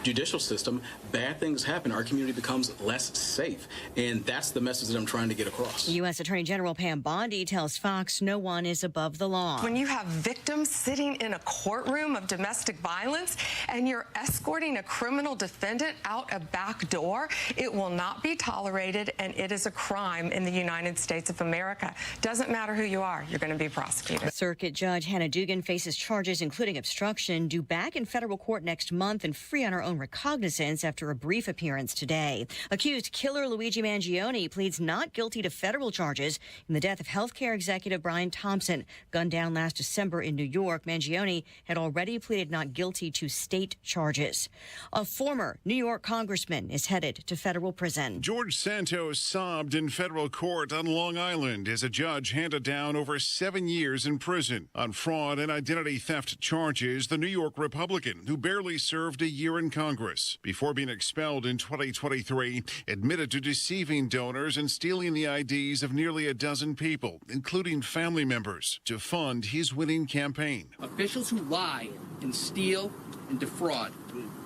judicial system, bad things happen. Our community becomes less safe. And that's the message that I'm trying to get across. U.S. Attorney General Pam Bondi tells Fox no one is above the law. When you have victims sitting in a courtroom of domestic violence and you're escorting a criminal defendant out a back door, it will not be tolerated, and it is a crime in the United States of America. Doesn't matter who you are, you're going to be prosecuted. Circuit Judge Hannah Dugan faces charges including obstruction, due back in federal court next month and free on her own recognizance after a brief appearance today. Accused killer Luigi Mangione pleads not guilty to federal charges in the death of healthcare executive Brian Thompson. Gunned down last December in New York, Mangione had already pleaded not guilty to state charges. A former New York congressman is headed to federal prison. George Santos sobbed in federal court on Long Island as a judge handed down over 7 years in prison on fraud and identity theft charges. The New York Republican, who barely served a year in Congress before being expelled in 2023, admitted to deceiving donors and stealing the IDs of nearly a dozen people, including family members, to fund his winning campaign. Officials who lie and steal and defraud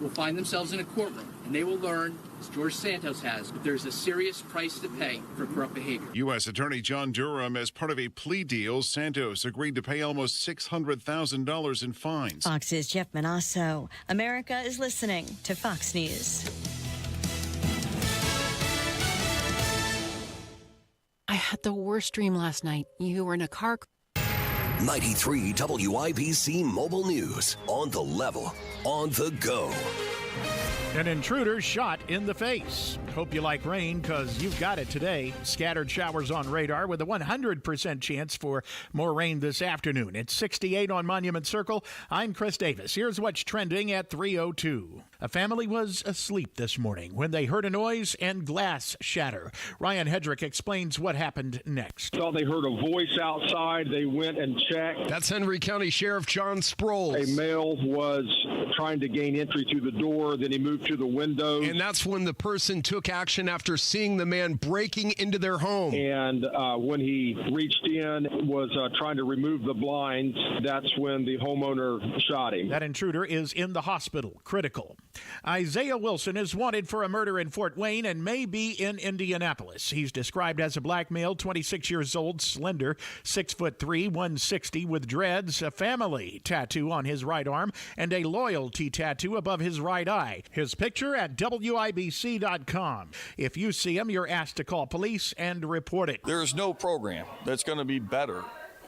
will find themselves in a courtroom, and they will learn, as George Santos has, that there's a serious price to pay for corrupt behavior. U.S. Attorney John Durham, as part of a plea deal, Santos agreed to pay almost $600,000 in fines. Fox's Jeff Manasso. America is listening to Fox News. I had the worst dream last night. You were in a car. 93 WIBC Mobile News. On the level, on the go. An intruder shot in the face. Hope you like rain, because you've got it today. Scattered showers on radar with a 100% chance for more rain this afternoon. It's 68 on Monument Circle. I'm Chris Davis. Here's what's trending at 3:02. A family was asleep this morning when they heard a noise and glass shatter. Ryan Hedrick explains what happened next. Thought they heard a voice outside. They went and checked. That's Henry County Sheriff John Sproles. A male was trying to gain entry through the door. Then he moved to the window. And that's when the person took action after seeing the man breaking into their home. And when he reached in, was trying to remove the blinds, that's when the homeowner shot him. That intruder is in the hospital, critical. Isaiah Wilson is wanted for a murder in Fort Wayne and may be in Indianapolis. He's described as a black male, 26 years old, slender, 6'3", 160, with dreads, a family tattoo on his right arm, and a loyalty tattoo above his right eye. His picture at WIBC.com. If you see him, you're asked to call police and report it. There's no program that's going to be better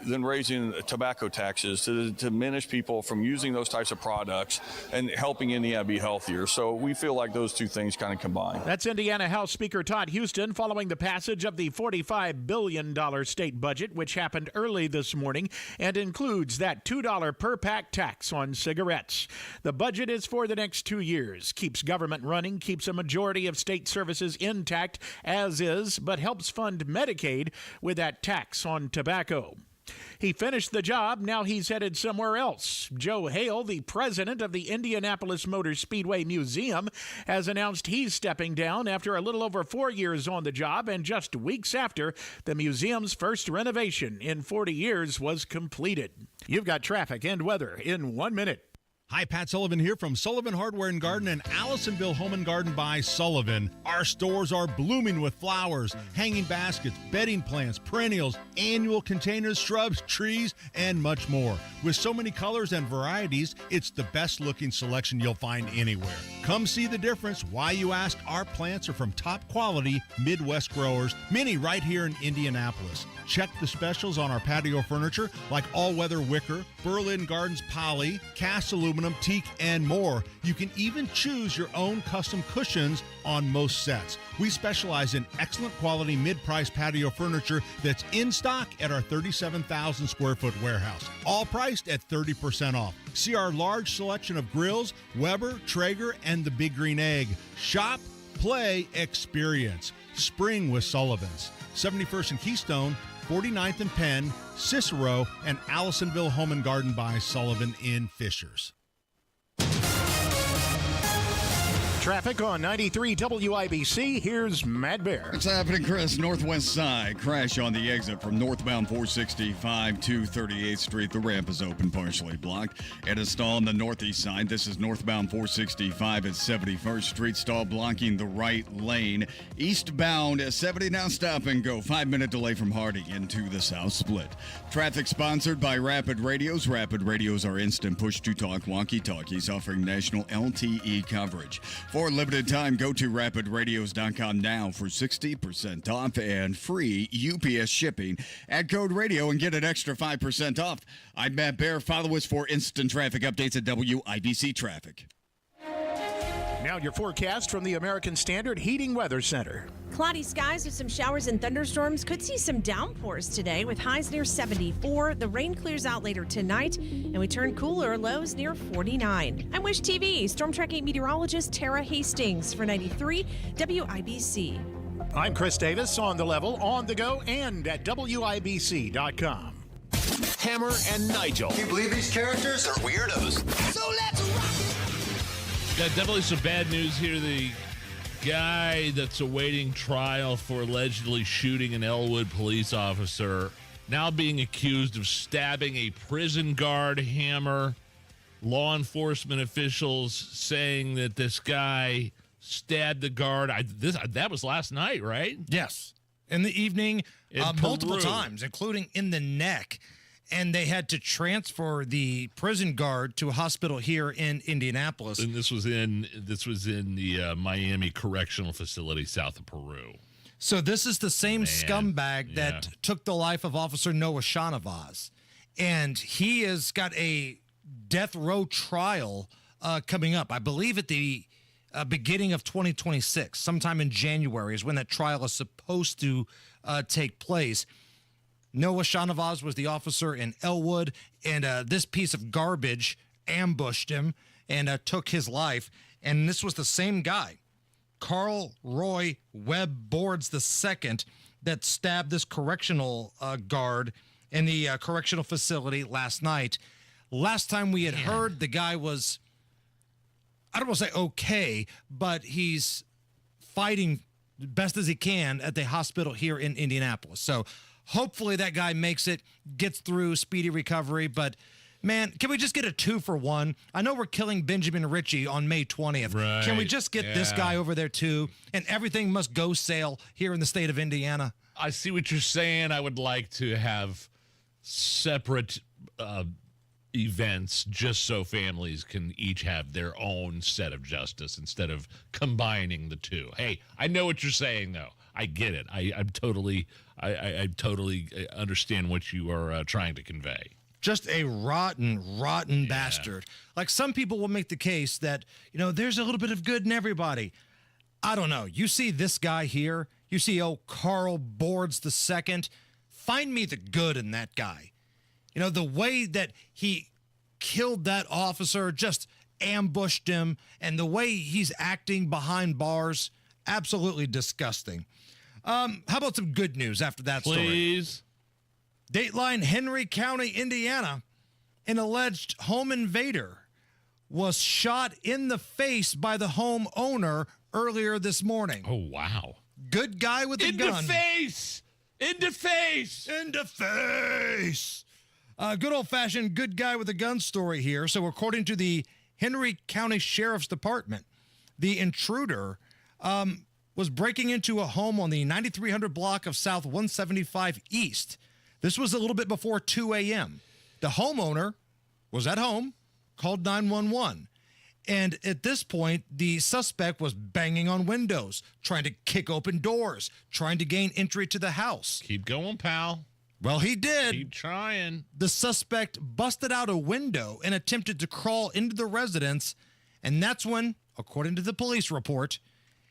than raising tobacco taxes to diminish people from using those types of products and helping Indiana be healthier. So we feel like those two things kind of combine. That's Indiana House Speaker Todd Houston following the passage of the $45 billion state budget, which happened early this morning and includes that $2 per pack tax on cigarettes. The budget is for the next 2 years, keeps government running, keeps a majority of state services intact as is, but helps fund Medicaid with that tax on tobacco. He finished the job. Now he's headed somewhere else. Joe Hale, the president of the Indianapolis Motor Speedway Museum, has announced he's stepping down after a little over 4 years on the job and just weeks after the museum's first renovation in 40 years was completed. You've got traffic and weather in 1 minute. Hi, Pat Sullivan here from Sullivan Hardware and Garden in Allisonville Home and Garden by Sullivan. Our stores are blooming with flowers, hanging baskets, bedding plants, perennials, annual containers, shrubs, trees, and much more. With so many colors and varieties, it's the best looking selection you'll find anywhere. Come see the difference. Why, you ask? Our plants are from top quality Midwest growers, many right here in Indianapolis. Check the specials on our patio furniture like all-weather wicker, Berlin Gardens poly, cast aluminum, teak, and more. You can even choose your own custom cushions on most sets. We specialize in excellent quality mid-price patio furniture that's in stock at our 37,000 square foot warehouse, all priced at 30% off. See our large selection of grills, Weber, Traeger, and the Big Green Egg. Shop, play, experience. Spring with Sullivan's. 71st and Keystone, 49th and Penn, Cicero, and Allisonville Home and Garden by Sullivan in Fishers. Traffic on 93 WIBC. Here's Matt Bear. What's happening, Chris? Northwest side. Crash on the exit from northbound 465 to 38th Street. The ramp is open, partially blocked. And a stall on the northeast side. This is northbound 465 at 71st Street. Stall blocking the right lane. Eastbound 70 now stop and go. 5-minute delay from Harding into the south split. Traffic sponsored by Rapid Radios. Rapid Radios are instant push-to-talk walkie-talkies offering national LTE coverage. For a limited time, go to rapidradios.com now for 60% off and free UPS shipping. Add code radio and get an extra 5% off. I'm Matt Bear. Follow us for instant traffic updates at WIBC Traffic. Now your forecast from the American Standard Heating Weather Center. Cloudy skies with some showers and thunderstorms. Could see some downpours today with highs near 74. The rain clears out later tonight, and we turn cooler, lows near 49. I'm Wish TV Storm Tracking meteorologist Tara Hastings for 93 WIBC. I'm Chris Davis, on the level, on the go, and at WIBC.com. Hammer and Nigel. Can you believe these characters are weirdos? So let's rock it! Got definitely some bad news here. The guy that's awaiting trial for allegedly shooting an Elwood police officer now being accused of stabbing a prison guard. Hammer. Law enforcement officials saying that this guy stabbed the guard. That was last night, right? Yes. In the evening, multiple Peru. times, including in the neck. And they had to transfer the prison guard to a hospital here in Indianapolis. And this was in the Miami Correctional Facility south of Peru. So this is the same scumbag that took the life of Officer Noah Shanavaz. And he has got a death row trial coming up. I believe at the beginning of 2026, sometime in January is when that trial is supposed to take place. Noah Shanavaz was the officer in Elwood, and this piece of garbage ambushed him and took his life. And this was the same guy, Carl Roy Webb Boards II, that stabbed this correctional guard in the correctional facility last night. Last time we had heard, the guy was, I don't want to say okay, but he's fighting best as he can at the hospital here in Indianapolis. So hopefully that guy makes it, gets through, speedy recovery. But, man, can we just get a 2-for-1? I know we're killing Benjamin Ritchie on May 20th. Right. Can we just get this guy over there, too? And everything must go sail here in the state of Indiana. I see what you're saying. I would like to have separate events just so families can each have their own set of justice instead of combining the two. Hey, I know what you're saying, though. I get it. I totally understand what you are trying to convey. Just a rotten bastard. Like, some people will make the case that, there's a little bit of good in everybody. I don't know. You see this guy here, you see Carl Boards II. Find me the good in that guy. The way that he killed that officer, just ambushed him, and the way he's acting behind bars, absolutely disgusting. How about some good news after that story? Please. Dateline, Henry County, Indiana. An alleged home invader was shot in the face by the home owner earlier this morning. Oh, wow. Good guy with a gun. In the face! In the face! In the face! Good old-fashioned good guy with a gun story here. So according to the Henry County Sheriff's Department, the intruder was breaking into a home on the 9300 block of South 175 East. This was a little bit before 2 a.m. The homeowner was at home, called 911. And at this point, the suspect was banging on windows, trying to kick open doors, trying to gain entry to the house. Keep going, pal. Well, he did. Keep trying. The suspect busted out a window and attempted to crawl into the residence. And that's when, according to the police report,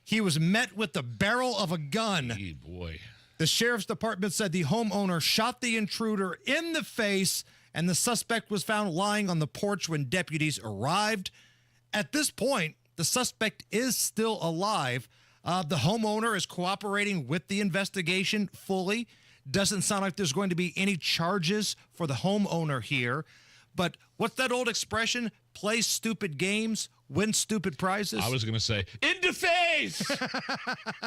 he was met with the barrel of a gun. Hey, boy. The sheriff's department said the homeowner shot the intruder in the face, and the suspect was found lying on the porch when deputies arrived. At this point, the suspect is still alive. The homeowner is cooperating with the investigation fully. Doesn't sound like there's going to be any charges for the homeowner here. But what's that old expression? Play stupid games, win stupid prizes? I was going to say, in the face!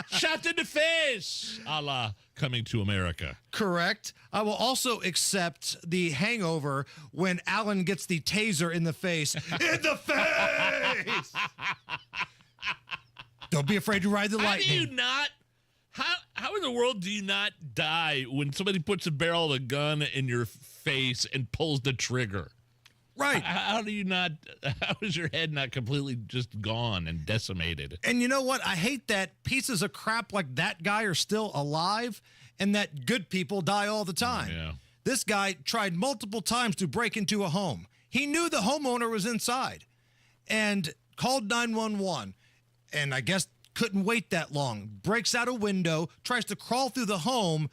Shot in the face! A la Coming to America. Correct. I will also accept the hangover when Alan gets the taser in the face. In the face! Don't be afraid to ride the lightning. How do you not? How in the world do you not die when somebody puts a barrel of a gun in your face and pulls the trigger? Right. How do you not? How is your head not completely just gone and decimated? And you know what? I hate that pieces of crap like that guy are still alive and that good people die all the time. Yeah. This guy tried multiple times to break into a home. He knew the homeowner was inside and called 911. And I guess couldn't wait that long. Breaks out a window, tries to crawl through the home,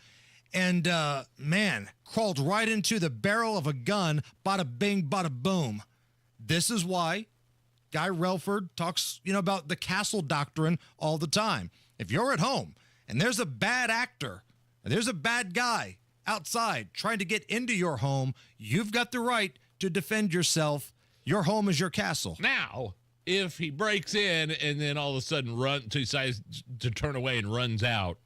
and, crawled right into the barrel of a gun. Bada bing, bada boom. This is why Guy Relford talks, about the castle doctrine all the time. If you're at home and there's a bad actor, and there's a bad guy outside trying to get into your home, you've got the right to defend yourself. Your home is your castle. Now, if he breaks in and then all of a sudden decides to turn away and runs out,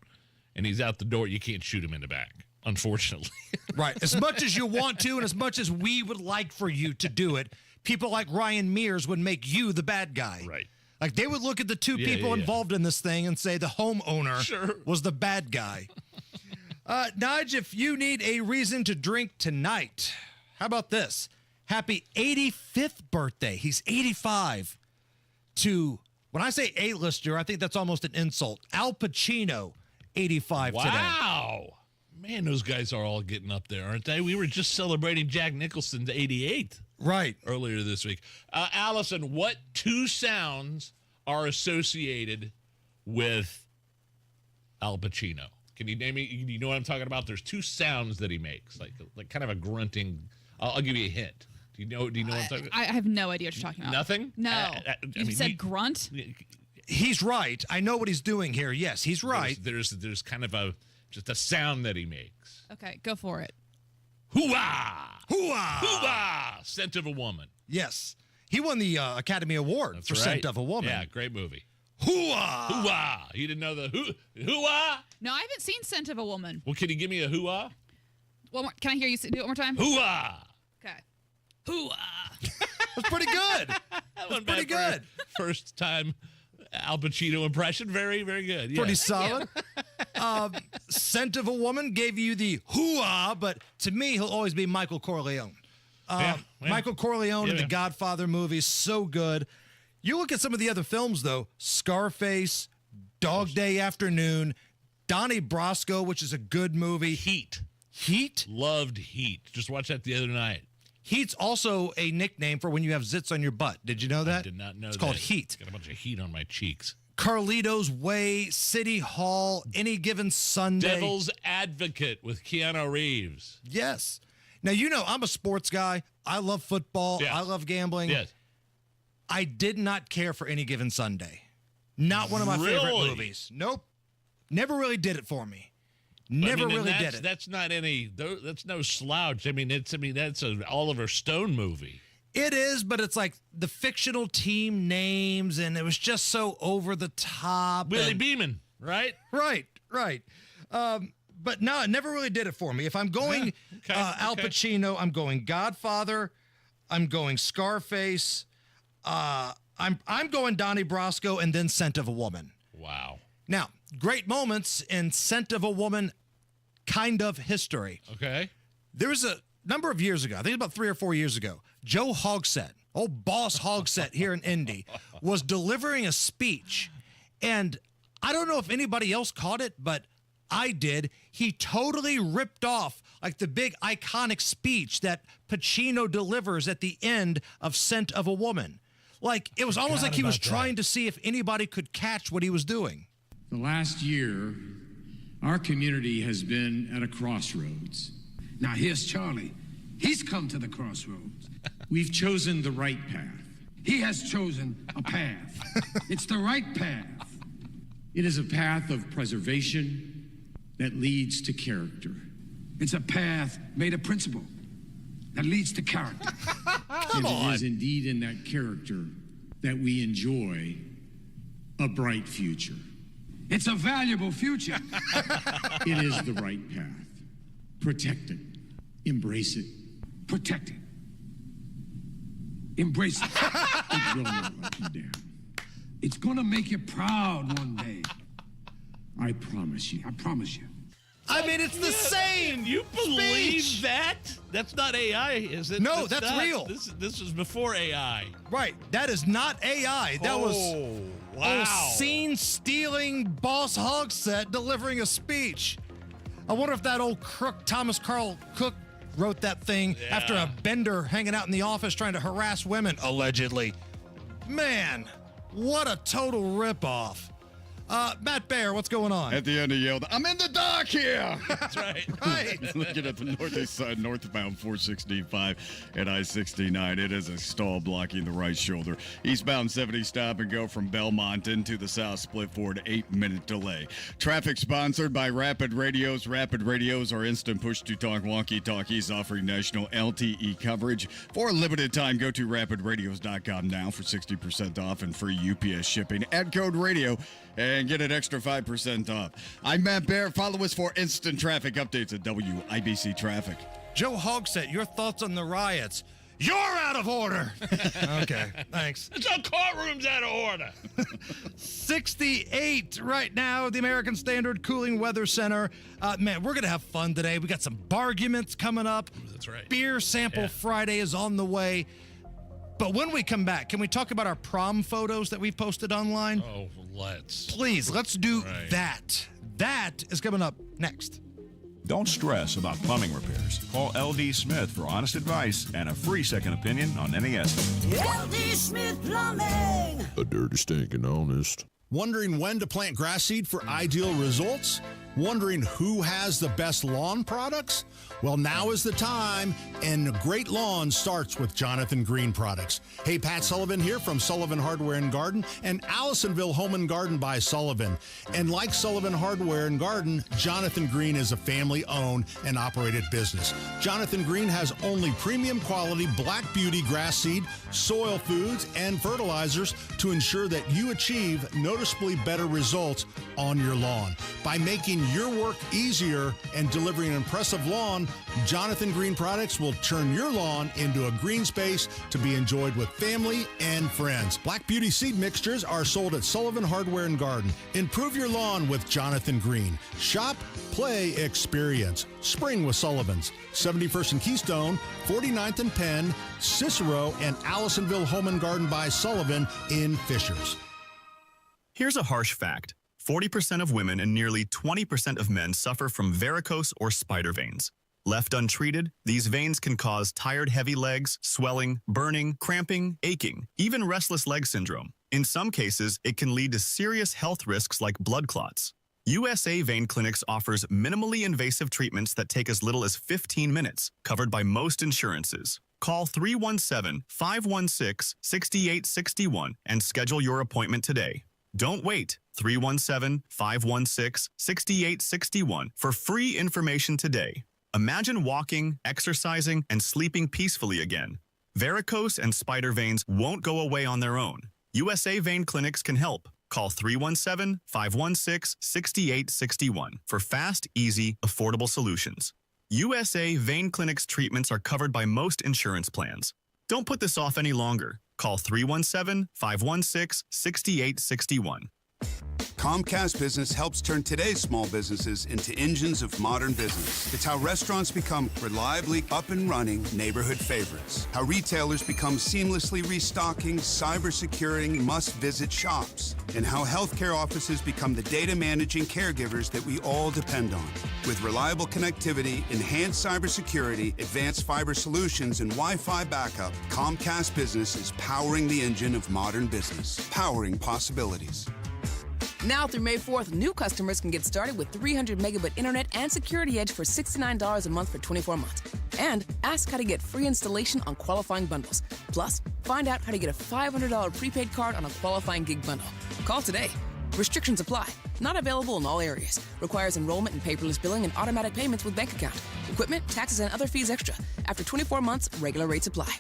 and he's out the door, you can't shoot him in the back, unfortunately. Right. As much as you want to and as much as we would like for you to do it, people like Ryan Mears would make you the bad guy. Right. Like they would look at the two people involved in this thing and say the homeowner was the bad guy. Nigel, if you need a reason to drink tonight, how about this? Happy 85th birthday. He's 85. When I say A-lister, I think that's almost an insult. Al Pacino, 85 today. Wow. Man, those guys are all getting up there, aren't they? We were just celebrating Jack Nicholson's 88. Right. Earlier this week. Allison, what two sounds are associated with Al Pacino? Can you name me? You know what I'm talking about? There's two sounds that he makes, like kind of a grunting. I'll give you a hint. Do you know what I'm talking about? I have no idea what you're talking about. Nothing? No. You said grunt? He's right. I know what he's doing here. Yes, he's right. There's kind of just a sound that he makes. Okay, go for it. Hoo-ah! Hoo-ah! Hoo-ah! Scent of a Woman. Yes. He won the Academy Award for Scent of a Woman. Yeah, great movie. Hoo-ah! Hoo-ah! You didn't know the hoo-ah? No, I haven't seen Scent of a Woman. Well, can you give me a hoo-ah? Can I hear you do it one more time? Hoo-ah! Okay. Hoo-ah! That's pretty good. That's pretty good. First time Al Pacino impression. Very, very good. Pretty solid. Scent of a Woman gave you the hoo-ah, but to me, he'll always be Michael Corleone. Michael Corleone in the Godfather movies, so good. You look at some of the other films, though. Scarface, Dog Day Afternoon, Donnie Brasco, which is a good movie. Heat. Heat? Loved Heat. Just watched that the other night. Heat's also a nickname for when you have zits on your butt. Did you know that? I did not know that. It's called heat. Got a bunch of heat on my cheeks. Carlito's Way, City Hall, Any Given Sunday. Devil's Advocate with Keanu Reeves. Yes. Now, I'm a sports guy. I love football. Yeah. I love gambling. Yes. I did not care for Any Given Sunday. Not one of my favorite movies. Nope. Never really did it for me. Never really did it. That's no slouch. That's an Oliver Stone movie. It is, but it's like the fictional team names, and it was just so over the top. Willie Beeman, right? Right. But no, it never really did it for me. If I'm going Al Pacino, I'm going Godfather. I'm going Scarface. I'm going Donnie Brasco, and then Scent of a Woman. Wow. Now, great moments in Scent of a Woman kind of history. Okay. There was a number of years ago, I think about 3 or 4 years ago, Joe Hogsett, old boss Hogsett here in Indy, was delivering a speech. And I don't know if anybody else caught it, but I did. He totally ripped off like the big iconic speech that Pacino delivers at the end of Scent of a Woman. Like, it was almost like he was trying to see if anybody could catch what he was doing. The last year, our community has been at a crossroads. Now here's Charlie. He's come to the crossroads. We've chosen the right path. He has chosen a path. It's the right path. It is a path of preservation that leads to character. It's a path made of principle that leads to character. Come on. It is indeed in that character that we enjoy a bright future. It's a valuable future. It is the right path. Protect it. Embrace it. Protect it. Embrace it. It will not let you down. It's gonna make you proud one day. I promise you. I promise you. I mean, it's the same. You believe speech. that? That's not AI, is it? No, that's not. real. This was before AI. Right. That is not AI. That was wow. scene-stealing boss Hogsett delivering a speech. I wonder if that old crook Thomas Carl Cook wrote that thing after a bender hanging out in the office trying to harass women, allegedly. Man, what a total ripoff. Matt Baer, what's going on? At the end of Yale, I'm in the dock here. That's right. Right. Looking at the northeast side, northbound 465 and I-69. It is a stall blocking the right shoulder. Eastbound 70 stop and go from Belmont into the south split for an 8-minute delay. Traffic sponsored by Rapid Radios. Rapid Radios are instant push-to-talk walkie-talkies offering national LTE coverage. For a limited time, go to rapidradios.com now for 60% off and free UPS shipping. Add code radio and get an extra 5% off. I'm Matt Baer. Follow us for instant traffic updates at WIBC Traffic. Joe Hogsett, your thoughts on the riots. You're out of order. Okay, thanks. It's our courtroom's out of order. 68 right now at the American Standard Cooling Weather Center. Man, we're going to have fun today. We got some Barguments coming up. That's right. Beer Sample Friday is on the way. But when we come back, can we talk about our prom photos that we've posted online? Oh, let's. Please, let's do that. That is coming up next. Don't stress about plumbing repairs. Call LD Smith for honest advice and a free second opinion on any estimate. LD Smith Plumbing. A dirty, stinking honest. Wondering when to plant grass seed for ideal results? Wondering who has the best lawn products? Well, now is the time, and great lawn starts with Jonathan Green products. Hey, Pat Sullivan here from Sullivan Hardware and Garden and Allisonville Home and Garden by Sullivan. And like Sullivan Hardware and Garden, Jonathan Green is a family-owned and operated business. Jonathan Green has only premium quality Black Beauty grass seed, soil foods, and fertilizers to ensure that you achieve noticeably better results on your lawn. By making your work easier and delivering an impressive lawn, Jonathan Green products will turn your lawn into a green space to be enjoyed with family and friends. Black Beauty seed mixtures are sold at Sullivan Hardware and Garden. Improve your lawn with Jonathan Green. Shop, play, experience. Spring with Sullivan's. 71st and Keystone, 49th and Penn, Cicero, and Allisonville Home and Garden by Sullivan in Fishers. Here's a harsh fact. 40% of women and nearly 20% of men suffer from varicose or spider veins. Left untreated, these veins can cause tired, heavy legs, swelling, burning, cramping, aching, even restless leg syndrome. In some cases, it can lead to serious health risks like blood clots. USA Vein Clinics offers minimally invasive treatments that take as little as 15 minutes, covered by most insurances. Call 317-516-6861 and schedule your appointment today. Don't wait. 317-516-6861 for free information today. Imagine walking, exercising, and sleeping peacefully again. Varicose and spider veins won't go away on their own. USA Vein Clinics can help. Call 317-516-6861 for fast, easy, affordable solutions. USA Vein Clinics treatments are covered by most insurance plans. Don't put this off any longer. Call 317-516-6861. Comcast Business helps turn today's small businesses into engines of modern business. It's how restaurants become reliably up and running neighborhood favorites. How retailers become seamlessly restocking, cyber-securing, must-visit shops. And how healthcare offices become the data managing caregivers that we all depend on. With reliable connectivity, enhanced cybersecurity, advanced fiber solutions, and Wi-Fi backup, Comcast Business is powering the engine of modern business. Powering possibilities. Now through May 4th, new customers can get started with 300 megabit internet and Security Edge for $69 a month for 24 months. And ask how to get free installation on qualifying bundles. Plus, find out how to get a $500 prepaid card on a qualifying gig bundle. Call today. Restrictions apply. Not available in all areas. Requires enrollment and paperless billing and automatic payments with bank account. Equipment, taxes, and other fees extra. After 24 months, regular rates apply.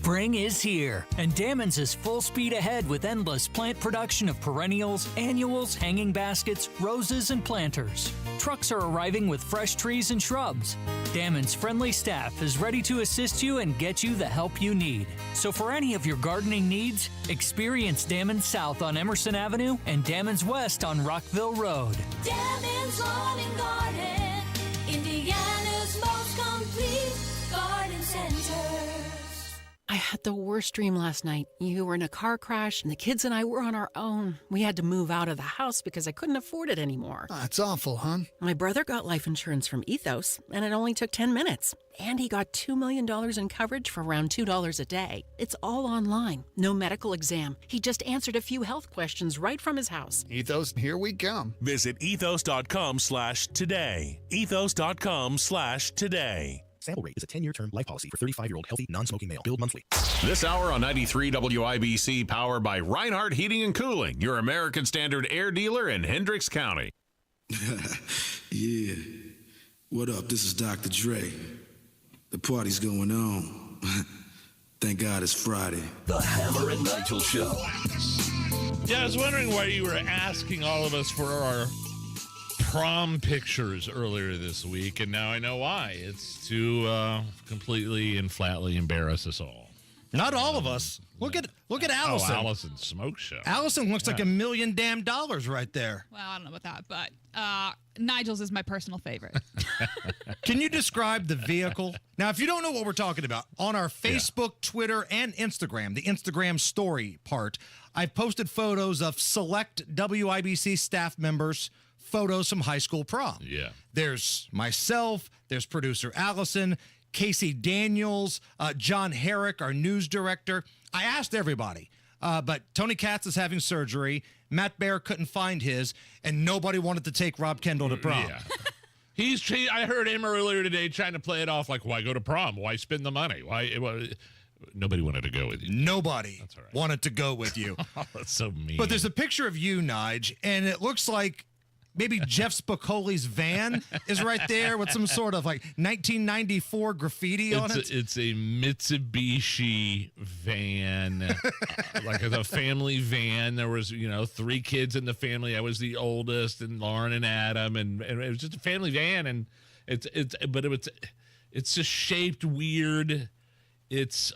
Spring is here, and Dammons is full speed ahead with endless plant production of perennials, annuals, hanging baskets, roses, and planters. Trucks are arriving with fresh trees and shrubs. Dammons' friendly staff is ready to assist you and get you the help you need. So for any of your gardening needs, experience Dammons South on Emerson Avenue and Dammons West on Rockville Road. Dammons Lawn and Garden, Indiana's most complete garden center. I had the worst dream last night. You were in a car crash, and the kids and I were on our own. We had to move out of the house because I couldn't afford it anymore. That's awful, hon. My brother got life insurance from Ethos, and it only took 10 minutes. And he got $2 million in coverage for around $2 a day. It's all online. No medical exam. He just answered a few health questions right from his house. Ethos, here we come. Visit ethos.com/today. Ethos.com/today. Sample rate is a 10-year term life policy for 35-year-old healthy, non-smoking male. Billed monthly. This hour on 93 WIBC, powered by Reinhardt Heating and Cooling, your American Standard air dealer in Hendricks County. Yeah. What up? This is Dr. Dre. The party's going on. Thank God it's Friday. The Hammer and Nigel Show. Yeah, I was wondering why you were asking all of us for our prom pictures earlier this week, and now I know why. It's to completely and flatly embarrass us all. Not all of us. Look at Allison. Oh, Allison's smoke show. Allison looks like $1 million right there. Well, I don't know about that, but Nigel's is my personal favorite. Can you describe the vehicle? Now, if you don't know what we're talking about, on our Facebook, Twitter, and Instagram, the Instagram story part, I've posted photos of select WIBC staff members' photos from high school prom. Yeah. There's myself, there's producer Allison, Casey Daniels, John Herrick, our news director. I asked everybody, but Tony Katz is having surgery. Matt Baer couldn't find his, and nobody wanted to take Rob Kendall to prom. Yeah. I heard him earlier today trying to play it off like, why go to prom? Why spend the money? Nobody wanted to go with you. Nobody wanted to go with you. That's so mean. But there's a picture of you, Nige, and it looks like maybe Jeff Spicoli's van is right there with some sort of like 1994 graffiti on it. It's a Mitsubishi van, like a family van. There was, 3 kids in the family. I was the oldest, and Lauren and Adam, and it was just a family van. And it's just shaped weird. It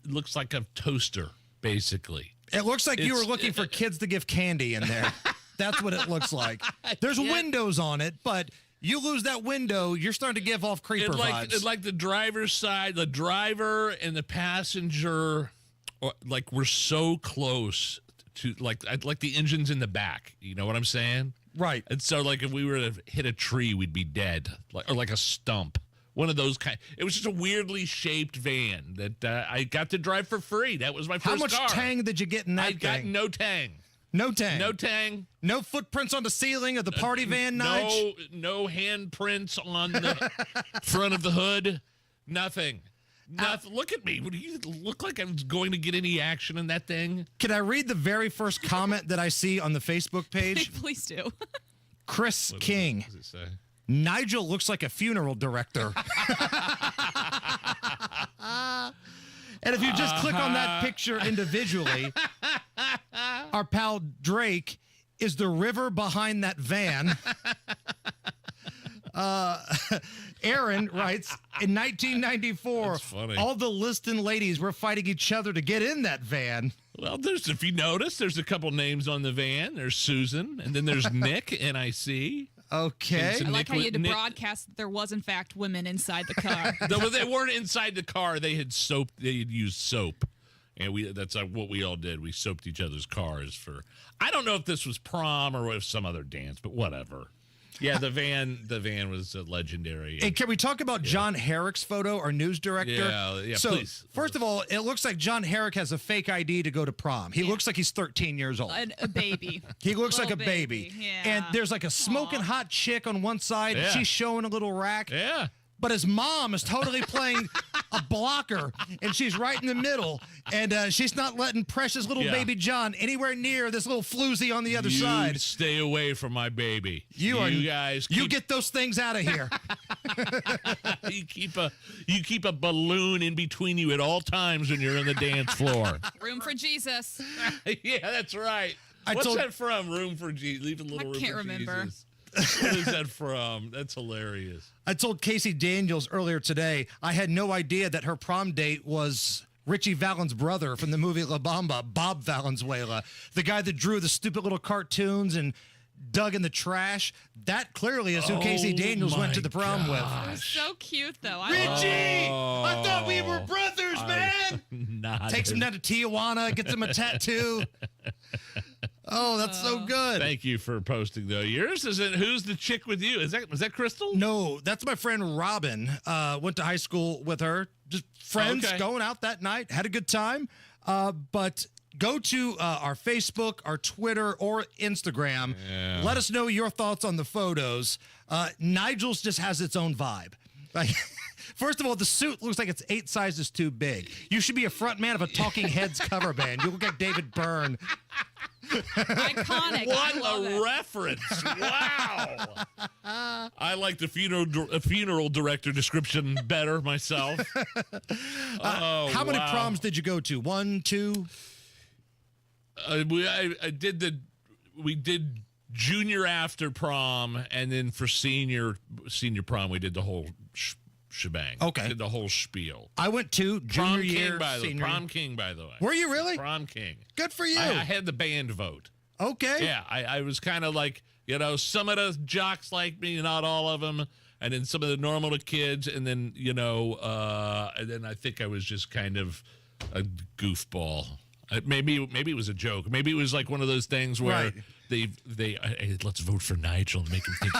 looks like a toaster, basically. It looks like you were looking for kids to give candy in there. That's what it looks like. There's windows on it, but you lose that window, you're starting to give off creeper vibes. It's like the driver's side, the driver and the passenger, we're so close to, like the engine's in the back. You know what I'm saying? Right. And so, if we were to hit a tree, we'd be dead, or like a stump. One of those kind. It was just a weirdly shaped van that I got to drive for free. That was my first car. How much tang did you get in that thing? I got no tang. No tang. No tang. No footprints on the ceiling of the party van, Nige? No handprints on the front of the hood. Nothing. Nothing. Look at me. Do you look like I'm going to get any action in that thing? Can I read the very first comment that I see on the Facebook page? Please do. Chris King. What does it say? Nigel looks like a funeral director. And if you just click on that picture individually, our pal Drake is the river behind that van. Aaron writes, in 1994, all the Liston ladies were fighting each other to get in that van. Well, if you notice, there's a couple names on the van. There's Susan, and then there's Nick, N-I-C. Okay. I like how you had to broadcast that there was, in fact, women inside the car. No, they weren't inside the car. They had soap. They had used soap. And that's what we all did. We soaped each other's cars for, I don't know if this was prom or if some other dance, but whatever. Yeah, the van was legendary. Hey, can we talk about John Herrick's photo, our news director? Yeah, so, please. First of all, it looks like John Herrick has a fake ID to go to prom. He looks like he's 13 years old. A baby. He looks like a baby. Yeah. And there's like a smoking hot chick on one side. Yeah. She's showing a little rack. Yeah. But his mom is totally playing a blocker, and she's right in the middle, and she's not letting precious little baby John anywhere near this little floozy on the other side. Stay away from my baby. You guys. You get those things out of here. You keep a balloon in between you at all times when you're on the dance floor. Room for Jesus. Yeah, that's right. What's that from? Room for Jesus. Leave a little room for Jesus. I can't remember. What is that from? That's hilarious. I told Casey Daniels earlier today I had no idea that her prom date was Richie Valens' brother from the movie La Bamba, Bob Valenzuela, the guy that drew the stupid little cartoons and dug in the trash. That clearly is who Casey Daniels went to the prom with. It was so cute, though. Richie! I thought we were brothers, man! Takes him down to Tijuana, gets him a tattoo. Oh, that's so good. Thank you for posting, though. Yours isn't. Who's the chick with you? Was that Crystal? No, that's my friend Robin. Went to high school with her. Just friends going out that night. Had a good time. But go to our Facebook, our Twitter, or Instagram. Yeah. Let us know your thoughts on the photos. Nigel's just has its own vibe. Like, first of all, the suit looks like it's 8 sizes too big. You should be a front man of a Talking Heads cover band. You look like David Byrne. Iconic. What a reference. Wow. I like the funeral director description better myself. How many proms did you go to? 1, 2? We did junior after prom, and then for senior prom, we did the whole shebang. Okay. Did the whole spiel. I went to junior year, senior. Prom king, by the way. Were you really? Prom king. Good for you. I had the band vote. Okay. Yeah, I was kind of like, some of the jocks like me, not all of them, and then some of the normal kids, and then, and then I think I was just kind of a goofball. Maybe it was a joke. Maybe it was like one of those things where hey, let's vote for Nigel and make him think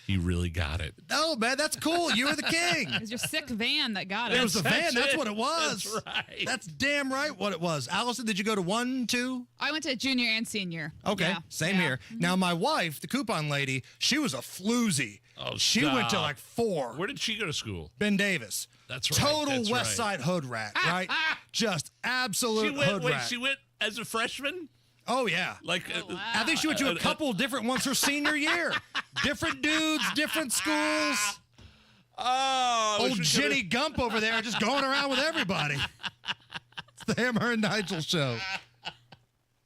he really got it. Oh, man, that's cool. You were the king. It was your sick van that got it. It was the van. That's what it was. That's right. That's damn right what it was. Allison, did you go to 1, 2? I went to junior and senior. Okay, yeah. same here. Now, my wife, the coupon lady, she was a floozy. Oh, she went to like 4. Where did she go to school? Ben Davis. That's right. Total West Side hood rat, right? Just absolute hood rat. She went as a freshman? Oh, yeah. I think she went to a couple different ones her senior year. Different dudes, different schools. Oh. Old Jenny Gump over there just going around with everybody. It's the Hammer and Nigel Show.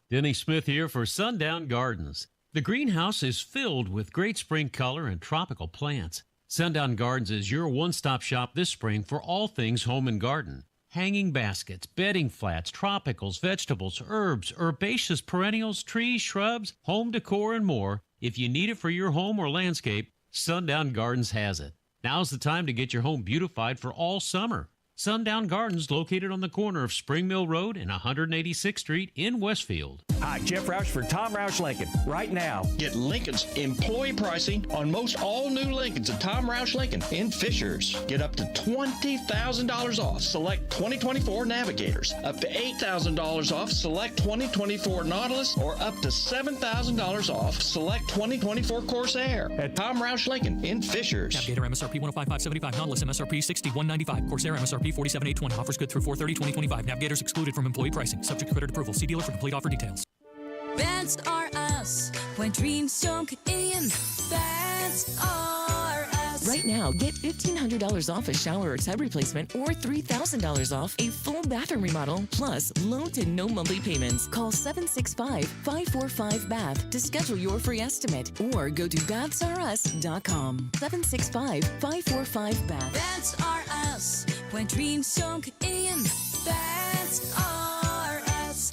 Denny Smith here for Sundown Gardens. The greenhouse is filled with great spring color and tropical plants. Sundown Gardens is your one-stop shop this spring for all things home and garden. Hanging baskets, bedding flats, tropicals, vegetables, herbs, herbaceous perennials, trees, shrubs, home decor, and more. If you need it for your home or landscape, Sundown Gardens has it. Now's the time to get your home beautified for all summer. Sundown Gardens, located on the corner of Spring Mill Road and 186th Street in Westfield. Hi, Jeff Roush for Tom Roush Lincoln. Right now, get Lincoln's employee pricing on most all new Lincolns at Tom Roush Lincoln in Fishers. Get up to $20,000 off select 2024 Navigators, up to $8,000 off select 2024 Nautilus, or up to $7,000 off select 2024 Corsair at Tom Roush Lincoln in Fishers. Navigator MSRP 105,575, Nautilus MSRP 6195, Corsair MSRP 47,820. Offers good through 4/30/2025. Navigators excluded from employee pricing. Subject to credit approval. See dealer for complete offer details. Beds are us when dreams don't get in. Beds are us. Right now, get $1,500 off a shower or tub replacement or $3,000 off a full bathroom remodel, plus low to no monthly payments. Call 765-545-BATH to schedule your free estimate or go to BathsReUs.com. 765-545-BATH. Beds are us when dreams don't get in. Beds are us.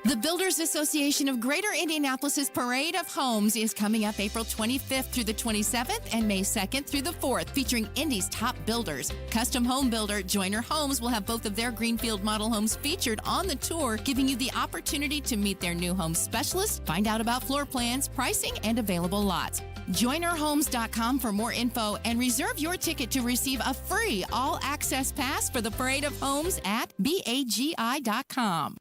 The Builders Association of Greater Indianapolis's Parade of Homes is coming up April 25th through the 27th and May 2nd through the 4th, featuring Indy's top builders. Custom home builder Joyner Homes will have both of their Greenfield model homes featured on the tour, giving you the opportunity to meet their new home specialist, find out about floor plans, pricing, and available lots. JoynerHomes.com for more info and reserve your ticket to receive a free all-access pass for the Parade of Homes at BAGI.com.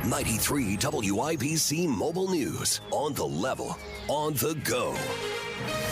93 WIBC Mobile News. On the level, on the go.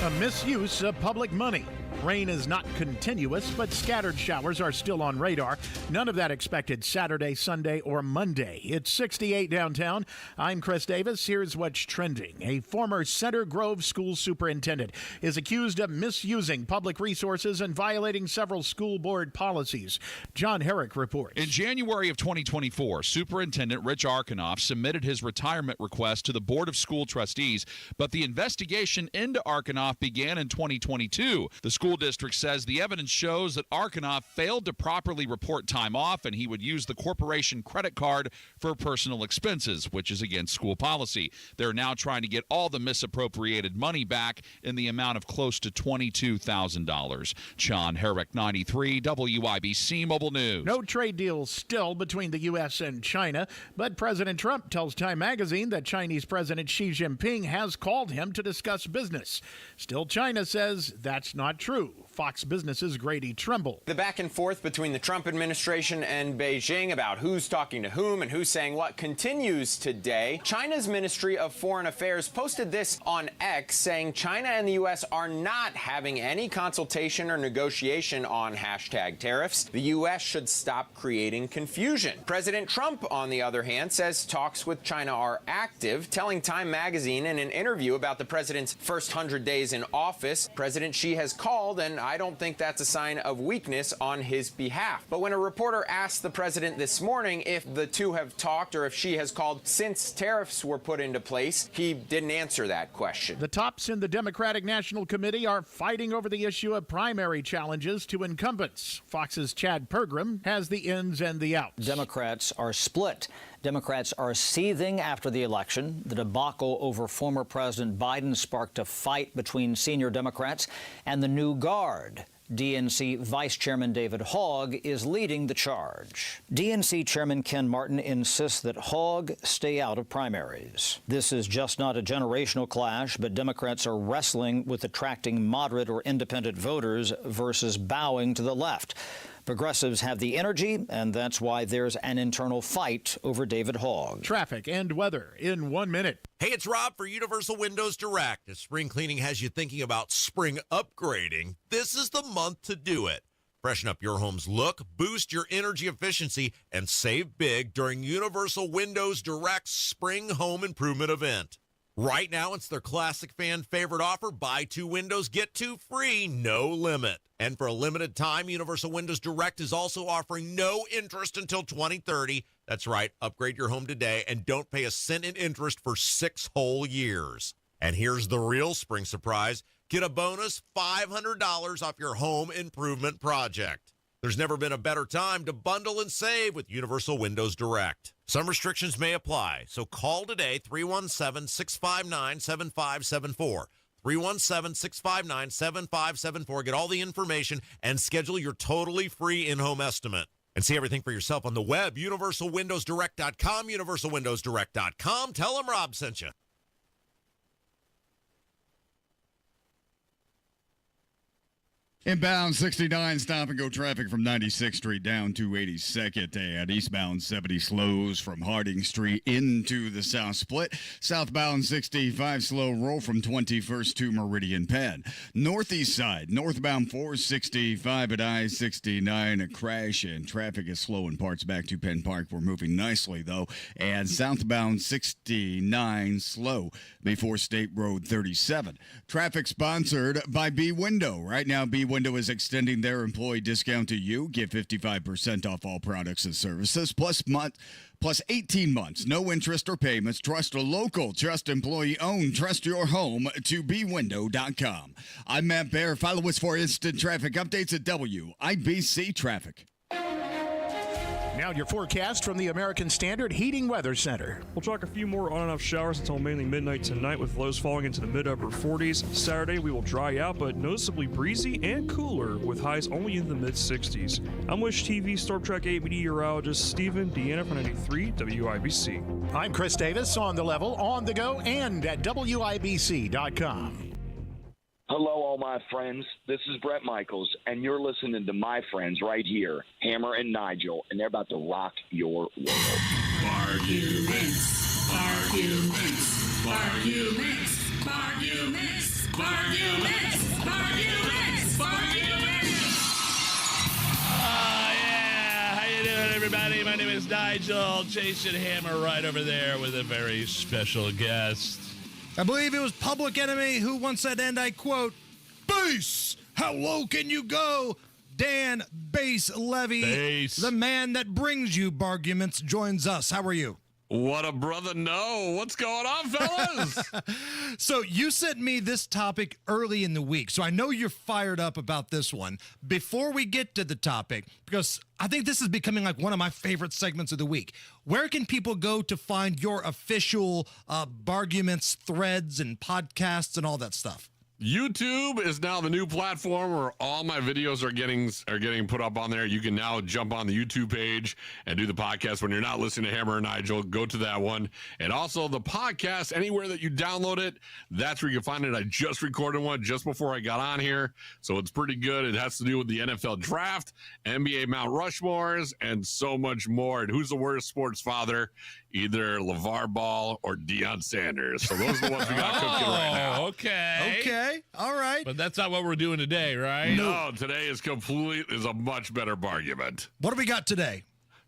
A misuse of public money. Rain is not continuous, but scattered showers are still on radar. None of that expected Saturday, Sunday, or Monday. It's 68 downtown. I'm Chris Davis. Here's what's trending. A former Center Grove school superintendent is accused of misusing public resources and violating several school board policies. John Herrick reports. In January of 2024, Superintendent Rich Arkanoff submitted his retirement request to the Board of School Trustees, but the investigation into Arkanoff began in 2022. The school district says the evidence shows that Arkanoff failed to properly report time off, and he would use the corporation credit card for personal expenses, which is against school policy. They're now trying to get all the misappropriated money back in the amount of close to $22,000. John Herrick, 93 WIBC Mobile News. No trade deal still between the U.S. and China, but President Trump tells Time magazine that Chinese President Xi Jinping has called him to discuss business. Still, China says that's not true. Fox Business's Grady Trimble. The back and forth between the Trump administration and Beijing about who's talking to whom and who's saying what continues today. China's Ministry of Foreign Affairs posted this on X, saying China and the U.S. are not having any consultation or negotiation on hashtag tariffs. The U.S. should stop creating confusion. President Trump, on the other hand, says talks with China are active, telling Time magazine in an interview about the president's first 100 days in office, President Xi has called, and I don't think that's a sign of weakness on his behalf. But when a reporter asked the president this morning if the two have talked or if Xi has called since tariffs were put into place, he didn't answer that question. The tops in the Democratic National Committee are fighting over the issue of primary challenges to incumbents. Fox's Chad Pergram has the ins and the outs. Democrats are split. Democrats are seething after the election. The debacle over former President Biden sparked a fight between senior Democrats and the new guard. DNC Vice Chairman David Hogg is leading the charge. DNC Chairman Ken Martin insists that Hogg stay out of primaries. This is just not a generational clash, but Democrats are wrestling with attracting moderate or independent voters versus bowing to the left. Progressives have the energy, and that's why there's an internal fight over David Hogg. Traffic and weather in 1 minute. Hey, it's Rob for Universal Windows Direct. If spring cleaning has you thinking about spring upgrading, this is the month to do it. Freshen up your home's look, boost your energy efficiency, and save big during Universal Windows Direct's Spring Home Improvement event. Right now, it's their classic fan favorite offer. Buy 2 windows, get 2 free, no limit. And for a limited time, Universal Windows Direct is also offering no interest until 2030. That's right, upgrade your home today and don't pay a cent in interest for 6 whole years. And here's the real spring surprise. Get a bonus $500 off your home improvement project. There's never been a better time to bundle and save with Universal Windows Direct. Some restrictions may apply, so call today, 317-659-7574. 317-659-7574. Get all the information and schedule your totally free in-home estimate. And see everything for yourself on the web, universalwindowsdirect.com, universalwindowsdirect.com. Tell them Rob sent you. Inbound 69 stop-and-go traffic from 96th Street down to 82nd, and eastbound 70 slows from Harding Street into the South Split. Southbound 65 slow roll from 21st to Meridian Penn. Northeast side, northbound 465 at I-69, a crash, and traffic is slow in parts back to Penn Park. We're moving nicely, though, and southbound 69 slow before State Road 37. Traffic sponsored by B Window. Right now, B Window is extending their employee discount to you. Get 55% off all products and services, plus 18 months, no interest or payments. Trust a local, trust employee-owned, trust your home to bwindow.com. I'm Matt Baer. Follow us for instant traffic updates at WIBC Traffic. Now your forecast from the American Standard Heating Weather Center. We'll track a few more on and off showers until mainly midnight tonight, with lows falling into the mid-upper 40s. Saturday, we will dry out, but noticeably breezy and cooler, with highs only in the mid-60s. I'm Wish TV Storm Track 8 meteorologist Stephen Deanna for 93 WIBC. I'm Chris Davis, on the level, on the go, and at WIBC.com. Hello, all my friends. This is Brett Michaels, and you're listening to my friends right here, Hammer and Nigel, and they're about to rock your world. Barguments, barguments, barguments, barguments, barguments, barguments. How you doing, everybody? My name is Nigel. Jason Hammer right over there with a very special guest. I believe it was Public Enemy who once said, and I quote, "Bass, how low can you go?" Dan Bass Levy, Bass. the man that brings you Barguments, joins us. How are you? What a brother, no. What's going on, fellas? So you sent me this topic early in the week, so I know you're fired up about this one. Before we get to the topic, because I think this is becoming like one of my favorite segments of the week, where can people go to find your official Barguments threads and podcasts and all that stuff? YouTube is now the new platform where all my videos are getting put up on there. You can now jump on the YouTube page and do the podcast when you're not listening to Hammer and Nigel. Go to that one. And also the podcast, anywhere that you download it, that's where you can find it. I just recorded one just before I got on here, so it's pretty good. It has to do with the NFL draft, NBA Mount Rushmores, and so much more. And who's the worst sports father? Either LeVar Ball or Deion Sanders. So those are the ones we got cooking right now. Okay. All right. But that's not what we're doing today, right? No, today is a much better argument. What do we got today?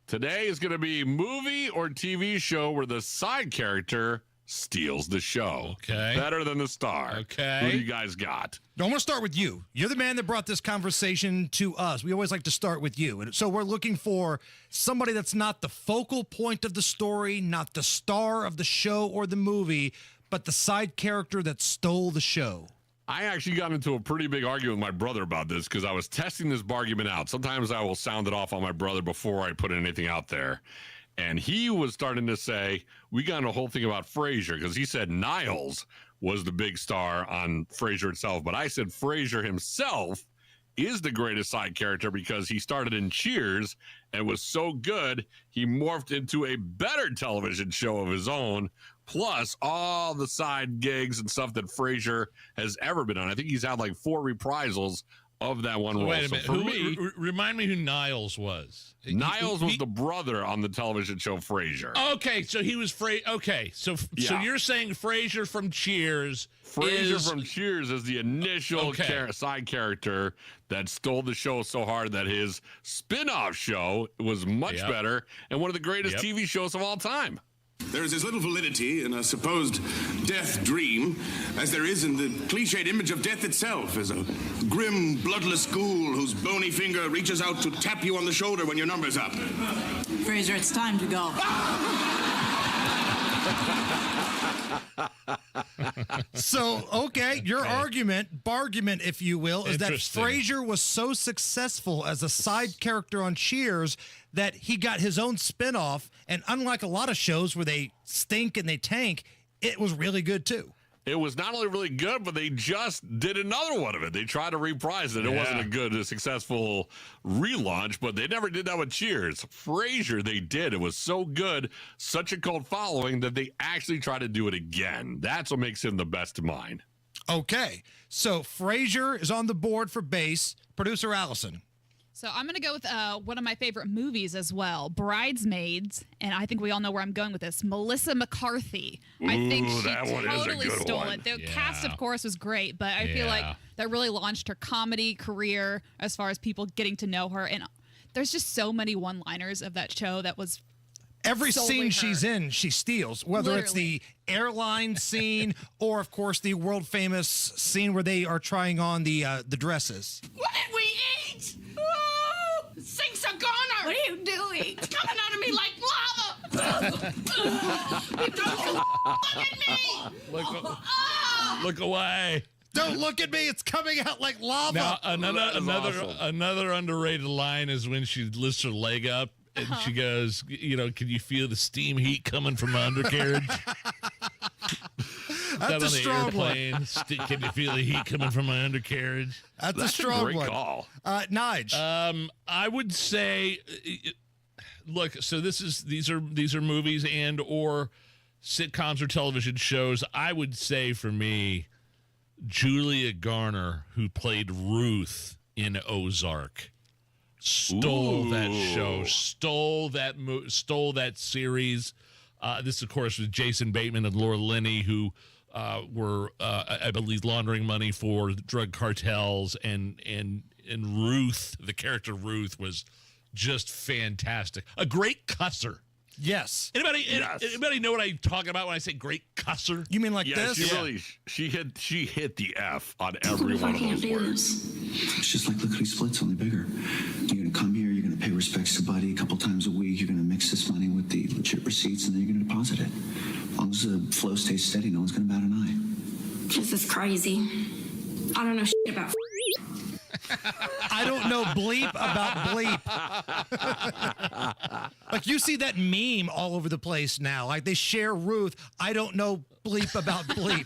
Today is going to be movie or TV show where the side character steals the show. Okay. Better than the star. Okay. Who do you guys got? I'm going to start with you. You're the man that brought this conversation to us. We always like to start with you. And so we're looking for somebody that's not the focal point of the story, not the star of the show or the movie, but the side character that stole the show. I actually got into a pretty big argument with my brother about this because I was testing this argument out. Sometimes I will sound it off on my brother before I put anything out there. And he was starting to say, we got into a whole thing about Frasier because he said Niles was the big star on Frasier itself. But I said Frasier himself is the greatest side character because he started in Cheers and was so good, he morphed into a better television show of his own, plus all the side gigs and stuff that Frasier has ever been on. I think he's had like 4 reprisals of that one role. Wait a minute. Remind me who Niles was. Niles was the brother on the television show Frasier. Okay, so he was Okay, so you're saying Frasier from Cheers. Frasier from Cheers is the initial side character that stole the show so hard that his spin-off show was much better and one of the greatest TV shows of all time. There is as little validity in a supposed death dream as there is in the cliched image of death itself as a grim, bloodless ghoul whose bony finger reaches out to tap you on the shoulder when your number's up. Fraser, it's time to go. So, okay, your argument, if you will, is that Frasier was so successful as a side character on Cheers that he got his own spinoff, and unlike a lot of shows where they stink and they tank, it was really good too. It was not only really good, but they just did another one of it. They tried to reprise it. It wasn't a successful relaunch, but they never did that with Cheers. Frasier, they did. It was so good, such a cult following, that they actually tried to do it again. That's what makes him the best of mine. Okay, so Frasier is on the board for base. Producer Allison. So I'm going to go with one of my favorite movies as well, Bridesmaids, and I think we all know where I'm going with this. Melissa McCarthy. I think she totally stole it. The cast, of course, was great, but I feel like that really launched her comedy career as far as people getting to know her. And there's just so many one-liners of that show that was every scene she's in, she steals, whether it's the airline scene or, of course, the world-famous scene where they are trying on the dresses. What did we eat? Oh, sinks are goner. What are you doing? It's coming out of me like lava. You don't look at me. Look away. Don't look at me. It's coming out like lava. Now, another underrated line is when she lifts her leg up and she goes, can you feel the steam heat coming from my undercarriage? That's a strong airplane. one. Can you feel the heat coming from my undercarriage? That's a strong great one. Call. Nige. I would say, look. So these are movies and or sitcoms or television shows. I would say for me, Julia Garner, who played Ruth in Ozark, stole that show, stole that series. This, of course, was Jason Bateman and Laura Linney, who were, I believe, laundering money for drug cartels, and Ruth, the character Ruth, was just fantastic. A great cusser. Yes. Anybody know what I'm talking about when I say great cusser? You mean like this? She hit the F on every one of those words. It's just like lickety splits, only bigger. You're gonna come here, you're gonna pay respects to Buddy a couple times a week, you're gonna mix this money with the legit receipts, and then you're gonna deposit it. As long as the flow stays steady, no one's gonna bat an eye. This is crazy. I don't know shit about. I don't know bleep about bleep. Like, you see that meme all over the place now. Like, they share Ruth. I don't know bleep about bleep.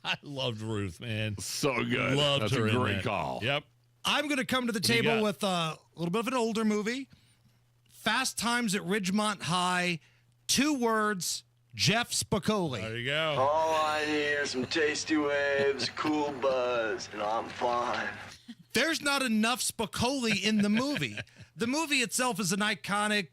I loved Ruth, man. So good. Loved That's her a in great that. call. Yep. I'm going to come to the table with a little bit of an older movie. Fast Times at Ridgemont High. 2 words. Jeff Spicoli. There you go. All I need are some tasty waves, cool buzz, and I'm fine. There's not enough Spicoli in the movie. The movie itself is an iconic,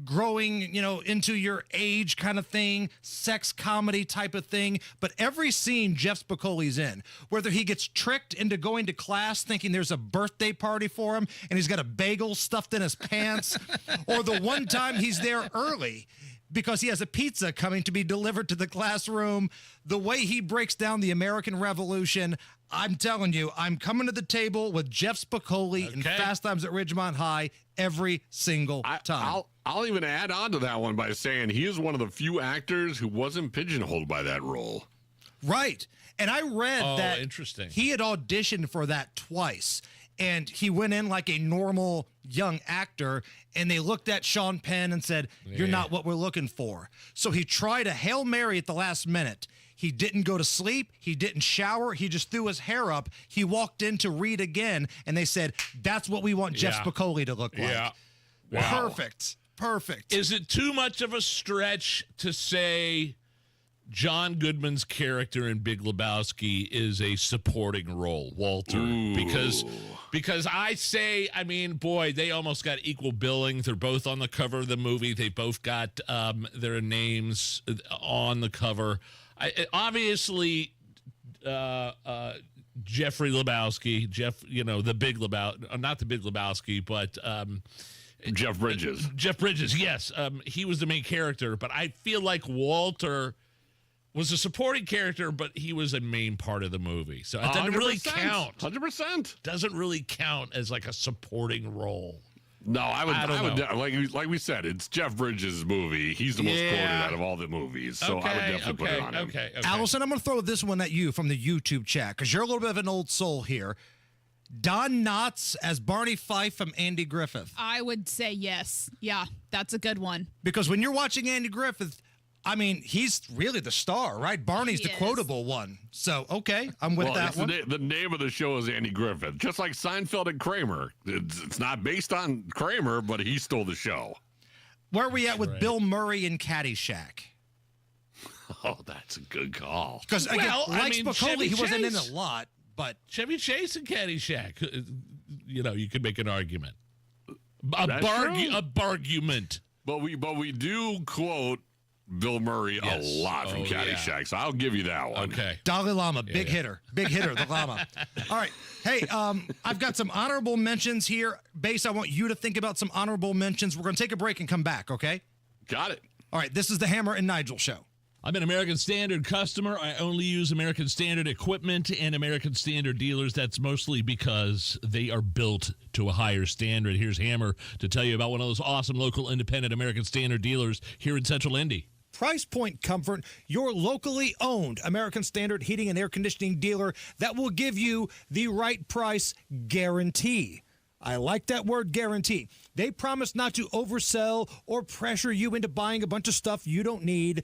growing, into your age kind of thing, sex comedy type of thing. But every scene Jeff Spicoli's in, whether he gets tricked into going to class thinking there's a birthday party for him and he's got a bagel stuffed in his pants, or the one time he's there early because he has a pizza coming to be delivered to the classroom, the way he breaks down the American Revolution, I'm telling you, I'm coming to the table with Jeff Spicoli in Fast Times at Ridgemont High every single time. I'll even add on to that one by saying he is one of the few actors who wasn't pigeonholed by that role. Right. And I read that interesting. He had auditioned for that twice, and he went in like a normal young actor, and they looked at Sean Penn and said, "You're not what we're looking for." So he tried a Hail Mary at the last minute. He didn't go to sleep. He didn't shower. He just threw his hair up. He walked in to read again, and they said, "That's what we want Jeff Spicoli to look like." Yeah. Wow. Perfect. Is it too much of a stretch to say John Goodman's character in Big Lebowski is a supporting role, Walter? Because I say, boy, they almost got equal billing. They're both on the cover of the movie. They both got their names on the cover. Obviously, Jeffrey Lebowski, the Big Lebowski, not the Big Lebowski, but Jeff Bridges. Jeff Bridges, yes. He was the main character, but I feel like Walter was a supporting character, but he was a main part of the movie. So it doesn't really count. 100%. Doesn't really count as like a supporting role. No, I would like we said, it's Jeff Bridges' movie. He's the most quoted out of all the movies, so I would definitely put it on him. Okay. Allison, I'm going to throw this one at you from the YouTube chat because you're a little bit of an old soul here. Don Knotts as Barney Fife from Andy Griffith. I would say yes. Yeah, that's a good one. Because when you're watching Andy Griffith, he's really the star, right? Barney's the quotable one. So, okay, I'm with that one. The name of the show is Andy Griffith, just like Seinfeld and Kramer. It's not based on Kramer, but he stole the show. Where are we at with Bill Murray in Caddyshack? Oh, that's a good call. Because, again, Spicoli, he wasn't in a lot, but... Chevy Chase and Caddyshack, you could make an argument. A bargument. But we do quote Bill Murray a lot from Caddyshack, so I'll give you that one. Okay. Dalai Lama, big hitter, the Lama. All right. Hey, I've got some honorable mentions here. Base, I want you to think about some honorable mentions. We're going to take a break and come back, okay? Got it. All right, this is the Hammer and Nigel Show. I'm an American Standard customer. I only use American Standard equipment and American Standard dealers. That's mostly because they are built to a higher standard. Here's Hammer to tell you about one of those awesome local independent American Standard dealers here in Central Indy. Price Point Comfort, your locally owned American Standard heating and air conditioning dealer that will give you the right price guarantee. I like that word, guarantee. They promise not to oversell or pressure you into buying a bunch of stuff you don't need.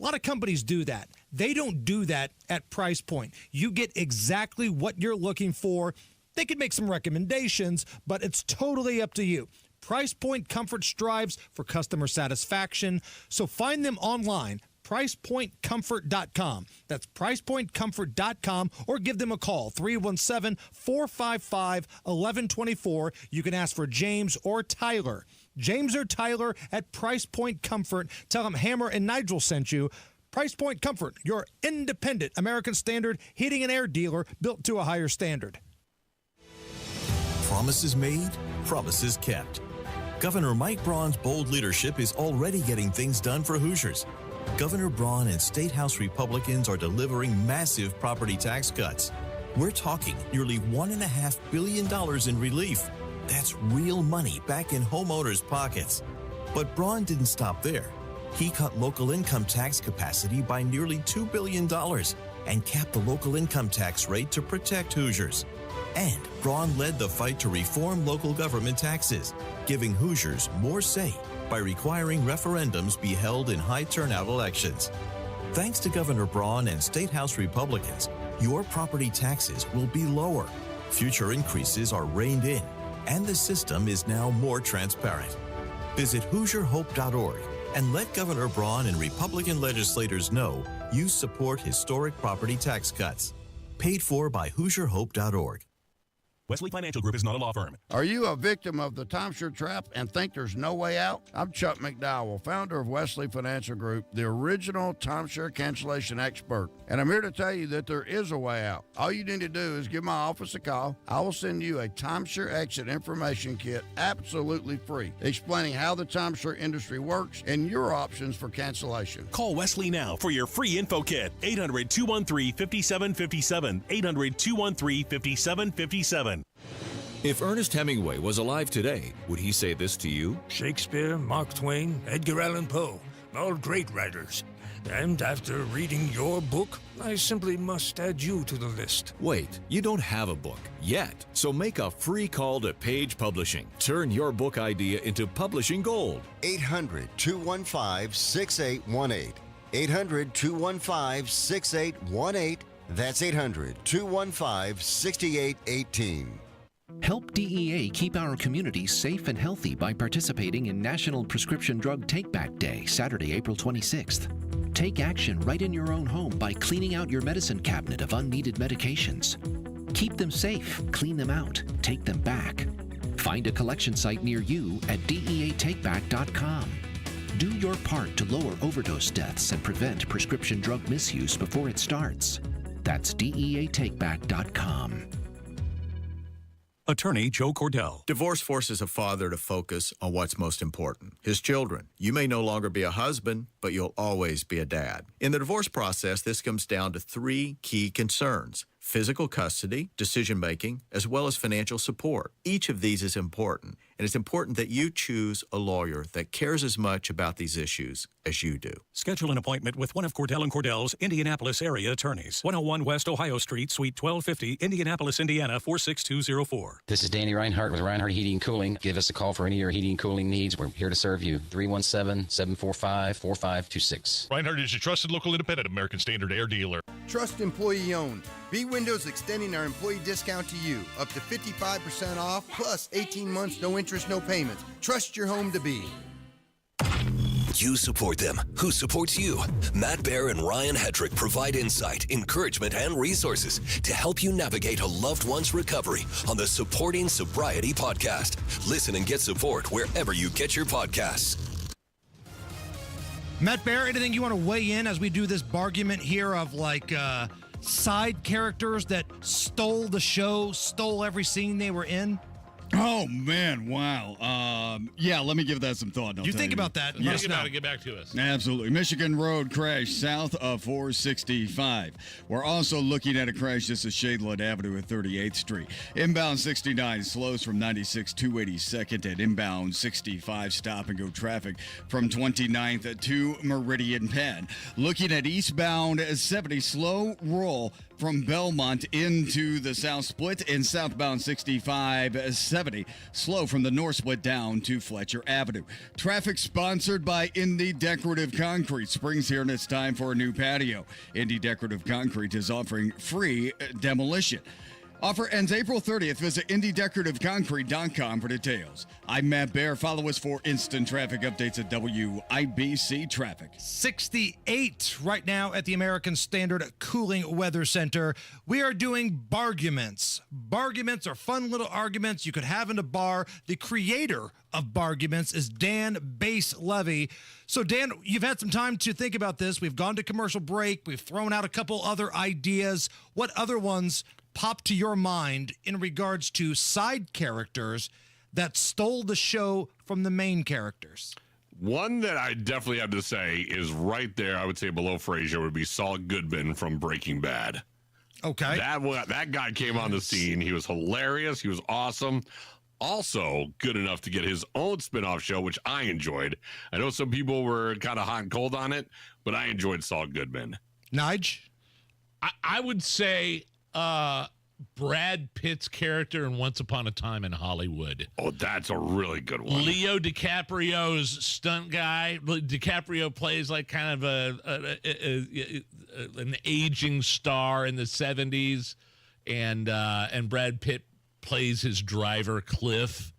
A lot of companies do that. They don't do that at Price Point. You get exactly what you're looking for. They can make some recommendations, but it's totally up to you. Price Point Comfort strives for customer satisfaction, so find them online, pricepointcomfort.com. That's pricepointcomfort.com, or give them a call, 317-455-1124. You can ask for James or Tyler. James or Tyler at Price Point Comfort. Tell them Hammer and Nigel sent you. Price Point Comfort, your independent American Standard heating and air dealer built to a higher standard. Promises made, promises kept. Governor Mike Braun's bold leadership is already getting things done for Hoosiers. Governor Braun and State House Republicans are delivering massive property tax cuts. We're talking nearly $1.5 billion in relief. That's real money back in homeowners' pockets. But Braun didn't stop there. He cut local income tax capacity by nearly $2 billion and capped the local income tax rate to protect Hoosiers. And Braun led the fight to reform local government taxes, giving Hoosiers more say by requiring referendums be held in high turnout elections. Thanks to Governor Braun and State House Republicans, your property taxes will be lower. Future increases are reined in, and the system is now more transparent. Visit HoosierHope.org and let Governor Braun and Republican legislators know you support historic property tax cuts. Paid for by HoosierHope.org. Wesley Financial Group is not a law firm. Are you a victim of the timeshare trap and think there's no way out? I'm Chuck McDowell, founder of Wesley Financial Group, the original timeshare cancellation expert. And I'm here to tell you that there is a way out. All you need to do is give my office a call. I will send you a timeshare exit information kit absolutely free, explaining how the timeshare industry works and your options for cancellation. Call Wesley now for your free info kit. 800-213-5757. 800-213-5757. If Ernest Hemingway was alive today, would he say this to you? Shakespeare, Mark Twain, Edgar Allan Poe, all great writers. And after reading your book, I simply must add you to the list. Wait, you don't have a book yet, so make a free call to Page Publishing. Turn your book idea into publishing gold. 800-215-6818. 800-215-6818. That's 800-215-6818. Help DEA keep our communities safe and healthy by participating in National Prescription Drug Take-Back Day, Saturday, April 26th. Take action right in your own home by cleaning out your medicine cabinet of unneeded medications. Keep them safe, clean them out, take them back. Find a collection site near you at DEATakeback.com. Do your part to lower overdose deaths and prevent prescription drug misuse before it starts. That's DEATakeback.com. Attorney Joe Cordell. Divorce forces a father to focus on what's most important, his children. You may no longer be a husband, but you'll always be a dad. In the divorce process, this comes down to three key concerns: physical custody, decision-making, as well as financial support. Each of these is important, and it's important that you choose a lawyer that cares as much about these issues as you do. Schedule an appointment with one of Cordell & Cordell's Indianapolis area attorneys. 101 West Ohio Street, Suite 1250, Indianapolis, Indiana, 46204. This is Danny Reinhardt with Reinhardt Heating and Cooling. Give us a call for any of your heating and cooling needs. We're here to serve you. 317-745-4526. Reinhardt is your trusted local independent American Standard air dealer. Trust employee owned. B Windows extending our employee discount to you. Up to 55% off, plus 18 months, no interest, no payments. Trust your home to B. You support them. Who supports you? Matt Bear and Ryan Hedrick provide insight, encouragement, and resources to help you navigate a loved one's recovery on the Supporting Sobriety podcast. Listen and get support wherever you get your podcasts. Matt Bear, anything you want to weigh in as we do this bargument here of side characters that stole the show, stole every scene they were in? Oh, man, wow. Yeah, let me give that some thought. You think about that. Think about it, get back to us. Absolutely. Michigan Road crash south of 465. We're also looking at a crash. This is Shadeland Avenue at 38th Street. Inbound 69 slows from 96 to 82nd, and inbound 65 stop-and-go traffic from 29th to Meridian Penn. Looking at eastbound 70 slow roll from Belmont into the South Split, and southbound 65-70 slow from the North Split down to Fletcher Avenue. Traffic sponsored by Indy Decorative Concrete. Spring's here and it's time for a new patio. Indy Decorative Concrete is offering free demolition. Offer ends April 30th. Visit IndieDecorativeConcrete.com for details. I'm Matt Bear. Follow us for instant traffic updates at WIBC Traffic. 68 right now at the American Standard Cooling Weather Center. We are doing Barguments. Barguments are fun little arguments you could have in a bar. The creator of Barguments is Dan Bass Levy. So, Dan, you've had some time to think about this. We've gone to commercial break. We've thrown out a couple other ideas. What other ones pop to your mind in regards to side characters that stole the show from the main characters? One that I definitely have to say is right there, I would say below Frasier, would be Saul Goodman from Breaking Bad. Okay. That guy came on the scene. He was hilarious. He was awesome. Also good enough to get his own spinoff show, which I enjoyed. I know some people were kind of hot and cold on it, but I enjoyed Saul Goodman. Nige? I would say Brad Pitt's character in Once Upon a Time in Hollywood. Oh, that's a really good one. Leo DiCaprio's stunt guy. DiCaprio plays like kind of an aging star in the 70s, and Brad Pitt plays his driver Cliff.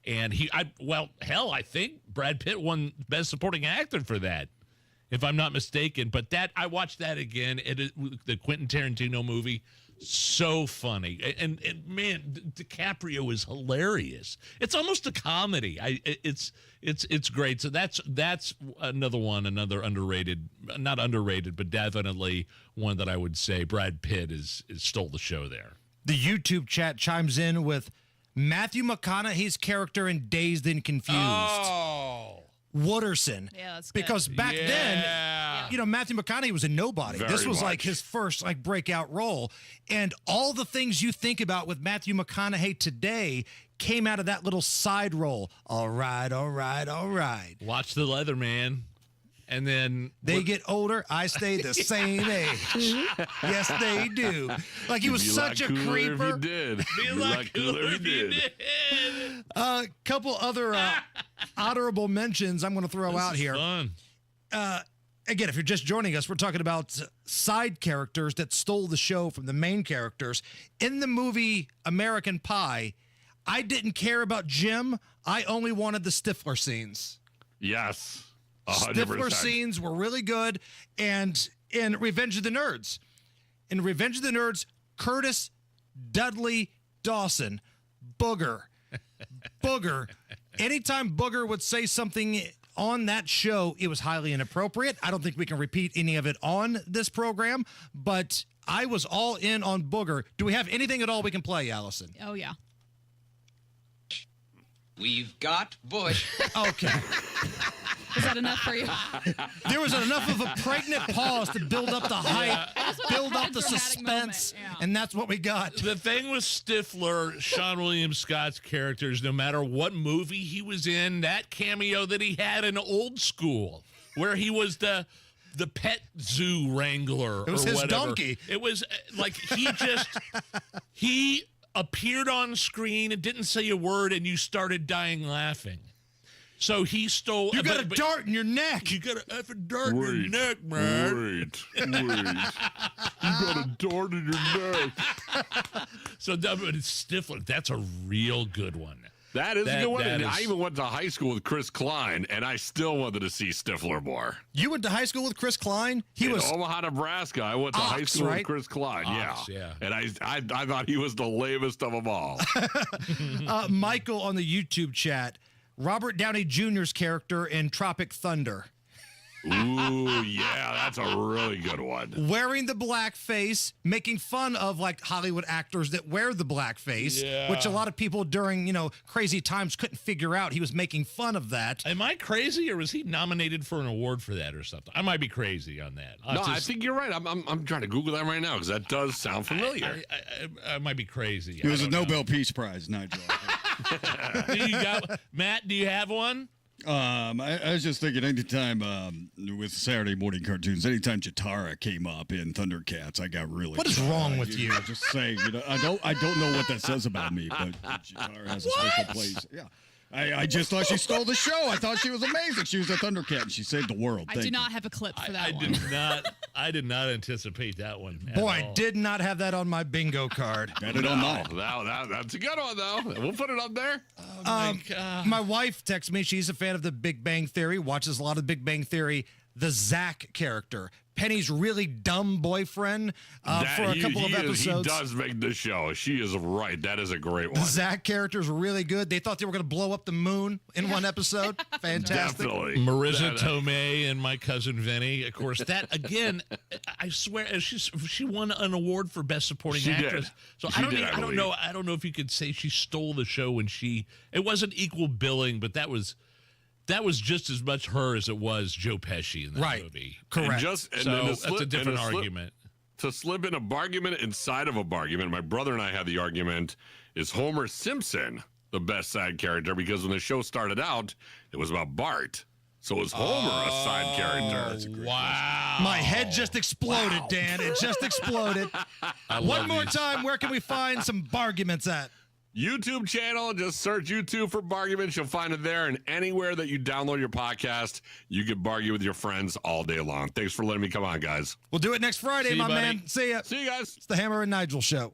And I think Brad Pitt won Best Supporting Actor for that, if I'm not mistaken. But I watched that again. The Quentin Tarantino movie. So funny, and man, DiCaprio is hilarious. It's almost a comedy. It's great. So that's another one, another underrated, not underrated, but definitely one that I would say Brad Pitt is stole the show there. The YouTube chat chimes in with Matthew McConaughey's character in Dazed and Confused. Oh. Wooderson. Yeah, that's good. Because back then, Matthew McConaughey was a nobody. Very this was much. like his first breakout role. And all the things you think about with Matthew McConaughey today came out of that little side role. All right, all right, all right. Watch The Leatherman. And then they get older. I stay the same age. Yes, they do. Like he was such a creeper. If you did. Be like cooler if you did. Couple other honorable mentions I'm going to throw out here. Fun. Again, if you're just joining us, we're talking about side characters that stole the show from the main characters. In the movie American Pie, I didn't care about Jim. I only wanted the Stifler scenes. Yes. 100%. Stifler scenes were really good. And in Revenge of the Nerds, Curtis Dudley Dawson, Booger. Anytime Booger would say something on that show, it was highly inappropriate. I don't think we can repeat any of it on this program, but I was all in on Booger. Do we have anything at all we can play, Allison? Oh, yeah. We've got Bush. Okay. Is that enough for you? There was enough of a pregnant pause to build up the hype, build up the suspense, and that's what we got. The thing with Stifler, Sean William Scott's characters, no matter what movie he was in, that cameo that he had in Old School, where he was the pet zoo wrangler, it was or his whatever. Donkey. It was like he appeared on screen and didn't say a word, and you started dying laughing. So he stole. You got a dart in your neck. You got a effing dart in your neck, man. Wait. You got a dart in your neck. So Stifler, that's a real good one. That is a good one. And I even went to high school with Chris Klein, and I still wanted to see Stifler more. You went to high school with Chris Klein? He was Omaha, Nebraska. I went to high school with Chris Klein. Yeah. And I thought he was the lamest of them all. Michael on the YouTube chat. Robert Downey Jr.'s character in Tropic Thunder. Ooh, yeah, that's a really good one. Wearing the blackface, making fun of Hollywood actors that wear the blackface, which a lot of people during, crazy times couldn't figure out. He was making fun of that. Am I crazy, or was he nominated for an award for that or something? I might be crazy on that. I think you're right. I'm trying to Google that right now because that does sound familiar. I might be crazy. It was a Nobel Peace Prize, Nigel. Matt, do you have one? I was just thinking, anytime with Saturday morning cartoons, anytime Chitara came up in Thundercats, I got really. What is wrong with you? Just saying, I don't know what that says about me, but Chitara has a special place. Yeah. I just thought she stole the show. I thought she was amazing. She was a Thundercat, and she saved the world. I do not have a clip for that one. I did not anticipate that one. Boy, I did not have that on my bingo card. Got it on mine. That's a good one, though. We'll put it up there. My wife texts me. She's a fan of The Big Bang Theory, watches a lot of Big Bang Theory. The Zach character, Penny's really dumb boyfriend, for a couple of episodes. He does make the show. She is right. That is a great one. The Zach character is really good. They thought they were going to blow up the moon in one episode. Fantastic. Definitely. Marissa Tomei and My Cousin Vinny. Of course, that, again, I swear, she won an award for Best Supporting Actress. So I don't know if you could say she stole the show when it wasn't equal billing, but that was just as much her as it was Joe Pesci in that movie. Correct. That's a different argument. To slip in a bargument inside of a bargument, my brother and I had the argument, is Homer Simpson the best side character? Because when the show started out, it was about Bart. So is Homer a side character? Wow. My head just exploded, Dan. It just exploded. One more time, where can we find some barguments at? YouTube channel, just search YouTube for Barguments. You'll find it there, and anywhere that you download your podcast, you can bargain with your friends all day long. Thanks for letting me come on, guys. We'll do it next Friday, my man. See ya. See you guys. It's the Hammer and Nigel Show.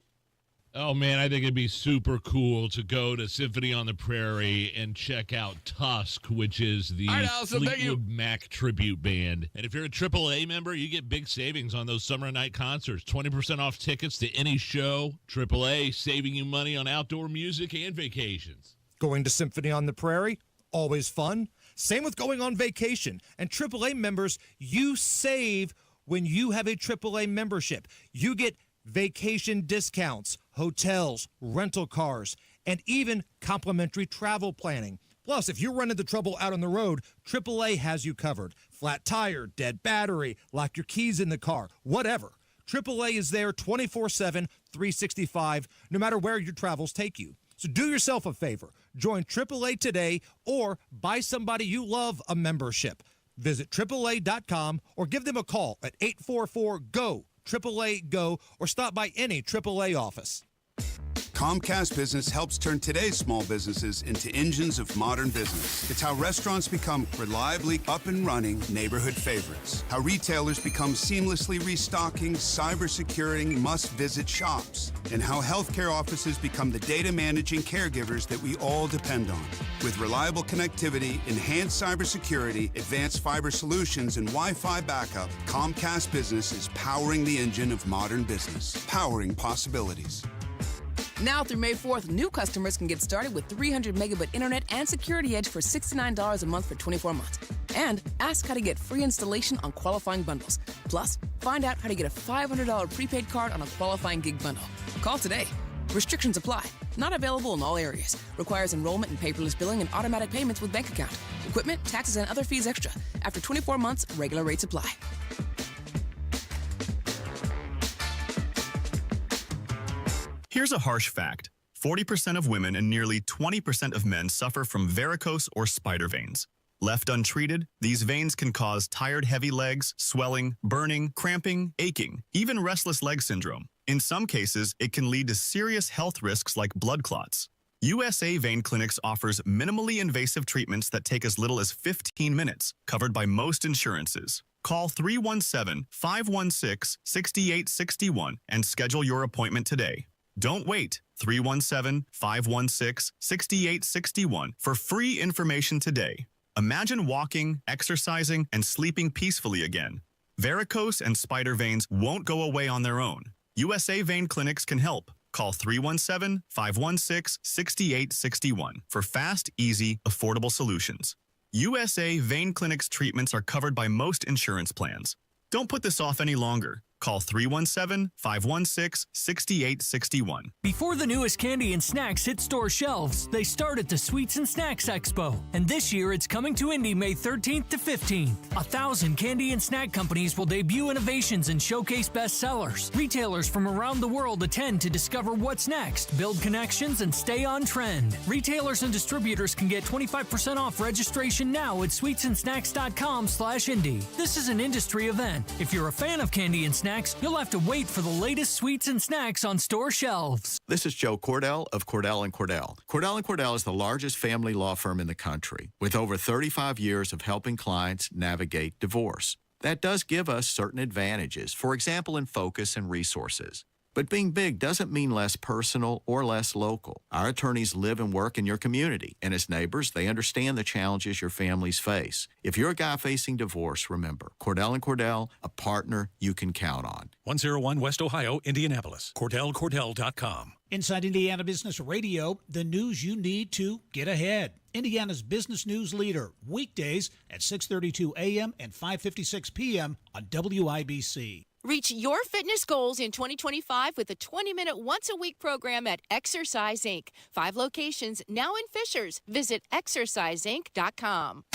Oh, man, I think it'd be super cool to go to Symphony on the Prairie and check out Tusk, which is the Fleetwood Mac tribute band. And if you're a AAA member, you get big savings on those summer night concerts. 20% off tickets to any show. AAA, saving you money on outdoor music and vacations. Going to Symphony on the Prairie, always fun. Same with going on vacation. And AAA members, you save when you have a AAA membership. You get vacation discounts, hotels, rental cars, and even complimentary travel planning. Plus, if you run into trouble out on the road, AAA has you covered. Flat tire, dead battery, lock your keys in the car, whatever. AAA is there 24/7, 365, no matter where your travels take you. So do yourself a favor. Join AAA today or buy somebody you love a membership. Visit AAA.com or give them a call at 844-GO. AAA Go, or stop by any AAA office. Comcast Business helps turn today's small businesses into engines of modern business. It's how restaurants become reliably up and running neighborhood favorites. How retailers become seamlessly restocking, cyber-securing, must-visit shops. And how healthcare offices become the data managing caregivers that we all depend on. With reliable connectivity, enhanced cybersecurity, advanced fiber solutions, and Wi-Fi backup, Comcast Business is powering the engine of modern business. Powering possibilities. Now through May 4th, new customers can get started with 300 megabit internet and Security Edge for $69 a month for 24 months. And ask how to get free installation on qualifying bundles. Plus, find out how to get a $500 prepaid card on a qualifying gig bundle. Call today. Restrictions apply. Not available in all areas. Requires enrollment in paperless billing and automatic payments with bank account. Equipment, taxes, and other fees extra. After 24 months, regular rates apply. Here's a harsh fact. 40% of women and nearly 20% of men suffer from varicose or spider veins. Left untreated, these veins can cause tired, heavy legs, swelling, burning, cramping, aching, even restless leg syndrome. In some cases, it can lead to serious health risks like blood clots. USA Vein Clinics offers minimally invasive treatments that take as little as 15 minutes, covered by most insurances. Call 317-516-6861 and schedule your appointment today. Don't wait. 317-516-6861 for free information today. Imagine walking, exercising, and sleeping peacefully again. Varicose and spider veins won't go away on their own. USA Vein Clinics can help. Call 317-516-6861 for fast, easy, affordable solutions. USA Vein Clinics treatments are covered by most insurance plans. Don't put this off any longer. Call 317-516-6861. Before the newest candy and snacks hit store shelves, they start at the Sweets and Snacks Expo. And this year, it's coming to Indy May 13th to 15th. 1,000 candy and snack companies will debut innovations and showcase bestsellers. Retailers from around the world attend to discover what's next, build connections, and stay on trend. Retailers and distributors can get 25% off registration now at sweetsandsnacks.com/Indy. This is an industry event. If you're a fan of candy and snacks, snacks, you'll have to wait for the latest sweets and snacks on store shelves. This is Joe Cordell of Cordell & Cordell. Cordell & Cordell is the largest family law firm in the country with over 35 years of helping clients navigate divorce. That does give us certain advantages, for example, in focus and resources. But being big doesn't mean less personal or less local. Our attorneys live and work in your community, and as neighbors, they understand the challenges your families face. If you're a guy facing divorce, remember, Cordell & Cordell, a partner you can count on. 101 West Ohio, Indianapolis. CordellCordell.com. Inside Indiana Business Radio, the news you need to get ahead. Indiana's business news leader, weekdays at 6:32 a.m. and 5:56 p.m. on WIBC. Reach your fitness goals in 2025 with a 20-minute once-a-week program at Exercise Inc. 5 locations now in Fishers. Visit exerciseinc.com.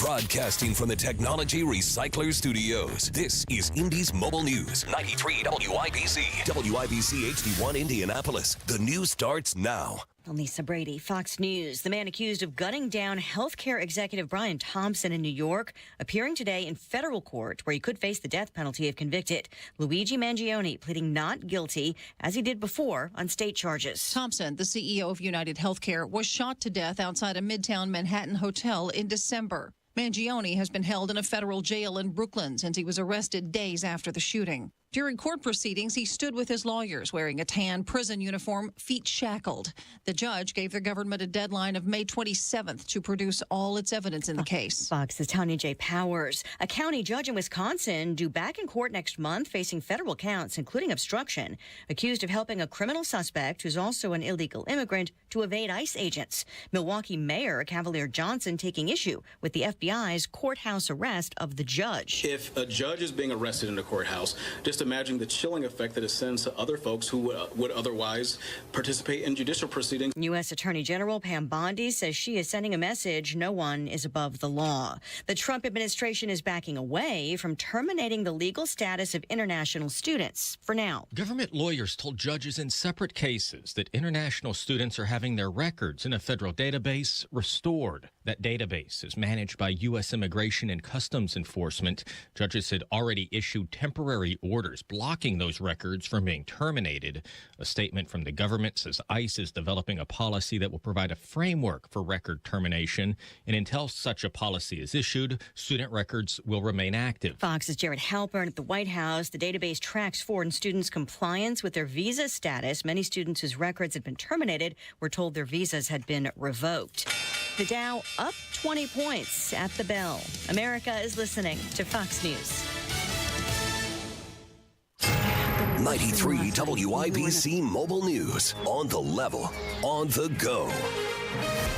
Broadcasting from the Technology Recycler Studios, this is Indy's Mobile News, 93 WIBC. WIBC HD1 Indianapolis. The news starts now. I'm Lisa Brady, Fox News. The man accused of gunning down healthcare executive Brian Thompson in New York, appearing today in federal court where he could face the death penalty if convicted. Luigi Mangione pleading not guilty, as he did before, on state charges. Thompson, the CEO of United Healthcare, was shot to death outside a Midtown Manhattan hotel in December. Mangione has been held in a federal jail in Brooklyn since he was arrested days after the shooting. During court proceedings, he stood with his lawyers wearing a tan prison uniform, feet shackled. The judge gave the government a deadline of May 27th to produce all its evidence in the case. Fox's Tanya J. Powers. A county judge in Wisconsin due back in court next month facing federal counts, including obstruction, accused of helping a criminal suspect who's also an illegal immigrant to evade ICE agents. Milwaukee Mayor Cavalier Johnson taking issue with the FBI's courthouse arrest of the judge. If a judge is being arrested in a courthouse, just imagine the chilling effect that it sends to other folks who would otherwise participate in judicial proceedings. U.S. Attorney General Pam Bondi says she is sending a message no one is above the law. The Trump administration is backing away from terminating the legal status of international students for now. Government lawyers told judges in separate cases that international students are having their records in a federal database restored. That database is managed by U.S. Immigration and Customs Enforcement. Judges had already issued temporary orders blocking those records from being terminated. A statement from the government says ICE is developing a policy that will provide a framework for record termination. And until such a policy is issued, student records will remain active. Fox's Jared Halpern at the White House. The database tracks foreign students' compliance with their visa status. Many students whose records had been terminated were told their visas had been revoked. The Dow up 20 points at the bell. America is listening to Fox News. 93 WIBC Mobile News. On the level, on the go.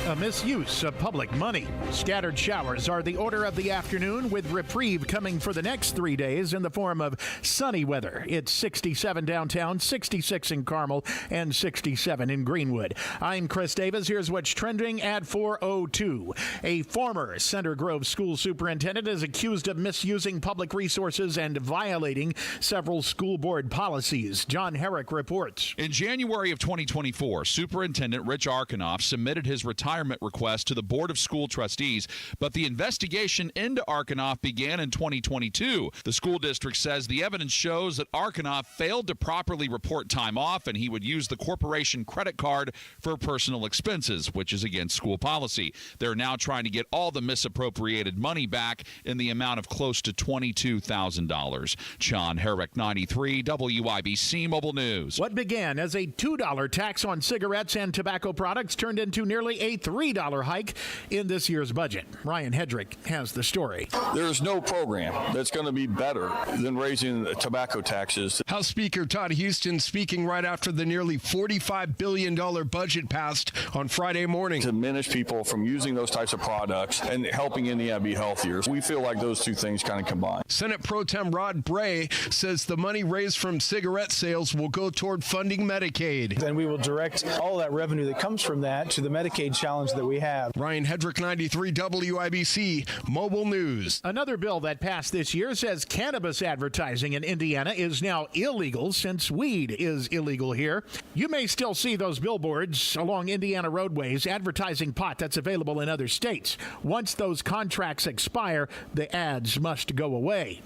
A misuse of public money. Scattered showers are the order of the afternoon, with reprieve coming for the next 3 days in the form of sunny weather. It's 67 downtown, 66 in Carmel, and 67 in Greenwood. I'm Chris Davis. Here's what's trending at 4:02. A former Center Grove school superintendent is accused of misusing public resources and violating several school board policies. John Herrick reports. In January of 2024, Superintendent Rich Arkanoff submitted his retirement request to the Board of School Trustees, but the investigation into Arkanoff began in 2022. The school district says the evidence shows that Arkanoff failed to properly report time off, and he would use the corporation credit card for personal expenses, which is against school policy. They're now trying to get all the misappropriated money back in the amount of close to $22,000. John Herrick, 93 WIBC Mobile News. What began as a $2 tax on cigarettes and tobacco products turned into nearly a $3 hike in this year's budget. Ryan Hedrick has the story. There's no program that's going to be better than raising tobacco taxes. House Speaker Todd Houston speaking right after the nearly $45 billion budget passed on Friday morning. To diminish people from using those types of products and helping Indiana be healthier. We feel like those two things kind of combine. Senate Pro Tem Rod Bray says the money raised from cigarette sales will go toward funding Medicaid. And we will direct all that revenue that comes from that to the Medicaid challenge that we have. Ryan Hedrick, 93 WIBC Mobile News. Another bill that passed this year says cannabis advertising in Indiana is now illegal since weed is illegal here. You may still see those billboards along Indiana roadways advertising pot that's available in other states. Once those contracts expire, the ads must go away.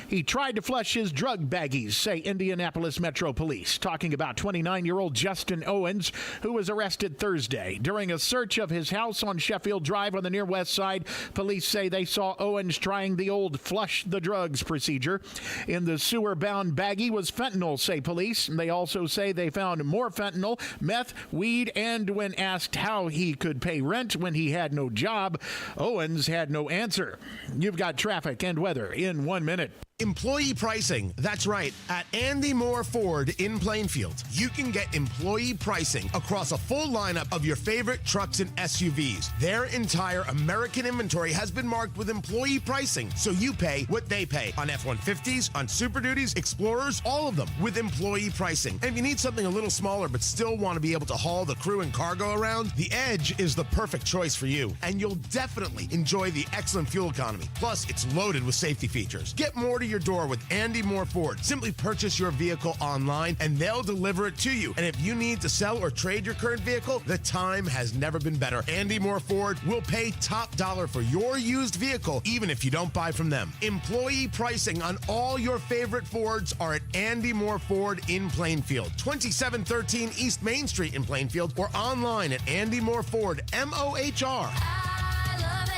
He tried to flush his drug baggies, say Indianapolis Metro Police, talking about 29-year-old Justin Owens, who was arrested Thursday. During a search of his house on Sheffield Drive on the near west side, police say they saw Owens trying the old flush the drugs procedure. In the sewer-bound baggie was fentanyl, say police. They also say they found more fentanyl, meth, weed, and when asked how he could pay rent when he had no job, Owens had no answer. You've got traffic and weather in 1 minute. Employee pricing. That's right. At Andy Moore Ford in Plainfield, you can get employee pricing across a full lineup of your favorite trucks and SUVs. Their entire American inventory has been marked with employee pricing, so you pay what they pay on F-150s, on Super Duties, Explorers, all of them with employee pricing. And if you need something a little smaller but still want to be able to haul the crew and cargo around, the Edge is the perfect choice for you. And you'll definitely enjoy the excellent fuel economy. Plus, it's loaded with safety features. Get more to your door with Andy Moore Ford. Simply purchase your vehicle online and they'll deliver it to you. And if you need to sell or trade your current vehicle, the time has never been better. Andy Moore Ford will pay top dollar for your used vehicle, even if you don't buy from them. Employee pricing on all your favorite Fords are at Andy Moore Ford in Plainfield, 2713 East Main Street in Plainfield, or online at Andy Moore Ford, M-O-H-R. I love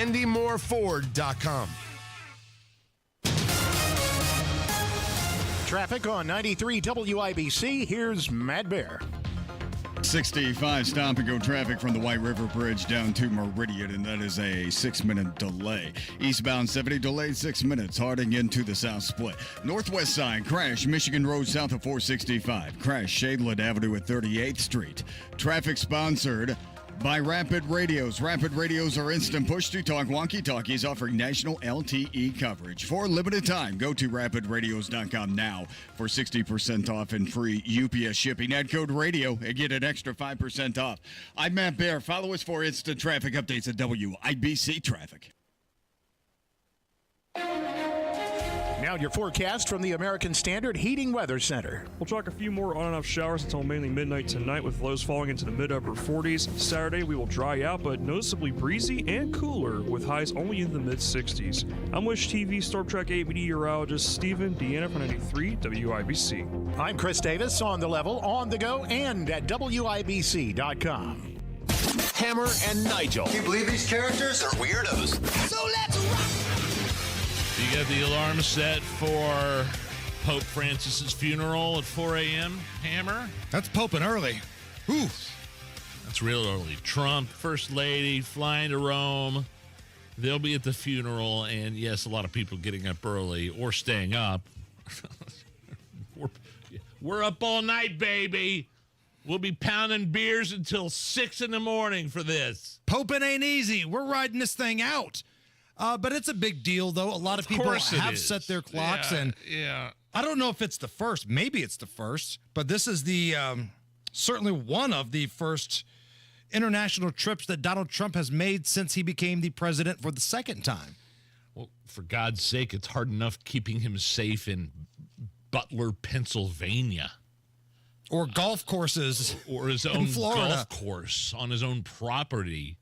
Andy. AndyMooreFord.com. Traffic on 93 WIBC. Here's Matt Bear. 65 stop-and-go traffic from the White River Bridge down to Meridian, and that is a 6-minute delay. Eastbound 70 delayed 6 minutes, Harding into the South Split. Northwest side, crash, Michigan Road south of 465. Crash, Shadeland Avenue at 38th Street. Traffic sponsored by Rapid Radios. Rapid Radios are instant push-to-talk walkie-talkies offering national LTE coverage. For a limited time, go to rapidradios.com now for 60% off and free UPS shipping. Add code radio and get an extra 5% off. I'm Matt Bear. Follow us for instant traffic updates at WIBC Traffic. Now your forecast from the American Standard Heating Weather Center. We'll track a few more on and off showers until mainly midnight tonight, with lows falling into the mid-upper 40s. Saturday, we will dry out, but noticeably breezy and cooler, with highs only in the mid-60s. I'm Wish TV Storm Track 8 meteorologist Stephen Deanna from 93 WIBC. I'm Chris Davis, on the level, on the go, and at WIBC.com. Hammer and Nigel. Can you believe these characters are weirdos? So let's rock! You got the alarm set for Pope Francis's funeral at 4 a.m., Hammer? That's poping early. Ooh. That's real early. Trump, First Lady, flying to Rome. They'll be at the funeral, and yes, a lot of people getting up early or staying up. We're up all night, baby. We'll be pounding beers until 6 in the morning for this. Poping ain't easy. We're riding this thing out. But it's a big deal, though. A lot of people have set their clocks, and I don't know if it's the first. Maybe it's the first, but this is the certainly one of the first international trips that Donald Trump has made since he became the president for the second time. Well, for God's sake, it's hard enough keeping him safe in Butler, Pennsylvania. Or golf courses. Or his own golf course on his own property.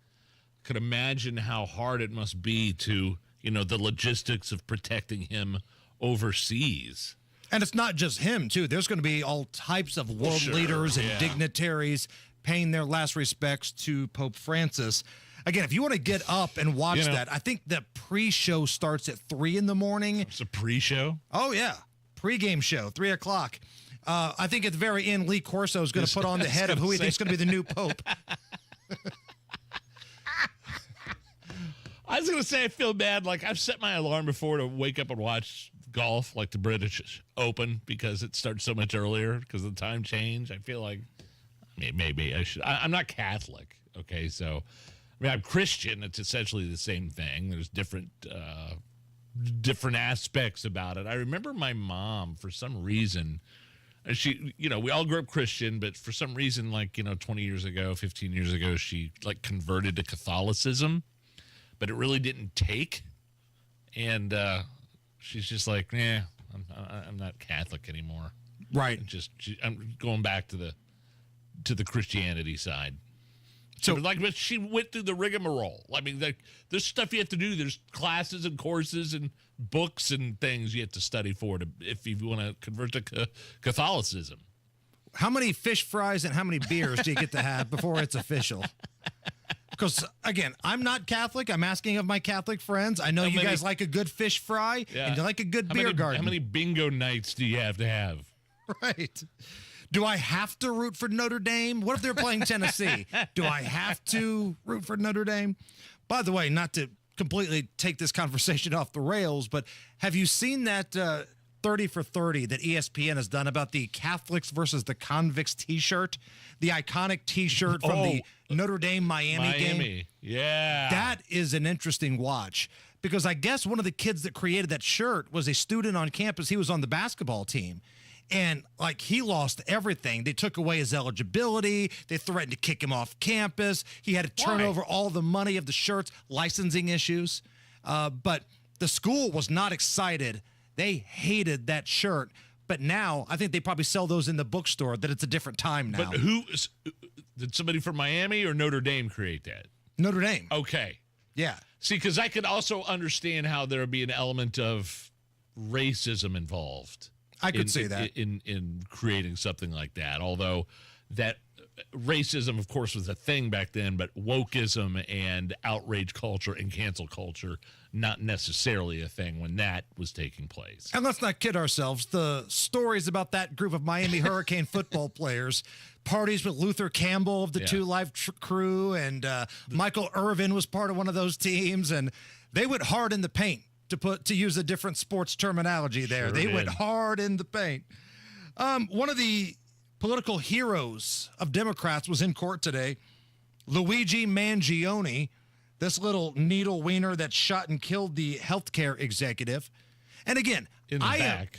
Could imagine how hard it must be to, the logistics of protecting him overseas. And it's not just him, too. There's going to be all types of world leaders and dignitaries paying their last respects to Pope Francis. Again, if you want to get up and watch that, I think the pre-show starts at 3 in the morning. It's a pre-show? Oh, yeah. Pre-game show, 3 o'clock. I think at the very end, Lee Corso is going to put on the head of who he thinks is going to be the new pope. I was going to say, I feel bad. Like, I've set my alarm before to wake up and watch golf, like the British Open, because it starts so much earlier because of the time change. I feel like maybe I should. I'm not Catholic, okay? So, I'm Christian. It's essentially the same thing. There's different aspects about it. I remember my mom, for some reason, she, we all grew up Christian, but for some reason, 20 years ago, 15 years ago, she, converted to Catholicism. But it really didn't take, and she's just like, I'm not Catholic anymore. Right. I'm going back to the Christianity side. So, but she went through the rigmarole. I mean, there's stuff you have to do. There's classes and courses and books and things you have to study for if you want to convert to Catholicism. How many fish fries and how many beers do you get to have before it's official? Because, again, I'm not Catholic. I'm asking of my Catholic friends. I know you guys like a good fish fry and you like a good beer garden. How many bingo nights do you have to have? Right. Do I have to root for Notre Dame? What if they're playing Tennessee? Do I have to root for Notre Dame? By the way, not to completely take this conversation off the rails, but have you seen that 30 for 30 that ESPN has done about the Catholics versus the Convicts T-shirt? The iconic T-shirt from the Notre Dame-Miami game? Yeah. That is an interesting watch because I guess one of the kids that created that shirt was a student on campus. He was on the basketball team. And, like, he lost everything. They took away his eligibility. They threatened to kick him off campus. He had to turn over all the money of the shirts, licensing issues. But the school was not excited. They hated that shirt. But now, I think they probably sell those in the bookstore, that it's a different time now. But did somebody from Miami or Notre Dame create that? Notre Dame. Okay. Yeah. See, because I could also understand how there would be an element of racism involved. I could see that. In creating something like that, although that racism, of course, was a thing back then, but wokeism and outrage culture and cancel culture, not necessarily a thing when that was taking place. And let's not kid ourselves. The stories about that group of Miami Hurricane football players, parties with Luther Campbell of the Two Live Crew, and Michael Irvin was part of one of those teams, and they went hard in the paint. To use a different sports terminology there. They went hard in the paint. One of the political heroes of Democrats was in court today, Luigi Mangione, this little needle wiener that shot and killed the healthcare executive. And again,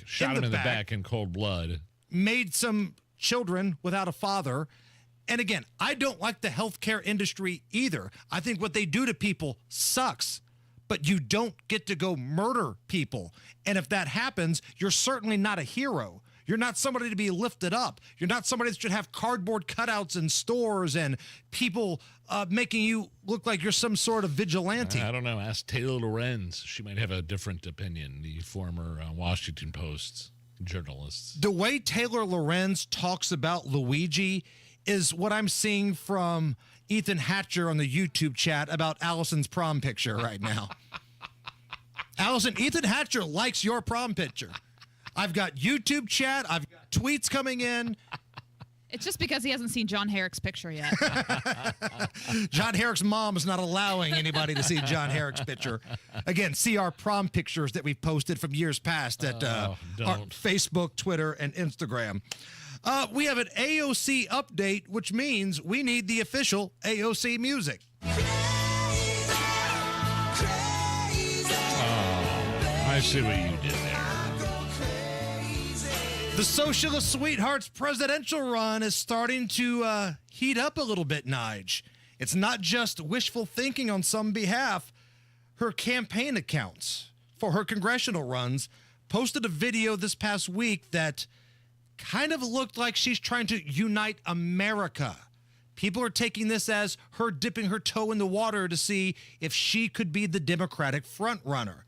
shot him in the back in cold blood. Made some children without a father. And again, I don't like the healthcare industry either. I think what they do to people sucks. But you don't get to go murder people. And if that happens, you're certainly not a hero. You're not somebody to be lifted up. You're not somebody that should have cardboard cutouts in stores and people making you look like you're some sort of vigilante. I don't know. Ask Taylor Lorenz. She might have a different opinion, the former Washington Post journalist. The way Taylor Lorenz talks about Luigi is what I'm seeing from Ethan Hatcher on the YouTube chat about Allison's prom picture right now. Allison, Ethan Hatcher likes your prom picture. I've got YouTube chat. I've got tweets coming in. It's just because he hasn't seen John Herrick's picture yet. John Herrick's mom is not allowing anybody to see John Herrick's picture. Again, see our prom pictures that we've posted from years past at our Facebook, Twitter, and Instagram. We have an AOC update, which means we need the official AOC music. I see what you did there. The Socialist Sweethearts presidential run is starting to heat up a little bit, Nige. It's not just wishful thinking on some behalf. Her campaign accounts for her congressional runs posted a video this past week that kind of looked like she's trying to unite America. People are taking this as her dipping her toe in the water to see if she could be the Democratic frontrunner.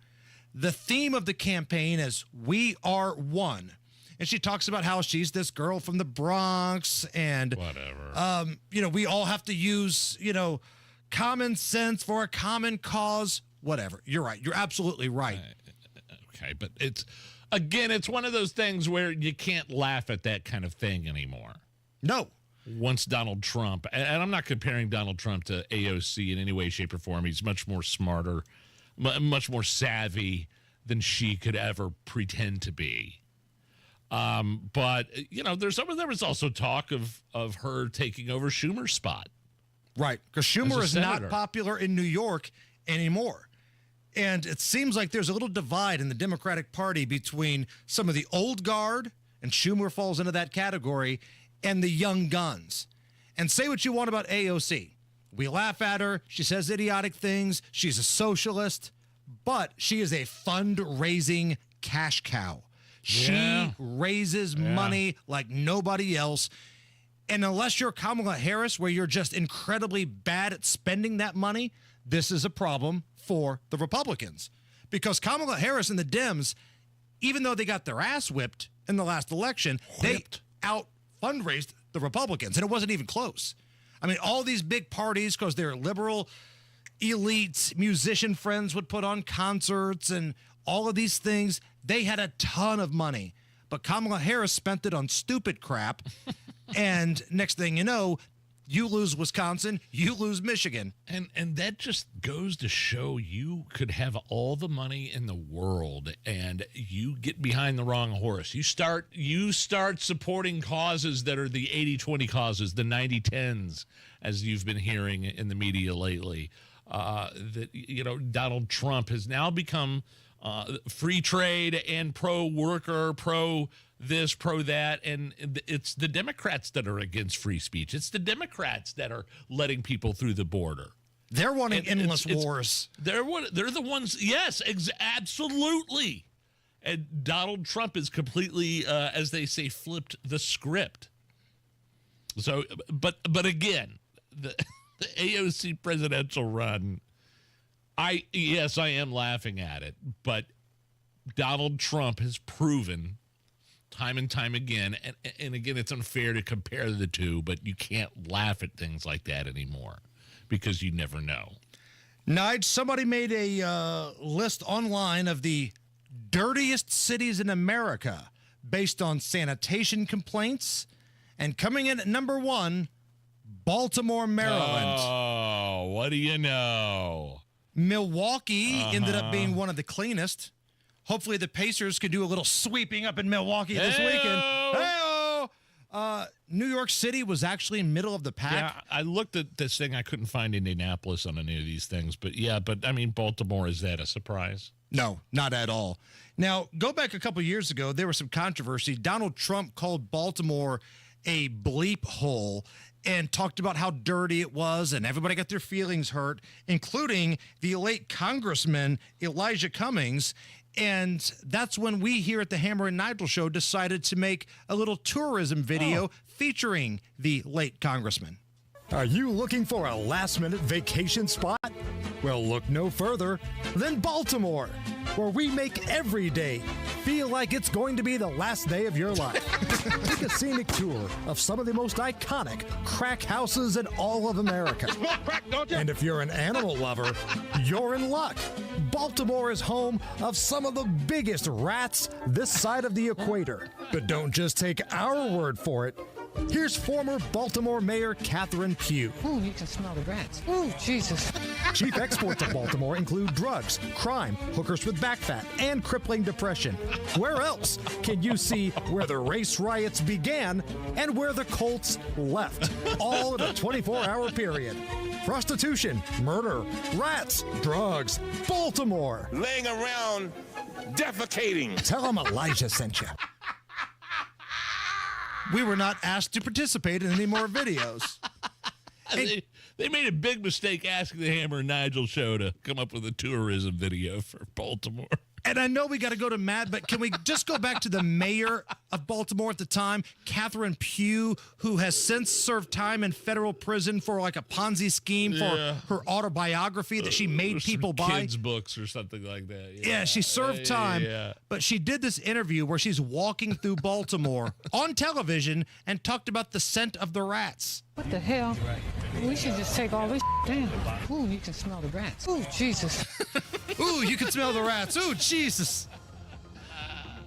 The theme of the campaign is "We Are One." And she talks about how she's this girl from the Bronx and whatever. We all have to use, common sense for a common cause. Whatever. You're right. You're absolutely right. Okay, but it's one of those things where you can't laugh at that kind of thing anymore. No. Once Donald Trump, and I'm not comparing Donald Trump to AOC in any way, shape, or form. He's much more smarter, much more savvy than she could ever pretend to be. But there was also talk of her taking over Schumer's spot. Right, because Schumer is not popular in New York anymore. And it seems like there's a little divide in the Democratic Party between some of the old guard, and Schumer falls into that category, and the young guns. And say what you want about AOC. We laugh at her. She says idiotic things. She's a socialist. But she is a fundraising cash cow. She raises money like nobody else. And unless you're Kamala Harris, where you're just incredibly bad at spending that money, this is a problem for the Republicans. Because Kamala Harris and the Dems, even though they got their ass whipped in the last election, they out-fundraised the Republicans, and it wasn't even close. I mean, all these big parties, because they're liberal elites, musician friends would put on concerts and all of these things. They had a ton of money. But Kamala Harris spent it on stupid crap. And next thing you know, you lose Wisconsin, you lose Michigan. And that just goes to show you could have all the money in the world and you get behind the wrong horse. You start supporting causes that are the 80-20 causes, the 90-10s, as you've been hearing in the media lately. Donald Trump has now become free trade and pro-worker, pro-this, pro-that, and it's the Democrats that are against free speech. It's the Democrats that are letting people through the border. They're wanting endless wars. They're the ones, yes, absolutely. And Donald Trump is completely, as they say, flipped the script. So, but again, the AOC presidential run, I am laughing at it, but Donald Trump has proven time and time again, and again, it's unfair to compare the two, but you can't laugh at things like that anymore because you never know. Nigel, somebody made a list online of the dirtiest cities in America based on sanitation complaints, and coming in at number 1, Baltimore, Maryland. Oh, what do you know? Milwaukee ended up being one of the cleanest. Hopefully the Pacers could do a little sweeping up in Milwaukee this weekend. Hey-o! New York City was actually middle of the pack. Yeah, I looked at this thing. I couldn't find Indianapolis on any of these things. But, I mean, Baltimore, is that a surprise? No, not at all. Now, go back a couple years ago. There was some controversy. Donald Trump called Baltimore a bleep hole and talked about how dirty it was, and everybody got their feelings hurt, including the late Congressman Elijah Cummings. And that's when we here at the Hammer and Nigel Show decided to make a little tourism video featuring the late Congressman. Are you looking for a last-minute vacation spot? Well, look no further than Baltimore, where we make every day feel like it's going to be the last day of your life. Take a scenic tour of some of the most iconic crack houses in all of America. And if you're an animal lover, you're in luck. Baltimore is home of some of the biggest rats this side of the equator. But don't just take our word for it. Here's former Baltimore Mayor Catherine Pugh. Ooh, you can smell the rats. Ooh, Jesus. Chief exports of Baltimore include drugs, crime, hookers with back fat, and crippling depression. Where else can you see where the race riots began and where the Colts left? All in a 24-hour period. Prostitution, murder, rats, drugs, Baltimore. Laying around, defecating. Tell them Elijah sent you. We were not asked to participate in any more videos. They made a big mistake asking the Hammer and Nigel Show to come up with a tourism video for Baltimore. And I know we got to go to Matt, but can we just go back to the mayor of Baltimore at the time, Catherine Pugh, who has since served time in federal prison for like a Ponzi scheme for her autobiography that she made people buy. Kids' books or something like that. Yeah, she served time, but she did this interview where she's walking through Baltimore on television and talked about the scent of the rats. What the hell? We should just take all this down. Ooh, you can smell the rats. Ooh, Jesus. Ooh, you can smell the rats. Ooh, Jesus.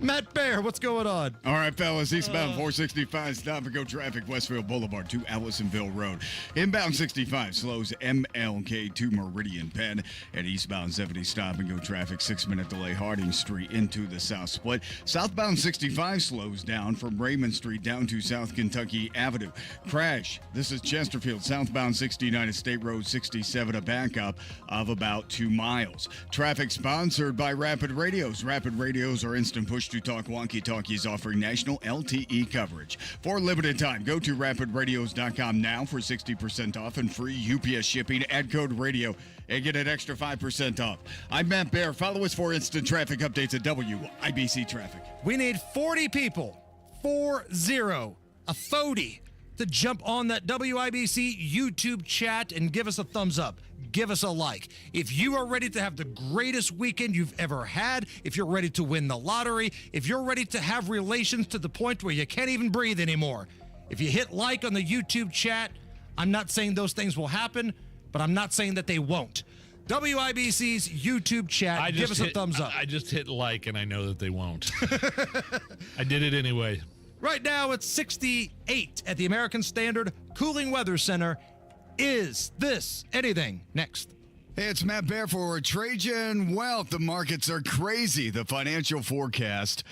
Matt Bear, what's going on? All right, fellas, eastbound 465, stop and go traffic, Westfield Boulevard to Allisonville Road. Inbound 65 slows MLK to Meridian Penn, and eastbound 70 stop and go traffic, 6-minute delay Harding Street into the South Split. Southbound 65 slows down from Raymond Street down to South Kentucky Avenue. Crash. This is Chesterfield, southbound 69 at State Road 67, a backup of about 2 miles. Traffic sponsored by Rapid Radios. Rapid Radios are instant push to talk walkie-talkies offering national LTE coverage. For a limited time, go to rapidradios.com now for 60% off and free UPS shipping. Add code radio and get an extra 5% off. I'm Matt Bear. Follow us for instant traffic updates at WIBC Traffic. We need 40 people, 40, a 40, to jump on that WIBC YouTube chat and give us a thumbs up. Give us a like. If you are ready to have the greatest weekend you've ever had, if you're ready to win the lottery, if you're ready to have relations to the point where you can't even breathe anymore, if you hit like on the YouTube chat, I'm not saying those things will happen, but I'm not saying that they won't. WIBC's YouTube chat, give us a thumbs up. I just hit like, and I know that they won't. I did it anyway. Right now, it's 68 at the American Standard Cooling Weather Center. Is this anything? Next. Hey, it's Matt Bear for Trajan Wealth. The markets are crazy. The financial forecast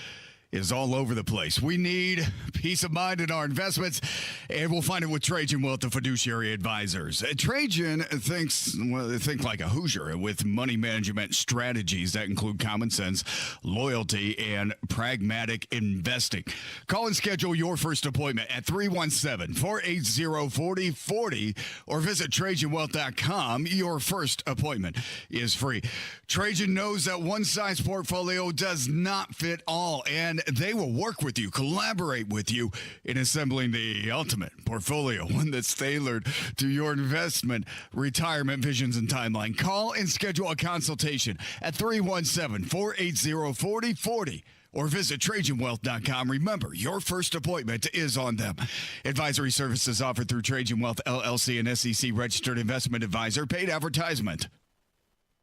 is all over the place. We need peace of mind in our investments, and we'll find it with Trajan Wealth, the fiduciary advisors. Trajan think like a Hoosier with money management strategies that include common sense, loyalty, and pragmatic investing. Call and schedule your first appointment at 317-480-4040 or visit TrajanWealth.com. Your first appointment is free. Trajan knows that one-size portfolio does not fit all, and they will work with you, collaborate with you in assembling the ultimate portfolio, one that's tailored to your investment, retirement visions, and timeline. Call and schedule a consultation at 317-480-4040 or visit TrajanWealth.com. Remember, your first appointment is on them. Advisory services offered through Trajan Wealth, LLC, and SEC registered investment advisor. Paid advertisement.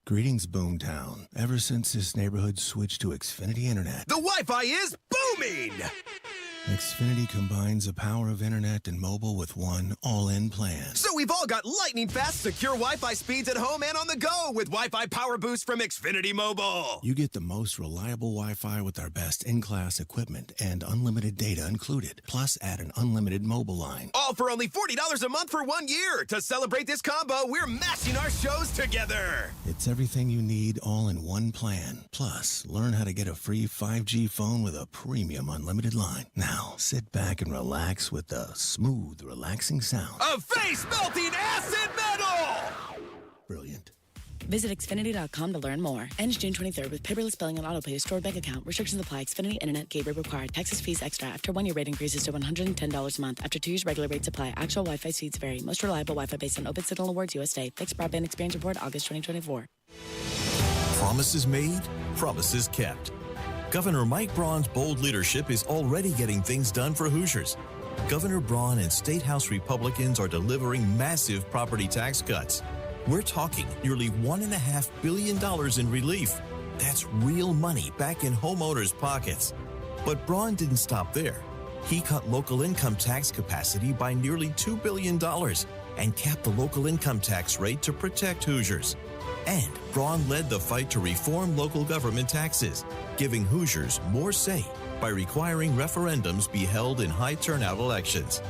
Greetings, Boomtown. Ever since this neighborhood switched to Xfinity Internet, the Wi-Fi is booming! Xfinity combines the power of internet and mobile with one all-in plan. So we've all got lightning-fast, secure Wi-Fi speeds at home and on the go with Wi-Fi Power Boost from Xfinity Mobile. You get the most reliable Wi-Fi with our best in-class equipment and unlimited data included. Plus, add an unlimited mobile line. All for only $40 a month for 1 year. To celebrate this combo, we're mashing our shows together. It's everything you need all in one plan. Plus, learn how to get a free 5G phone with a premium unlimited line. Now, sit back and relax with the smooth, relaxing sound of face-melting acid metal! Brilliant. Visit Xfinity.com to learn more. Ends June 23rd with paperless billing and autopay to stored bank account. Restrictions apply. Xfinity Internet gateway required. Taxes, fees extra. After 1 year, rate increases to $110 a month. After 2 years, regular rates apply. Actual Wi-Fi speeds vary. Most reliable Wi-Fi based on Open Signal Awards USA. Fixed broadband experience report August 2024. Promises made, promises kept. Governor Mike Braun's bold leadership is already getting things done for Hoosiers. Governor Braun and State House Republicans are delivering massive property tax cuts. We're talking nearly $1.5 billion in relief. That's real money back in homeowners' pockets. But Braun didn't stop there. He cut local income tax capacity by nearly $2 billion and capped the local income tax rate to protect Hoosiers. And Braun led the fight to reform local government taxes, giving Hoosiers more say by requiring referendums be held in high turnout elections.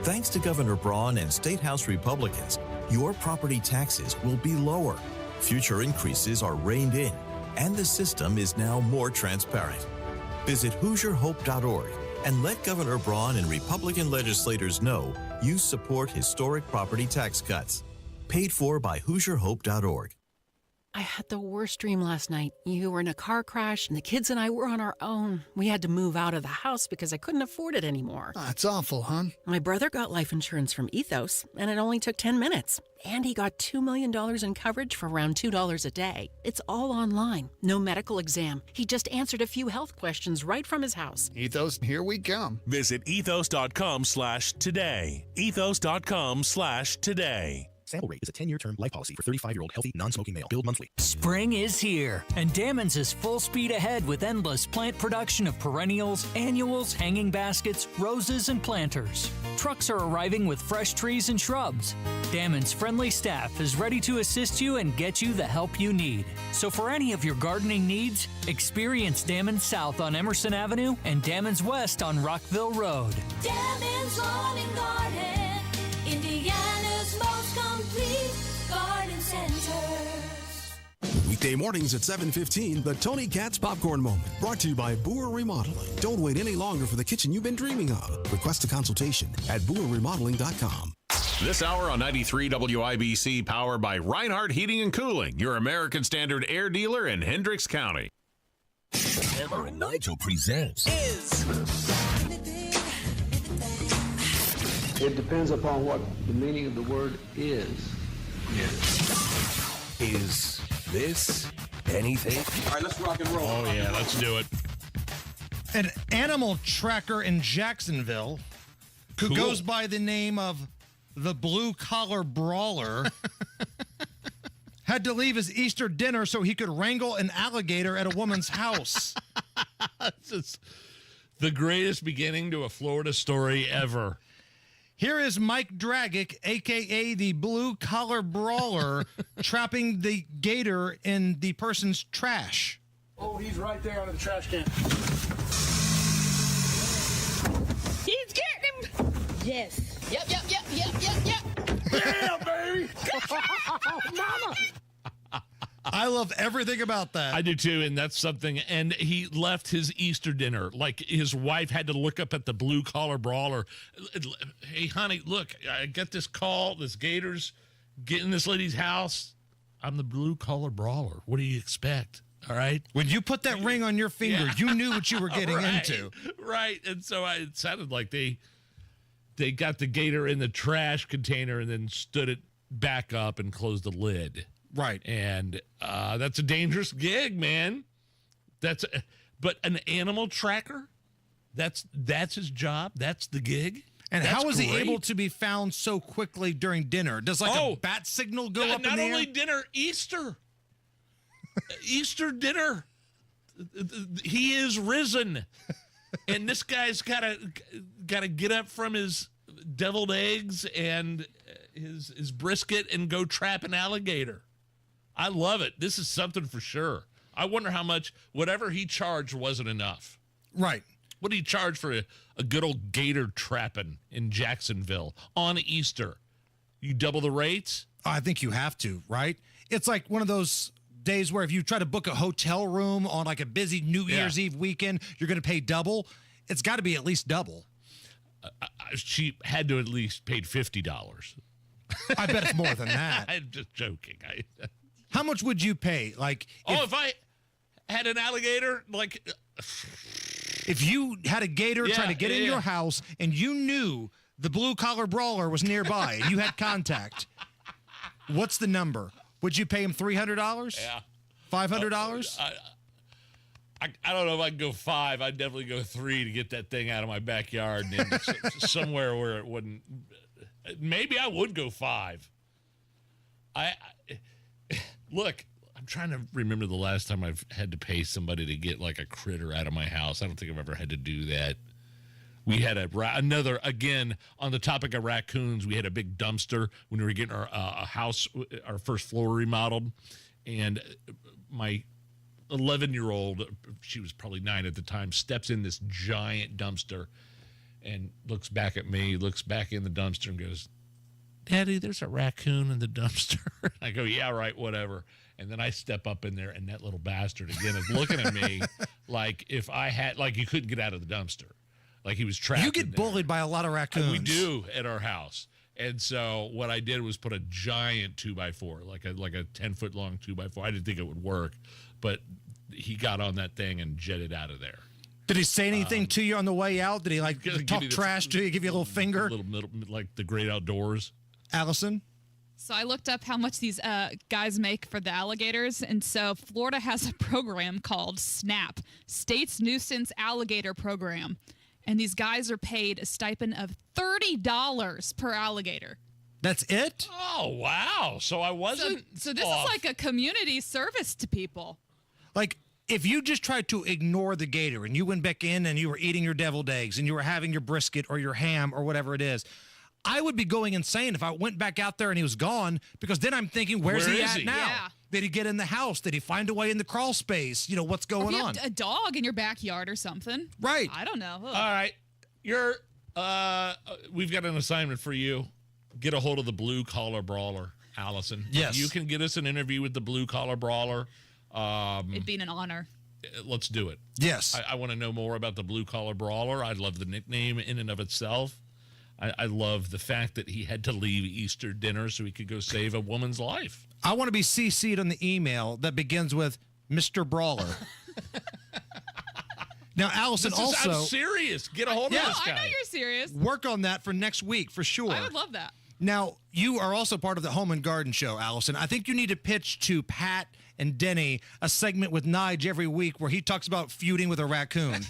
Thanks to Governor Braun and State House Republicans, your property taxes will be lower. Future increases are reined in, and the system is now more transparent. Visit HoosierHope.org and let Governor Braun and Republican legislators know you support historic property tax cuts. Paid for by HoosierHope.org. I had the worst dream last night. You were in a car crash, and the kids and I were on our own. We had to move out of the house because I couldn't afford it anymore. That's awful, hon. My brother got life insurance from Ethos, and it only took 10 minutes. And he got $2 million in coverage for around $2 a day. It's all online. No medical exam. He just answered a few health questions right from his house. Ethos, here we come. Visit ethos.com/today. Ethos.com/today. Sample rate is a 10-year term life policy for 35-year-old healthy, non-smoking male. Billed monthly. Spring is here, and Dammons is full speed ahead with endless plant production of perennials, annuals, hanging baskets, roses, and planters. Trucks are arriving with fresh trees and shrubs. Dammons' friendly staff is ready to assist you and get you the help you need. So for any of your gardening needs, experience Dammons South on Emerson Avenue and Dammons West on Rockville Road. Dammons Lawn and Garden, Indiana's most complete garden centers. Weekday mornings at 7:15, the Tony Katz Popcorn Moment, brought to you by Boer Remodeling. Don't wait any longer for the kitchen you've been dreaming of. Request a consultation at BoerRemodeling.com. This hour on 93 WIBC, powered by Reinhardt Heating and Cooling, your American Standard air dealer in Hendricks County. Hammer and Nigel presents It depends upon what the meaning of the word is. Is this anything? All right, let's rock and roll. Oh, yeah, let's do it. An animal tracker in Jacksonville who Cool. goes by the name of the Blue Collar Brawler had to leave his Easter dinner so he could wrangle an alligator at a woman's house. It's just the greatest beginning to a Florida story ever. Here is Mike Dragic, a.k.a. the Blue Collar Brawler, trapping the gator in the person's trash. Oh, he's right there under the trash can. He's getting him. Yes. Yep. Yeah, baby. Mama. I love everything about that. I do too, and that's something. And he left his Easter dinner. Like his wife had to look up at the Blue Collar Brawler. Hey, honey, look, I got this call. This gator's getting this lady's house. I'm the Blue Collar Brawler. What do you expect? All right. When you put that ring on your finger, you knew what you were getting into. Right. And so it sounded like they got the gator in the trash container and then stood it back up and closed the lid. Right. And that's a dangerous gig, man. But an animal tracker, that's his job. That's the gig. And That's how was he great. able to be found so quickly during dinner? Does a bat signal go up in Not the only air? dinner, Easter. Easter dinner. He is risen. And this guy's gotta get up from his deviled eggs and his brisket and go trap an alligator. I love it. This is something for sure. I wonder how much whatever he charged wasn't enough. Right. What did he charge for a good old gator trapping in Jacksonville on Easter? You double the rates? I think you have to, right? It's like one of those days where if you try to book a hotel room on like a busy New Year's Eve weekend, you're going to pay double. It's got to be at least double. She had to at least paid $50. I bet it's more than that. I'm just joking. How much would you pay? Like, if I had an alligator, like, if you had a gator trying to get in your house and you knew the Blue Collar Brawler was nearby and you had contact, what's the number? Would you pay him $300? Yeah. $500? I don't know if I can go 5. I'd definitely go 3 to get that thing out of my backyard and into somewhere where it wouldn't. Maybe I would go 5. Look, I'm trying to remember the last time I've had to pay somebody to get like a critter out of my house. I don't think I've ever had to do that. We had another, again, on the topic of raccoons, we had a big dumpster when we were getting our house, our first floor remodeled. And my 11-year-old, she was probably 9 at the time, steps in this giant dumpster and looks back at me, looks back in the dumpster and goes, "Daddy, there's a raccoon in the dumpster." I go, "Yeah, right, whatever." And then I step up in there, and that little bastard, again, is looking at me like if I had, like you couldn't get out of the dumpster. Like he was trapped. You get bullied by a lot of raccoons. We do at our house. And so what I did was put a giant 2x4, like a 10-foot long 2x4. I didn't think it would work, but he got on that thing and jetted out of there. Did he say anything to you on the way out? Did he like talk trash to you, give you a little finger? A little middle, like the great outdoors. Allison? So I looked up how much these guys make for the alligators, and so Florida has a program called SNAP, State's Nuisance Alligator Program, and these guys are paid a stipend of $30 per alligator. That's it? Oh, wow. So I wasn't So this off. is like a community service to people. Like, if you just tried to ignore the gator and you went back in and you were eating your deviled eggs and you were having your brisket or your ham or whatever it is, I would be going insane if I went back out there and he was gone, because then I'm thinking, where's Where he is at he? now? Yeah. Did he get in the house? Did he find a way in the crawl space? You know, what's Or going if you on? have a dog in your backyard or something. Right. I don't know. Ugh. All right. We've got an assignment for you. Get a hold of the Blue Collar Brawler, Allison. Yes. You can get us an interview with the Blue Collar Brawler. It'd be an honor. Let's do it. Yes. I want to know more about the Blue Collar Brawler. I love the nickname in and of itself. I love the fact that he had to leave Easter dinner so he could go save a woman's life. I want to be CC'd on the email that begins with Mr. Brawler. Now, Allison, I'm serious. Get a hold of this guy. I know you're serious. Work on that for next week for sure. I would love that. Now, you are also part of the Home and Garden Show, Allison. I think you need to pitch to Pat and Denny a segment with Nige every week where he talks about feuding with a raccoon.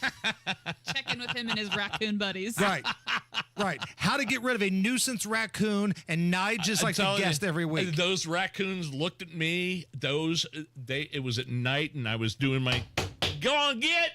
Check in with him and his raccoon buddies. Right. How to get rid of a nuisance raccoon, and Nige is like the guest every week. Those raccoons looked at me. It was at night, and I was doing my, go on, get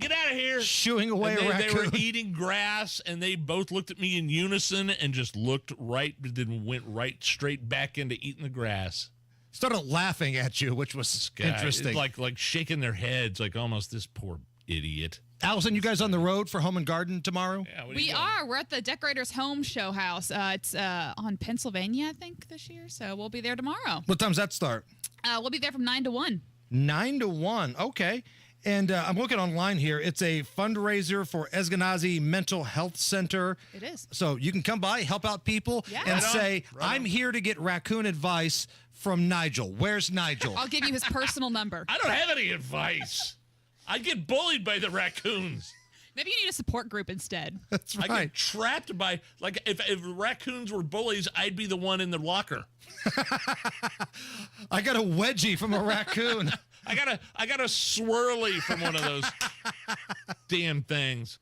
out of here. Shooing away a raccoon. They were eating grass, and they both looked at me in unison and just looked right, then went right straight back into eating the grass. Started laughing at you, which was interesting. Like shaking their heads, like almost this poor idiot. Allison, you guys on the road for Home and Garden tomorrow? Yeah, we are. We're at the Decorators Home Show House. It's on Pennsylvania, I think, this year. So we'll be there tomorrow. What time's that start? We'll be there from 9 to 1. 9 to 1. Okay. And I'm looking online here. It's a fundraiser for Eskenazi Mental Health Center. It is. So you can come by, help out people, and say, I'm here to get raccoon advice from Nigel. Where's Nigel? I'll give you his personal number. I don't have any advice. I get bullied by the raccoons. Maybe you need a support group instead. That's right. I get trapped by, like, if raccoons were bullies, I'd be the one in the locker. I got a wedgie from a raccoon. I got a swirly from one of those damn things.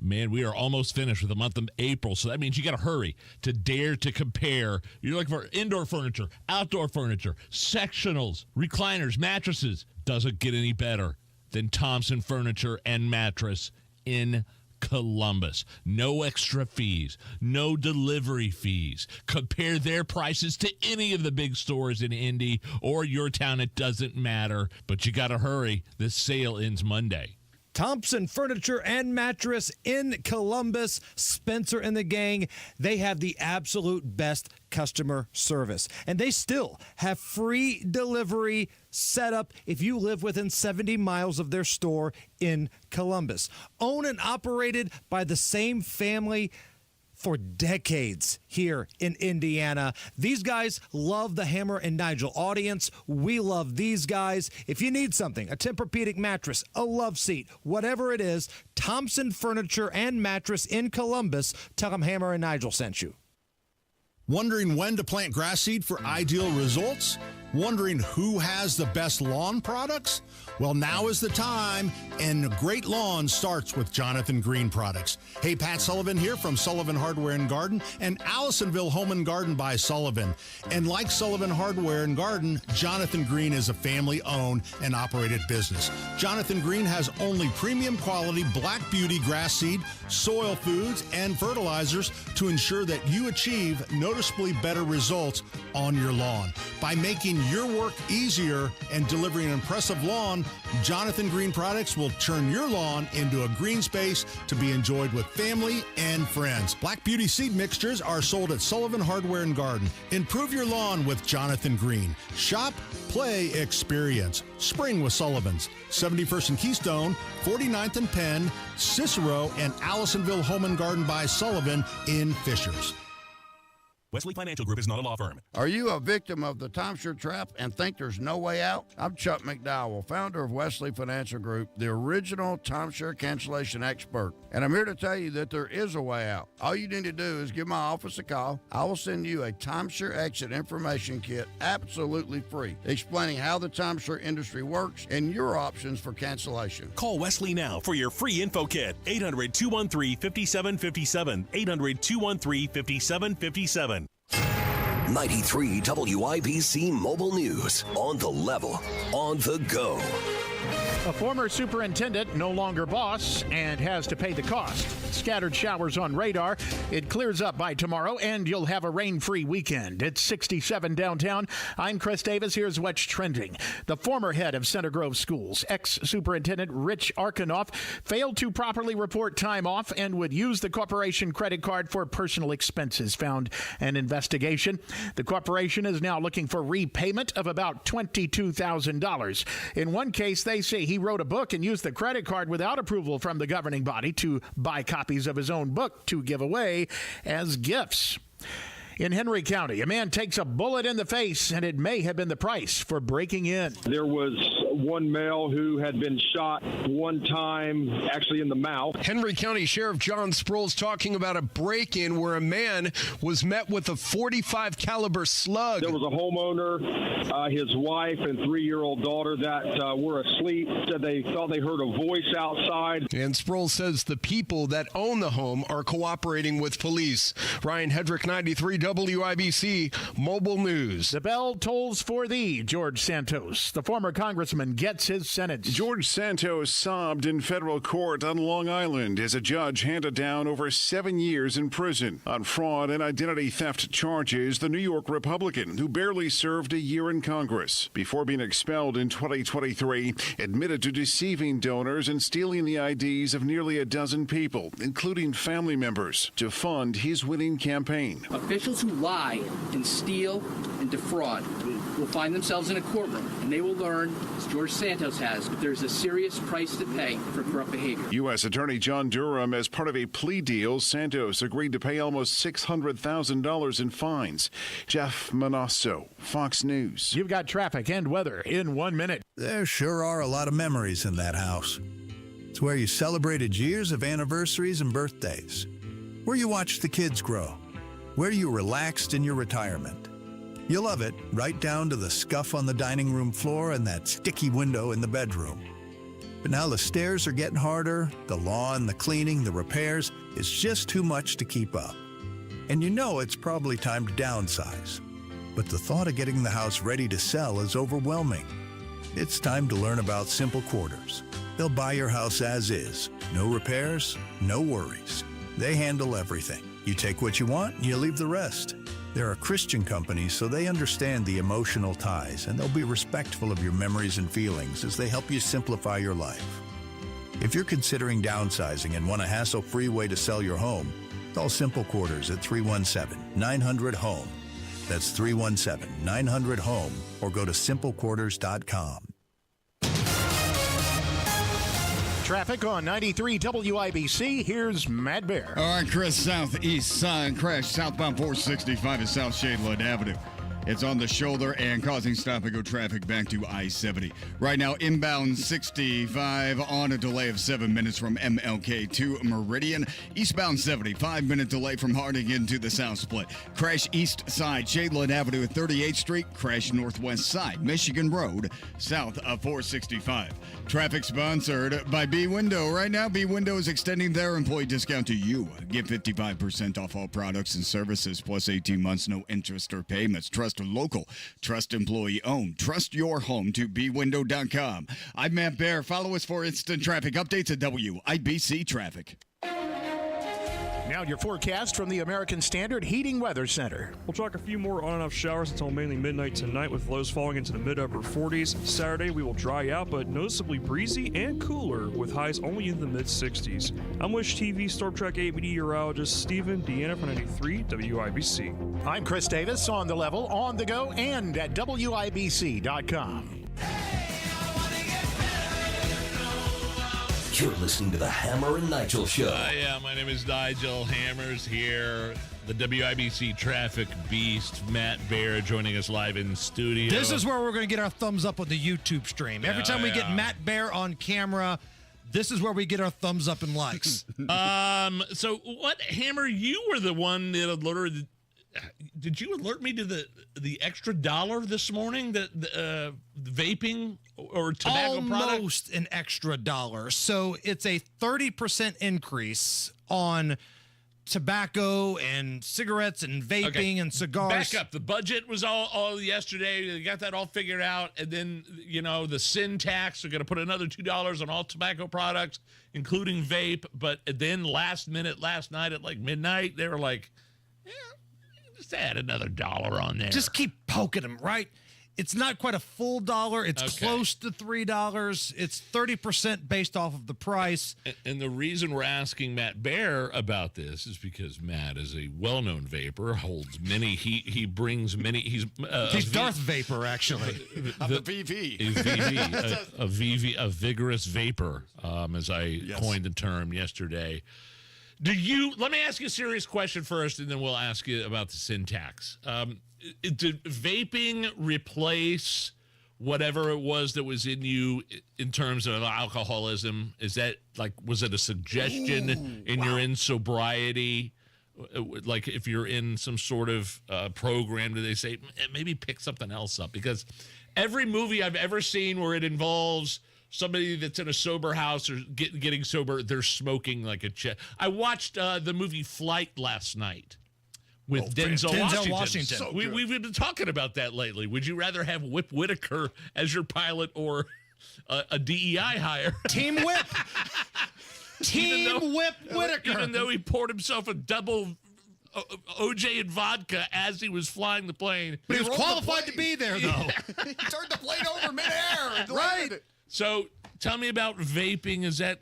Man, we are almost finished with the month of April, so that means you got to hurry to dare to compare. You're looking for indoor furniture, outdoor furniture, sectionals, recliners, mattresses. Doesn't get any better than Thompson Furniture and Mattress in Columbus. No extra fees, no delivery fees. Compare their prices to any of the big stores in Indy or your town. It doesn't matter, but you got to hurry. This sale ends Monday. Thompson Furniture and Mattress in Columbus. Spencer and the gang, they have the absolute best customer service. And they still have free delivery set up if you live within 70 miles of their store in Columbus. Owned and operated by the same family for decades here in Indiana. These guys love the Hammer and Nigel audience. We love these guys. If you need something, a Tempur-Pedic mattress, a love seat, whatever it is, Thompson Furniture and Mattress in Columbus, tell them Hammer and Nigel sent you. Wondering when to plant grass seed for ideal results? Wondering who has the best lawn products? Well, now is the time, and great lawn starts with Jonathan Green products. Hey, Pat Sullivan here from Sullivan Hardware and Garden and Allisonville Home and Garden by Sullivan. And like Sullivan Hardware and Garden, Jonathan Green is a family-owned and operated business. Jonathan Green has only premium quality Black Beauty grass seed, soil foods, and fertilizers to ensure that you achieve noticeably better results on your lawn. By making your work easier and delivering an impressive lawn, Jonathan Green products will turn your lawn into a green space to be enjoyed with family and friends. Black Beauty seed mixtures are sold at Sullivan Hardware and Garden. Improve your lawn with Jonathan Green. Shop, play, experience. Spring with Sullivan's. 71st and Keystone, 49th and Penn, Cicero, and Allisonville Home and Garden by Sullivan in Fishers. Wesley Financial Group is not a law firm. Are you a victim of the timeshare trap and think there's no way out? I'm Chuck McDowell, founder of Wesley Financial Group, the original timeshare cancellation expert. And I'm here to tell you that there is a way out. All you need to do is give my office a call. I will send you a timeshare exit information kit absolutely free, explaining how the timeshare industry works and your options for cancellation. Call Wesley now for your free info kit. 800-213-5757. 800-213-5757. 93 WIBC Mobile News. On the level, on the go. A former superintendent, no longer boss, and has to pay the cost. Scattered showers on radar. It clears up by tomorrow, and you'll have a rain-free weekend. It's 67 downtown. I'm Chris Davis. Here's what's trending. The former head of Center Grove Schools, ex-superintendent Rich Arkanoff, failed to properly report time off and would use the corporation credit card for personal expenses, found an investigation. The corporation is now looking for repayment of about $22,000. In one case, they say he wrote a book and used the credit card without approval from the governing body to buy copies of his own book to give away as gifts. In Henry County, a man takes a bullet in the face, and it may have been the price for breaking in. There was one male who had been shot one time, actually in the mouth. Henry County Sheriff John Sproul's talking about a break-in where a man was met with a .45 caliber slug. There was a homeowner, his wife and 3-year-old daughter that were asleep. Said they thought they heard a voice outside. And Sproul says the people that own the home are cooperating with police. Ryan Hedrick, 93 WIBC Mobile News. The bell tolls for thee, George Santos. The former congressman gets his sentence. George Santos sobbed in federal court on Long Island as a judge handed down over 7 years in prison on fraud and identity theft charges. The New York Republican, who barely served a year in Congress before being expelled in 2023, admitted to deceiving donors and stealing the IDs of nearly a dozen people, including family members, to fund his winning campaign. Officials who lie and steal and defraud will find themselves in a courtroom, and they will learn, as George Santos has, that there's a serious price to pay for corrupt behavior. U.S. Attorney John Durham, as part of a plea deal, Santos agreed to pay almost $600,000 in fines. Jeff Manasso, Fox News. You've got traffic and weather in 1 minute. There sure are a lot of memories in that house. It's where you celebrated years of anniversaries and birthdays, where you watched the kids grow, where you relaxed in your retirement. You love it right down to the scuff on the dining room floor and that sticky window in the bedroom. But now the stairs are getting harder, the lawn, the cleaning, the repairs, it's just too much to keep up. And you know it's probably time to downsize. But the thought of getting the house ready to sell is overwhelming. It's time to learn about Simple Quarters. They'll buy your house as is. No repairs, no worries. They handle everything. You take what you want, and you leave the rest. They're a Christian company, so they understand the emotional ties, and they'll be respectful of your memories and feelings as they help you simplify your life. If you're considering downsizing and want a hassle-free way to sell your home, call Simple Quarters at 317-900-HOME. That's 317-900-HOME, or go to simplequarters.com. Traffic on 93 WIBC. Here's Matt Bear. All right, Chris, southeast side crash southbound 465 at South Shadewood Avenue. It's on the shoulder and causing stop-and-go traffic back to I-70. Right now, inbound 65 on a delay of 7 minutes from MLK to Meridian. Eastbound 70, 5-minute delay from Harding to the South Split. Crash east side, Shadewood Avenue at 38th Street. Crash northwest side, Michigan Road, south of 465. Traffic sponsored by B-Window. Right now, B-Window is extending their employee discount to you. Get 55% off all products and services, plus 18 months, no interest or payments. Trust local, trust employee owned. Trust your home to bwindow.com. I'm Matt Bear. Follow us for instant traffic updates at WIBC Traffic. Now your forecast from the American Standard Heating Weather Center. We'll track a few more on and off showers until mainly midnight tonight, with lows falling into the mid-upper 40s. Saturday we will dry out, but noticeably breezy and cooler, with highs only in the mid-60s. I'm Wish TV Storm Track 8 meteorologist Stephen Deanna from 93 WIBC. I'm Chris Davis, on the level, on the go, and at WIBC.com. You're listening to the Hammer and Nigel Show. Yeah, my name is Nigel. Hammer's here. The WIBC traffic beast, Matt Bear, joining us live in studio. This is where we're going to get our thumbs up on the YouTube stream. Every time we get Matt Bear on camera, this is where we get our thumbs up and likes. So what, Hammer, you were the one that alerted. Did you alert me to the extra $1 this morning, the vaping or tobacco product? Almost an extra $1. So it's a 30% increase on tobacco and cigarettes and vaping and cigars. Back up. The budget was all yesterday. They got that all figured out. And then, the sin tax, they're going to put another $2 on all tobacco products, including vape. But then last night at like midnight, they were like, just add another $1 on there. Just keep poking them, right? It's not quite a full $1. It's close to $3. It's 30% based off of the price. And the reason we're asking Matt Bear about this is because Matt is a well-known vapor, holds many. He brings many. He's Darth Vapor, actually. The VV. A VV, a vigorous vapor, as I coined the term yesterday. Let me ask you a serious question first, and then we'll ask you about the sin tax. Did vaping replace whatever it was that was in you in terms of alcoholism? Is that like, was it a suggestion in your sobriety? Like if you're in some sort of program, do they say maybe pick something else up? Because every movie I've ever seen where it involves somebody that's in a sober house or getting sober, they're smoking like a I watched the movie Flight last night with Denzel Washington. So we've been talking about that lately. Would you rather have Whip Whitaker as your pilot or a DEI hire? Team Whip. Whip Whitaker. Even though he poured himself a double OJ and vodka as he was flying the plane. But he was qualified to be there, though. He turned the plane over midair. Right. So tell me about vaping. Is it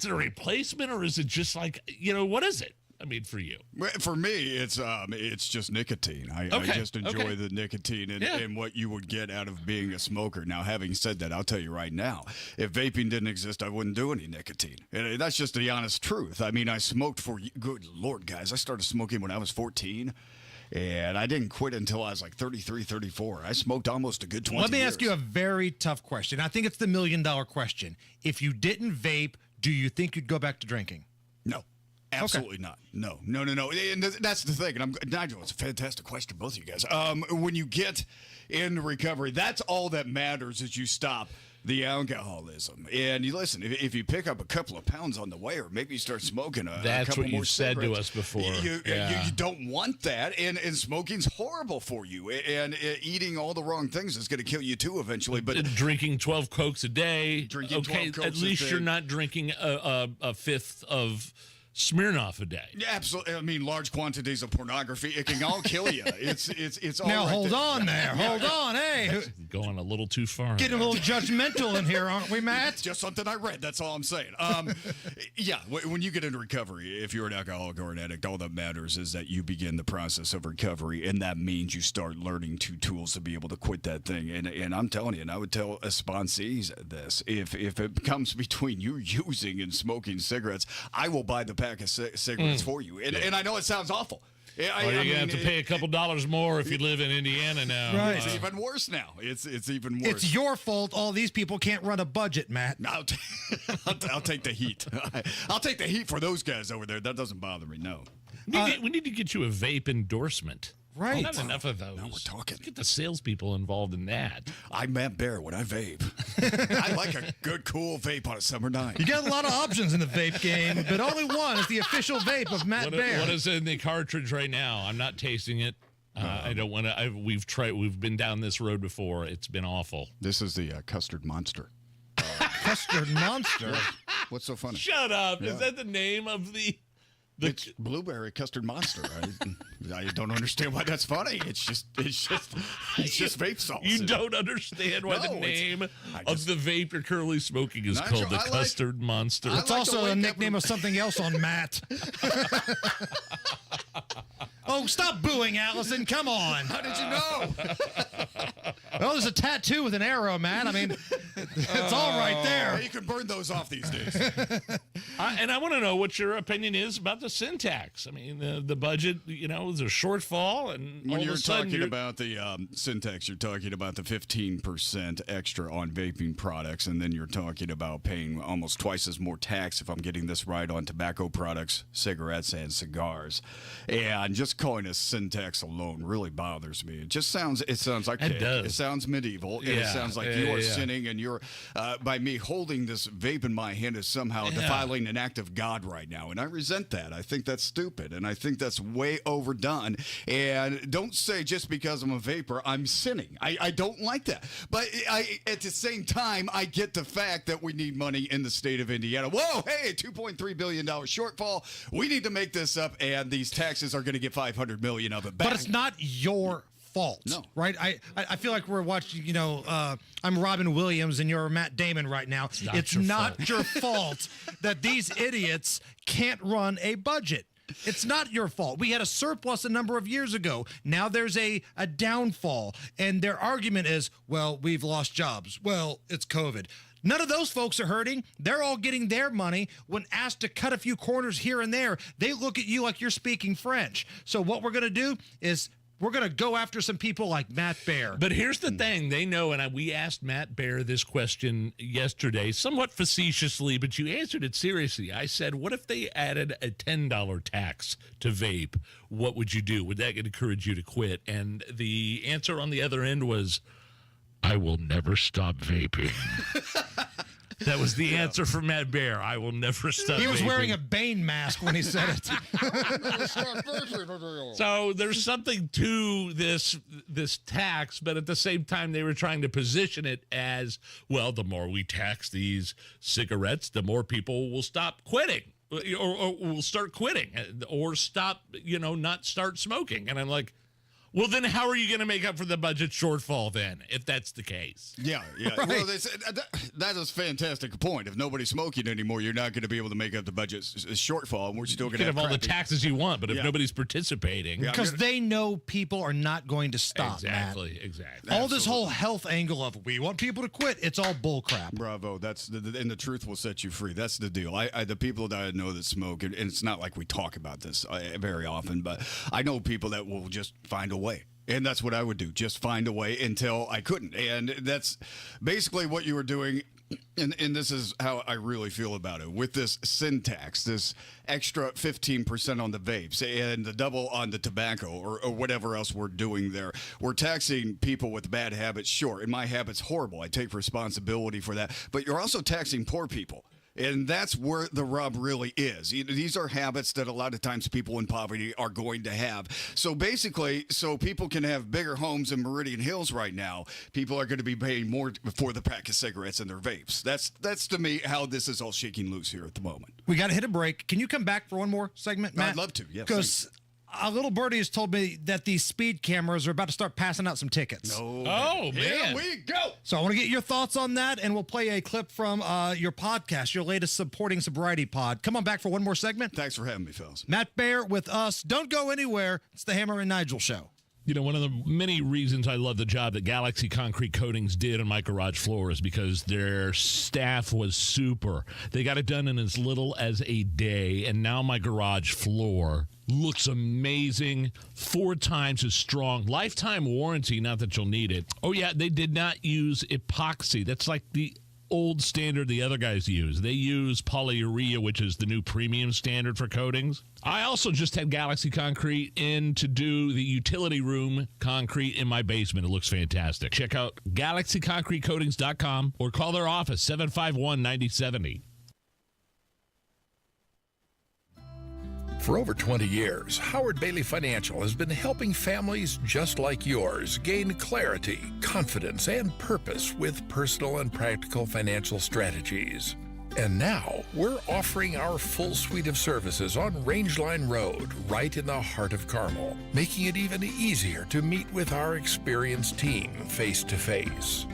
a replacement, or is it just like, what is it? I mean, for you. For me, it's just nicotine. I just enjoy the nicotine and what you would get out of being a smoker. Now, having said that, I'll tell you right now, if vaping didn't exist, I wouldn't do any nicotine. And that's just the honest truth. I mean, I smoked good Lord, guys. I started smoking when I was 14. And I didn't quit until I was like 33, 34. I smoked almost a good 20 years. Let me ask you a very tough question. I think it's the $1 million question. If you didn't vape, do you think you'd go back to drinking? No. Absolutely not. No. And that's the thing. And Nigel, it's a fantastic question, both of you guys. When you get into recovery, that's all that matters is you stop the alcoholism. And you listen, if you pick up a couple of pounds on the way, or maybe you start smoking a couple what more you said to cigarettes, us before. You don't want that. And smoking's horrible for you. And eating all the wrong things is going to kill you too eventually. But drinking 12 Cokes a day. Drinking 12 Cokes at least you're not drinking a fifth of Smirnoff a day. Yeah, absolutely. I mean, large quantities of pornography, it can all kill you. It's all now right hold on there. Hold on. Hey, going a little too far. Getting a little judgmental in here, aren't we, Matt? It's just something I read. That's all I'm saying. Yeah, when you get into recovery, if you're an alcoholic or an addict, all that matters is that you begin the process of recovery, and that means you start learning two tools to be able to quit that thing. And I'm telling you, and I would tell sponsees this: if it comes between you using and smoking cigarettes, I will buy the pack of cigarettes for you. And I know it sounds awful. You're going to have to pay a couple dollars more if you live in Indiana now. Right. It's even worse now. It's even worse. It's your fault all these people can't run a budget, Matt. I'll take the heat. I'll take the heat for those guys over there. That doesn't bother me, no. We need to get you a vape endorsement. Right. Not enough of those. Now we're talking. Let's get the salespeople involved in that. I'm Matt Bear when I vape. I like a good, cool vape on a summer night. You got a lot of options in the vape game, but only one is the official vape of Matt Bear. What is in the cartridge right now? I'm not tasting it. I don't want to. We've been down this road before. It's been awful. This is the Custard Monster. Custard Monster? What's so funny? Shut up. Yeah. Is that the name of the... It's Blueberry Custard Monster. I don't understand why that's funny. It's just vape salts. You don't understand why the name of the vape you're currently smoking is called the Custard Monster. It's also a nickname of something else on Matt. Oh, stop booing, Allison. Come on. How did you know? Well, there's a tattoo with an arrow, man. I mean, it's all right there. You can burn those off these days. And I want to know what your opinion is about the syntax. I mean, the budget, is a shortfall. And when you're talking about the syntax, you're talking about the 15% extra on vaping products. And then you're talking about paying almost twice as more tax, if I'm getting this right, on tobacco products, cigarettes, and cigars. And just calling it syntax alone really bothers me. It sounds like it does. It sounds medieval. And it sounds like you are sinning, and you're by me holding this vape in my hand is somehow defiling an act of God right now. And I resent that. I think that's stupid, and I think that's way overdone. And don't say just because I'm a vapor, I'm sinning. I don't like that. But at the same time, I get the fact that we need money in the state of Indiana. Whoa, hey, $2.3 billion shortfall. We need to make this up, and these taxes are going to get $500 million of it back. But it's not your fault, right? I feel like we're watching, I'm Robin Williams and you're Matt Damon right now. It's not your fault that these idiots can't run a budget. It's not your fault. We had a surplus a number of years ago. Now there's a downfall. And their argument is, well, we've lost jobs. Well, it's COVID. None of those folks are hurting. They're all getting their money. When asked to cut a few corners here and there, they look at you like you're speaking French. So what we're going to do is we're going to go after some people like Matt Baer. But here's the thing. They know, and we asked Matt Baer this question yesterday, somewhat facetiously, but you answered it seriously. I said, what if they added a $10 tax to vape? What would you do? Would that encourage you to quit? And the answer on the other end was, I will never stop vaping. That was the answer from Matt Baer. I will never stop. He was vaping. wearing a Bane mask when he said it. So there's something to this tax, but at the same time, they were trying to position it as, well, the more we tax these cigarettes, the more people will stop quitting. Or will start quitting, or stop, not start smoking. And I'm like, well, then how are you going to make up for the budget shortfall then, if that's the case? Yeah. Right. Well, that is a fantastic point. If nobody's smoking anymore, you're not going to be able to make up the budget shortfall, and we're still going to have all the taxes you want, but if nobody's participating. Because they know people are not going to stop, Exactly. All this whole health angle of, we want people to quit, it's all bullcrap. Bravo. And the truth will set you free. That's the deal. The people that I know that smoke, and it's not like we talk about this very often, but I know people that will just find a way. And that's what I would do, just find a way until I couldn't. And that's basically what you were doing. And this is how I really feel about it. With this sin tax, this extra 15% on the vapes and the double on the tobacco or whatever else we're doing there, we're taxing people with bad habits. Sure, and my habit's horrible. I take responsibility for that. But you're also taxing poor people. And that's where the rub really is. These are habits that a lot of times people in poverty are going to have. So basically, so people can have bigger homes in Meridian Hills right now, people are going to be paying more for the pack of cigarettes and their vapes. That's to me how this is all shaking loose here at the moment. We got to hit a break. Can you come back for one more segment, Matt? I'd love to, yes. Because a little birdie has told me that these speed cameras are about to start passing out some tickets. Oh, man. Here we go. So I want to get your thoughts on that, and we'll play a clip from your podcast, your latest Supporting Sobriety pod. Come on back for one more segment. Thanks for having me, fellas. Matt Baer with us. Don't go anywhere. It's the Hammer and Nigel Show. One of the many reasons I love the job that Galaxy Concrete Coatings did on my garage floor is because their staff was super. They got it done in as little as a day, and now my garage floor looks amazing, 4 times as strong. Lifetime warranty, not that you'll need it. Oh, yeah, they did not use epoxy. That's like the old standard the other guys use. They use polyurea, which is the new premium standard for coatings. I also just had Galaxy Concrete in to do the utility room concrete in my basement. It looks fantastic. Check out galaxyconcretecoatings.com or call their office, 751-9070. For over 20 years, Howard Bailey Financial has been helping families just like yours gain clarity, confidence, and purpose with personal and practical financial strategies. And now, we're offering our full suite of services on Rangeline Road, right in the heart of Carmel, making it even easier to meet with our experienced team face-to-face.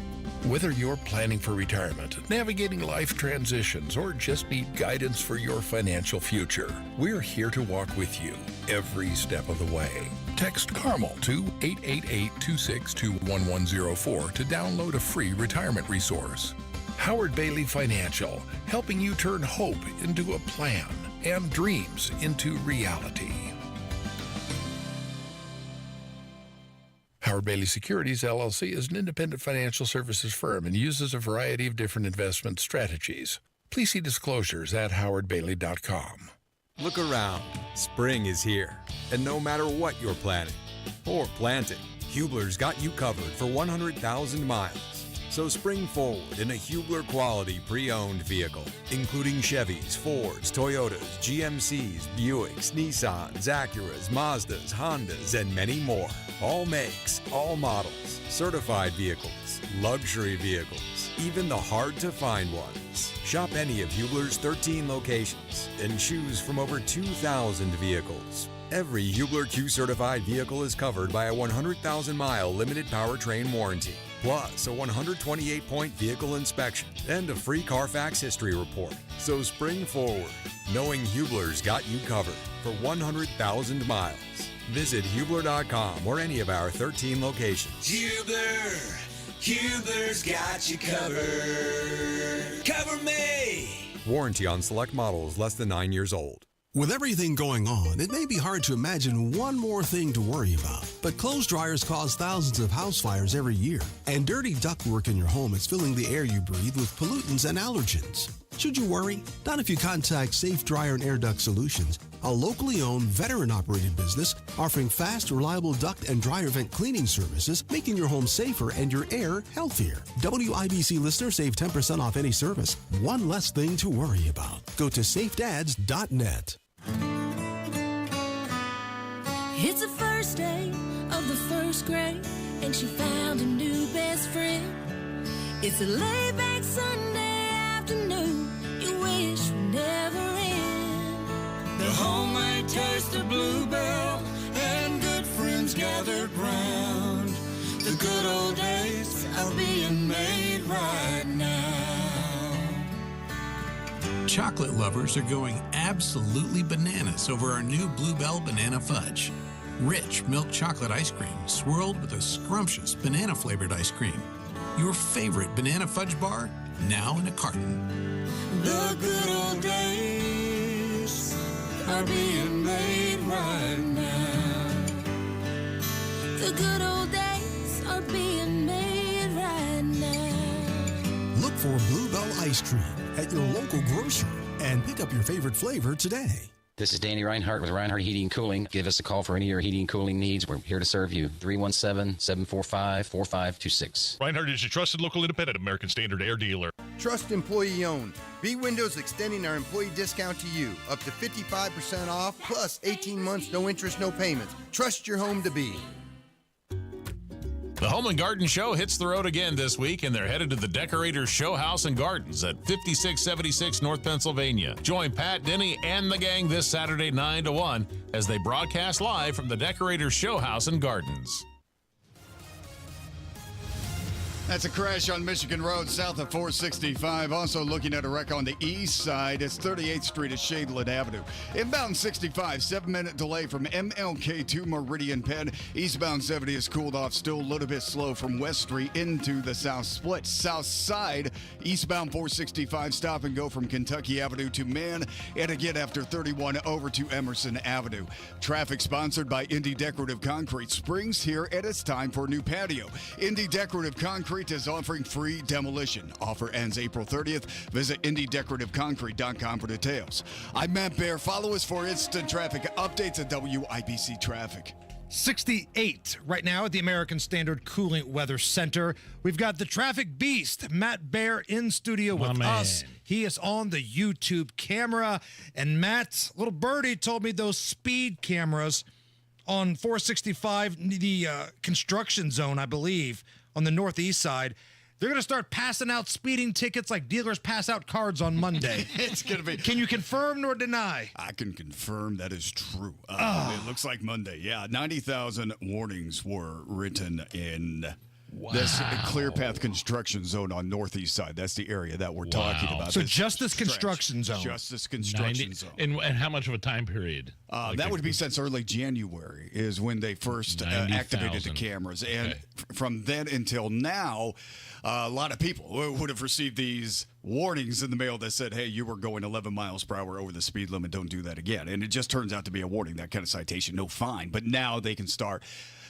Whether you're planning for retirement, navigating life transitions, or just need guidance for your financial future, we're here to walk with you every step of the way. Text CARMEL to 888-262-1104 to download a free retirement resource. Howard Bailey Financial, helping you turn hope into a plan and dreams into reality. Howard Bailey Securities, LLC is an independent financial services firm and uses a variety of different investment strategies. Please see disclosures at howardbailey.com. Look around. Spring is here. And no matter what you're planning or planting, Hubler's got you covered for 100,000 miles. So spring forward in a Hubler quality pre-owned vehicle, including Chevys, Fords, Toyotas, GMCs, Buicks, Nissans, Acuras, Mazdas, Hondas, and many more. All makes, all models, certified vehicles, luxury vehicles, even the hard-to-find ones. Shop any of Hubler's 13 locations and choose from over 2,000 vehicles. Every Hubler Q-certified vehicle is covered by a 100,000-mile limited powertrain warranty, plus a 128-point vehicle inspection and a free Carfax history report. So spring forward, knowing Hubler's got you covered for 100,000 miles. Visit Hubler.com or any of our 13 locations. Hubler's got you covered. Cover me! Warranty on select models less than 9 years old. With everything going on, it may be hard to imagine one more thing to worry about. But clothes dryers cause thousands of house fires every year, and dirty ductwork in your home is filling the air you breathe with pollutants and allergens. Should you worry? Not if you contact Safe Dryer and Air Duct Solutions, a locally owned, veteran-operated business offering fast, reliable duct and dryer vent cleaning services, making your home safer and your air healthier. WIBC listeners save 10% off any service. One less thing to worry about. Go to safedads.net. It's the first day of the first grade, and she found a new best friend. It's a laid-back Sunday afternoon you wish would never end. The homemade taste of Bluebell and good friends gathered round. The good old days are being made right now. Chocolate lovers are going absolutely bananas over our new Bluebell Banana Fudge. Rich milk chocolate ice cream swirled with a scrumptious banana-flavored ice cream. Your favorite banana fudge bar, now in a carton. The good old days are being made right now. The good old days are being made right now. Look for Bluebell Ice Cream at your local grocer and pick up your favorite flavor today. This is Danny Reinhardt with Reinhardt Heating and Cooling. Give us a call for any of your heating and cooling needs. We're here to serve you. 317-745-4526. Reinhardt is your trusted local independent American Standard Air dealer. Trust employee owned. B Windows extending our employee discount to you. Up to 55% off, plus 18 months, no interest, no payments. Trust your home to B. The Home and Garden Show hits the road again this week, and they're headed to the Decorators Show House and Gardens at 5676 North Pennsylvania. Join Pat, Denny, and the gang this Saturday 9 to 1 as they broadcast live from the Decorators Show House and Gardens. That's a crash on Michigan Road south of 465. Also looking at a wreck on the east side. It's 38th Street at Shadeland Avenue. Inbound 65, 7-minute delay from MLK to Meridian Penn. Eastbound 70 is cooled off, still a little bit slow from West Street into the south split. South side, eastbound 465, stop and go from Kentucky Avenue to Mann. And again after 31 over to Emerson Avenue. Traffic sponsored by Indy Decorative Concrete. Spring's here and it's time for a new patio. Indy Decorative Concrete is offering free demolition. Offer ends April 30th. Visit IndyDecorativeConcrete.com for details. I'm Matt Bear. Follow us for instant traffic updates at WIBC Traffic. 68 right now at the American Standard Cooling Weather Center. We've got the traffic beast, Matt Bear, in studio with us. He is on the YouTube camera. And Matt, little birdie told me those speed cameras on 465, the construction zone, I believe, on the northeast side, they're going to start passing out speeding tickets like dealers pass out cards on Monday. It's going to be. Can you confirm nor deny? I can confirm that is true. It looks like Monday. Yeah, 90,000 warnings were written in this Clear Path construction zone on northeast side. That's the area that we're talking about. So just this construction zone. Just this construction zone. And how much of a time period? That would be since early January is when they first activated the cameras. And from then until now, a lot of people would have received these warnings in the mail that said, hey, you were going 11 miles per hour over the speed limit. Don't do that again. And it just turns out to be a warning, that kind of citation, no fine. But now they can start.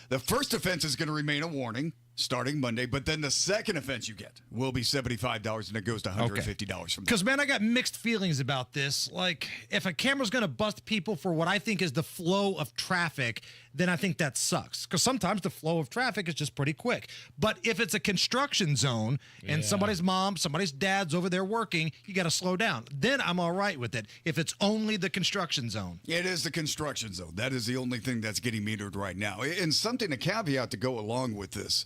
The first offense is going to remain a warning starting Monday, but then the second offense you get will be $75, and it goes to $150 from there. Because, man, I got mixed feelings about this. Like, if a camera's going to bust people for what I think is the flow of traffic, then I think that sucks. Because sometimes the flow of traffic is just pretty quick. But if it's a construction zone and somebody's mom, somebody's dad's over there working, you got to slow down. Then I'm all right with it if it's only the construction zone. It is the construction zone. That is the only thing that's getting metered right now. And something, a caveat to go along with this,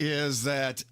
is that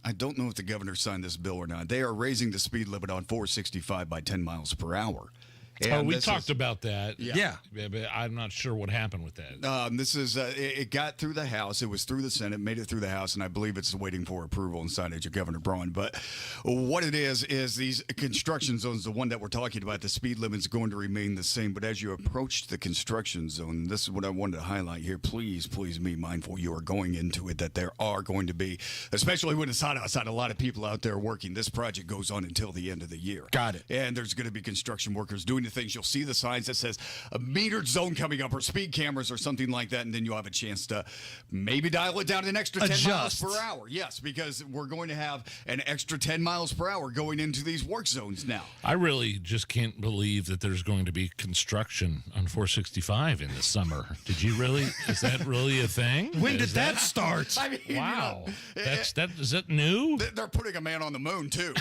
I don't know if the governor signed this bill or not. They are raising the speed limit on 465 by 10 miles per hour. And we talked about that. Yeah. But I'm not sure what happened with that. This is it got through the House. It was through the Senate, made it through the House, and I believe it's waiting for approval and signage of Governor Braun. But what it is these construction zones, the one that we're talking about, the speed limit is going to remain the same. But as you approach the construction zone, this is what I wanted to highlight here. Please be mindful. You are going into it that there are going to be, especially when it's hot outside, a lot of people out there working. This project goes on until the end of the year. Got it. And there's going to be construction workers doing the of things. You'll see the signs that says a metered zone coming up or speed cameras or something like that, and then you'll have a chance to maybe dial it down to an extra 10 miles per hour. Yes, because we're going to have an extra 10 miles per hour going into these work zones now. I really just can't believe that there's going to be construction on 465 in the summer. Did you really? Is that really a thing? When did that start? I mean, wow. Is that new? They're putting a man on the moon, too,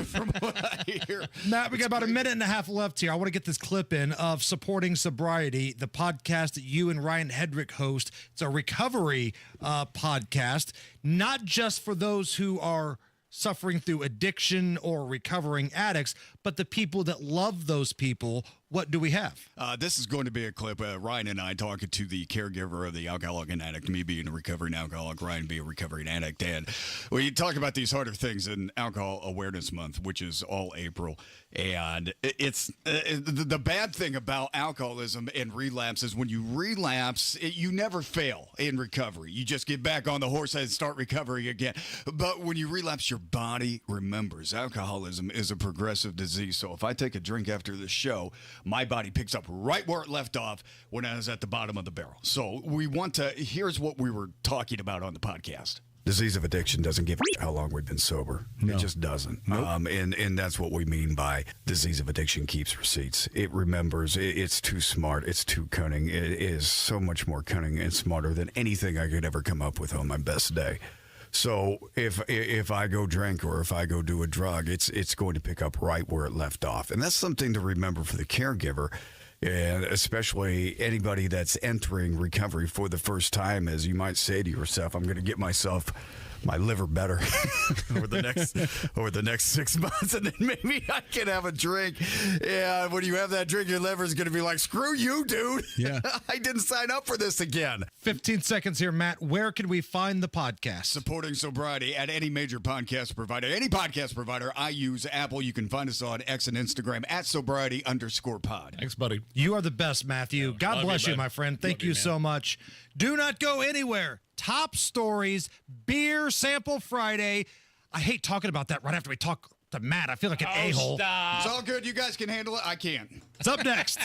from what I hear. Matt, we got about a minute and a half left here. I want to get this clip in of Supporting Sobriety, the podcast that you and Ryan Hedrick host. It's a recovery podcast, not just for those who are suffering through addiction or recovering addicts, but the people that love those people. What do we have? This is going to be a clip. Ryan and I talking to the caregiver of the alcoholic and addict, me being a recovering alcoholic, Ryan being a recovering addict. And we talk about these harder things in Alcohol Awareness Month, which is all April. And it's the bad thing about alcoholism and relapse is when you relapse, you never fail in recovery. You just get back on the horse and start recovering again. But when you relapse, your body remembers. Alcoholism is a progressive disease. So if I take a drink after the show, my body picks up right where it left off when I was at the bottom of the barrel. So here's what we were talking about on the podcast. Disease of addiction doesn't give a how long we've been sober. No. It just doesn't. Nope. And that's what we mean by disease of addiction keeps receipts. It remembers. It's too smart. It's too cunning. It is so much more cunning and smarter than anything I could ever come up with on my best day. So if I go drink or if I go do a drug, it's going to pick up right where it left off. And that's something to remember for the caregiver, and especially anybody that's entering recovery for the first time, as you might say to yourself, I'm going to get my liver better over the next 6 months, and then maybe I can have a drink. Yeah, when you have that drink, your liver is going to be like, screw you, dude. Yeah. I didn't sign up for this again. 15 seconds here, Matt. Where can we find the podcast? Supporting Sobriety at any major podcast provider. Any podcast provider. I use Apple. You can find us on X and Instagram at @sobriety_pod. Thanks, buddy. You are the best, Matthew. God bless you, my friend. Thank you so much. Do not go anywhere. Top stories, Beer Sample Friday. I hate talking about that right after we talk to Matt. I feel like an a-hole. Stop. It's all good. You guys can handle it. I can't. It's up next.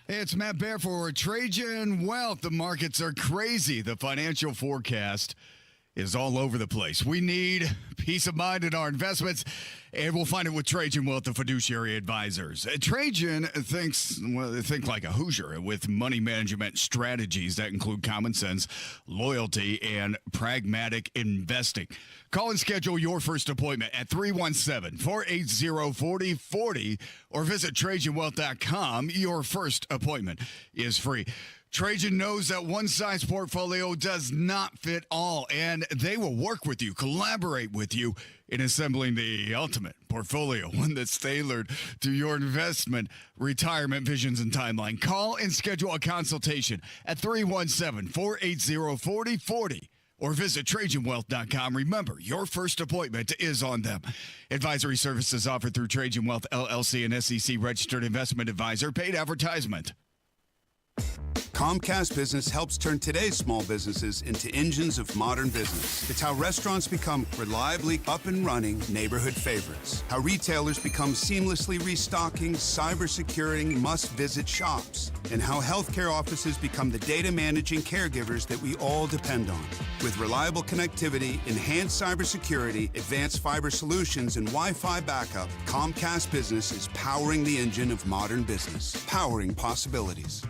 It's Matt Bear for Trajan Wealth. The markets are crazy. The financial forecast is all over the place. We need peace of mind in our investments, and we'll find it with Trajan Wealth, the fiduciary advisors. Trajan think like a Hoosier with money management strategies that include common sense, loyalty, and pragmatic investing. Call and schedule your first appointment at 317-480-4040 or visit TrajanWealth.com. Your first appointment is free. Trajan knows that one-size portfolio does not fit all, and they will work with you, collaborate with you in assembling the ultimate portfolio, one that's tailored to your investment, retirement visions, and timeline. Call and schedule a consultation at 317-480-4040 or visit TrajanWealth.com. Remember, your first appointment is on them. Advisory services offered through Trajan Wealth, LLC, an SEC-registered investment advisor. Paid advertisement. Comcast Business helps turn today's small businesses into engines of modern business. It's how restaurants become reliably up and running neighborhood favorites. How retailers become seamlessly restocking, cyber-securing, must-visit shops. And how healthcare offices become the data managing caregivers that we all depend on. With reliable connectivity, enhanced cybersecurity, advanced fiber solutions, and Wi-Fi backup, Comcast Business is powering the engine of modern business. Powering possibilities.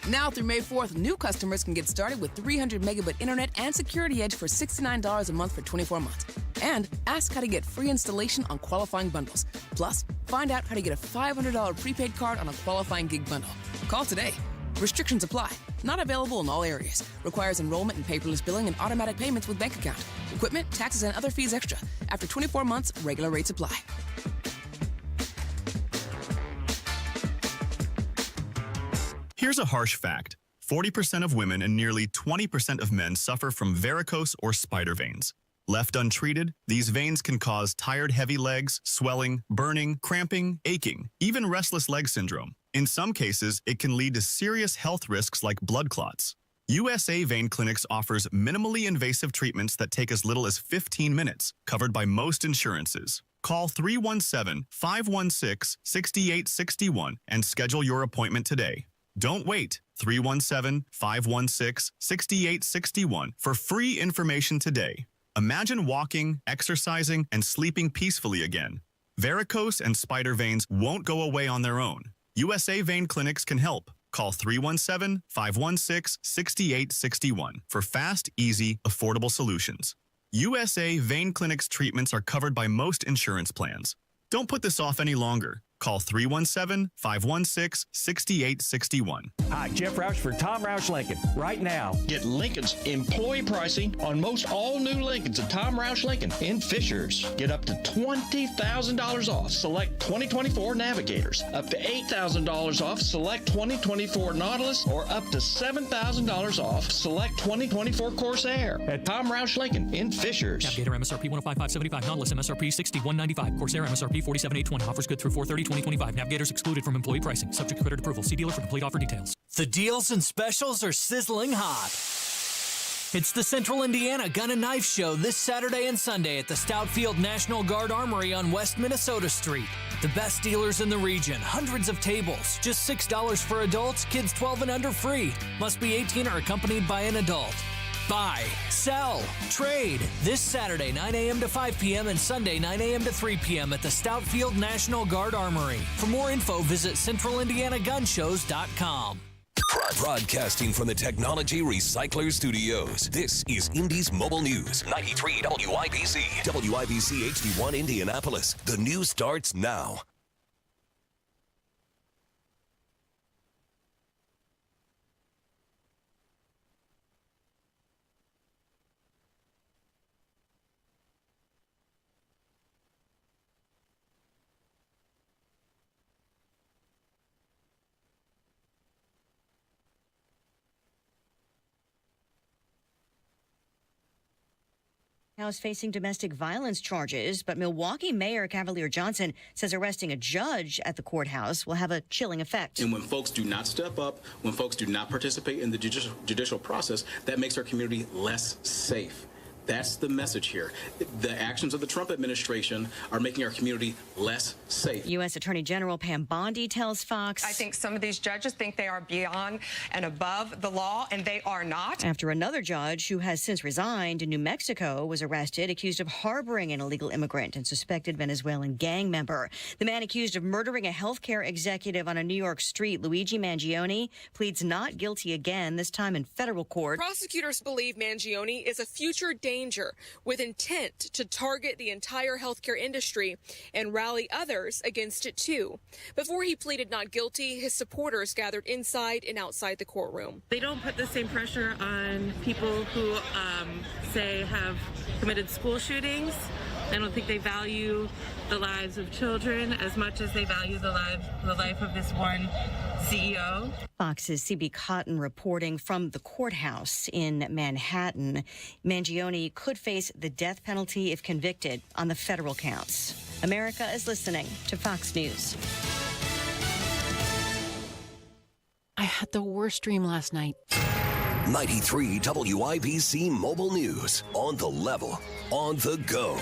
Now through May 4th, new customers can get started with 300 megabit internet and Security Edge for $69 a month for 24 months. And ask how to get free installation on qualifying bundles. Plus, find out how to get a $500 prepaid card on a qualifying gig bundle. Call today. Restrictions apply. Not available in all areas. Requires enrollment in paperless billing and automatic payments with bank account. Equipment, taxes, and other fees extra. After 24 months, regular rates apply. Here's a harsh fact. 40% of women and nearly 20% of men suffer from varicose or spider veins. Left untreated, these veins can cause tired, heavy legs, swelling, burning, cramping, aching, even restless leg syndrome. In some cases, it can lead to serious health risks like blood clots. USA Vein Clinics offers minimally invasive treatments that take as little as 15 minutes, covered by most insurances. Call 317-516-6861 and schedule your appointment today. Don't wait. 317-516-6861 for free information today. Imagine walking, exercising, and sleeping peacefully again. Varicose and spider veins won't go away on their own. USA Vein Clinics can help. Call 317-516-6861 for fast, easy, affordable solutions. USA Vein Clinics treatments are covered by most insurance plans. Don't put this off any longer. Call 317-516-6861. Hi, Jeff Roush for Tom Roush Lincoln. Right now, get Lincoln's employee pricing on most all new Lincolns at Tom Roush Lincoln in Fishers. Get up to $20,000 off select 2024 Navigators, up to $8,000 off select 2024 Nautilus, or up to $7,000 off select 2024 Corsair at Tom Roush Lincoln in Fishers. Navigator MSRP 105,575, Nautilus MSRP 6195, Corsair MSRP 47,820. Offers good through 4/30/2025. Navigators excluded from employee pricing. Subject to credit approval. See dealer for complete offer details. The deals and specials are sizzling hot. It's the Central Indiana Gun and Knife Show this Saturday and Sunday at the Stoutfield National Guard Armory on West Minnesota Street. The best dealers in the region, hundreds of tables, just $6 for adults, kids 12 and under free. Must be 18 or accompanied by an adult. Buy, sell, trade. This Saturday, 9 a.m. to 5 p.m. and Sunday, 9 a.m. to 3 p.m. at the Stoutfield National Guard Armory. For more info, visit CentralIndianaGunShows.com. Broadcasting from the Technology Recycler Studios, this is Indy's Mobile News, 93 WIBC, WIBC HD1 Indianapolis. The news starts now. Now is facing domestic violence charges, but Milwaukee Mayor Cavalier Johnson says arresting a judge at the courthouse will have a chilling effect. And when folks do not step up, when folks do not participate in the judicial process, that makes our community less safe. That's the message here. The actions of the Trump administration are making our community less safe. U.S. Attorney General Pam Bondi tells Fox, I think some of these judges think they are beyond and above the law, and they are not. After another judge who has since resigned in New Mexico was arrested, accused of harboring an illegal immigrant and suspected Venezuelan gang member. The man accused of murdering a healthcare executive on a New York street, Luigi Mangione, pleads not guilty again, this time in federal court. Prosecutors believe Mangione is a future danger with intent to target the entire healthcare industry and rally others against it too. Before he pleaded not guilty, his supporters gathered inside and outside the courtroom. They don't put the same pressure on people who, say, have committed school shootings. I don't think they value the lives of children as much as they value the life of this one CEO. Fox's CB Cotton reporting from the courthouse in Manhattan. Mangione could face the death penalty if convicted on the federal counts. America is listening to Fox News. I had the worst dream last night. 93 WIBC Mobile News. On the level, on the go.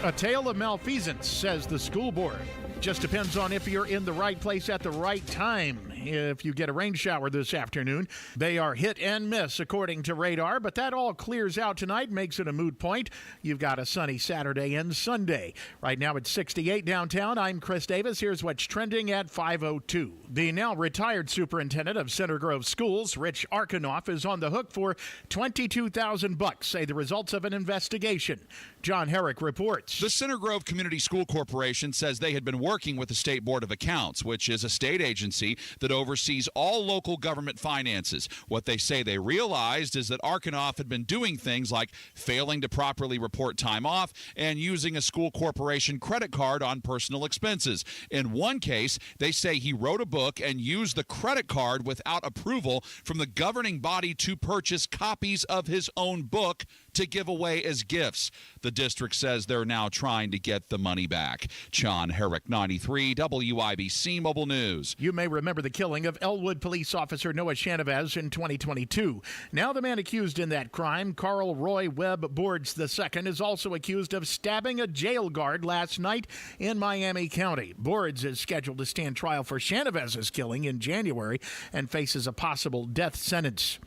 A tale of malfeasance, says the school board. Just depends on if you're in the right place at the right time. If you get a rain shower this afternoon, they are hit and miss according to radar, but that all clears out tonight, makes it a moot point. You've got a sunny Saturday and Sunday. Right now it's 68 downtown. I'm Chris Davis. Here's what's trending at 5:02. The now retired superintendent of Center Grove Schools, Rich Arkanoff, is on the hook for $22,000, say the results of an investigation. John Herrick reports. The Center Grove Community School Corporation says they had been working with the State Board of Accounts, which is a state agency that oversees all local government finances. What they say they realized is that Arkanoff had been doing things like failing to properly report time off and using a school corporation credit card on personal expenses. In one case, they say he wrote a book and used the credit card without approval from the governing body to purchase copies of his own book to give away as gifts. The district says they're now trying to get the money back. John Herrick, 93 WIBC Mobile News. You may remember the killing of Elwood police officer Noah Chenevez in 2022. Now the man accused in that crime, Carl Roy Webb Boards II, is also accused of stabbing a jail guard last night in Miami County. Boards is scheduled to stand trial for Chenevez's killing in January and faces a possible death sentence.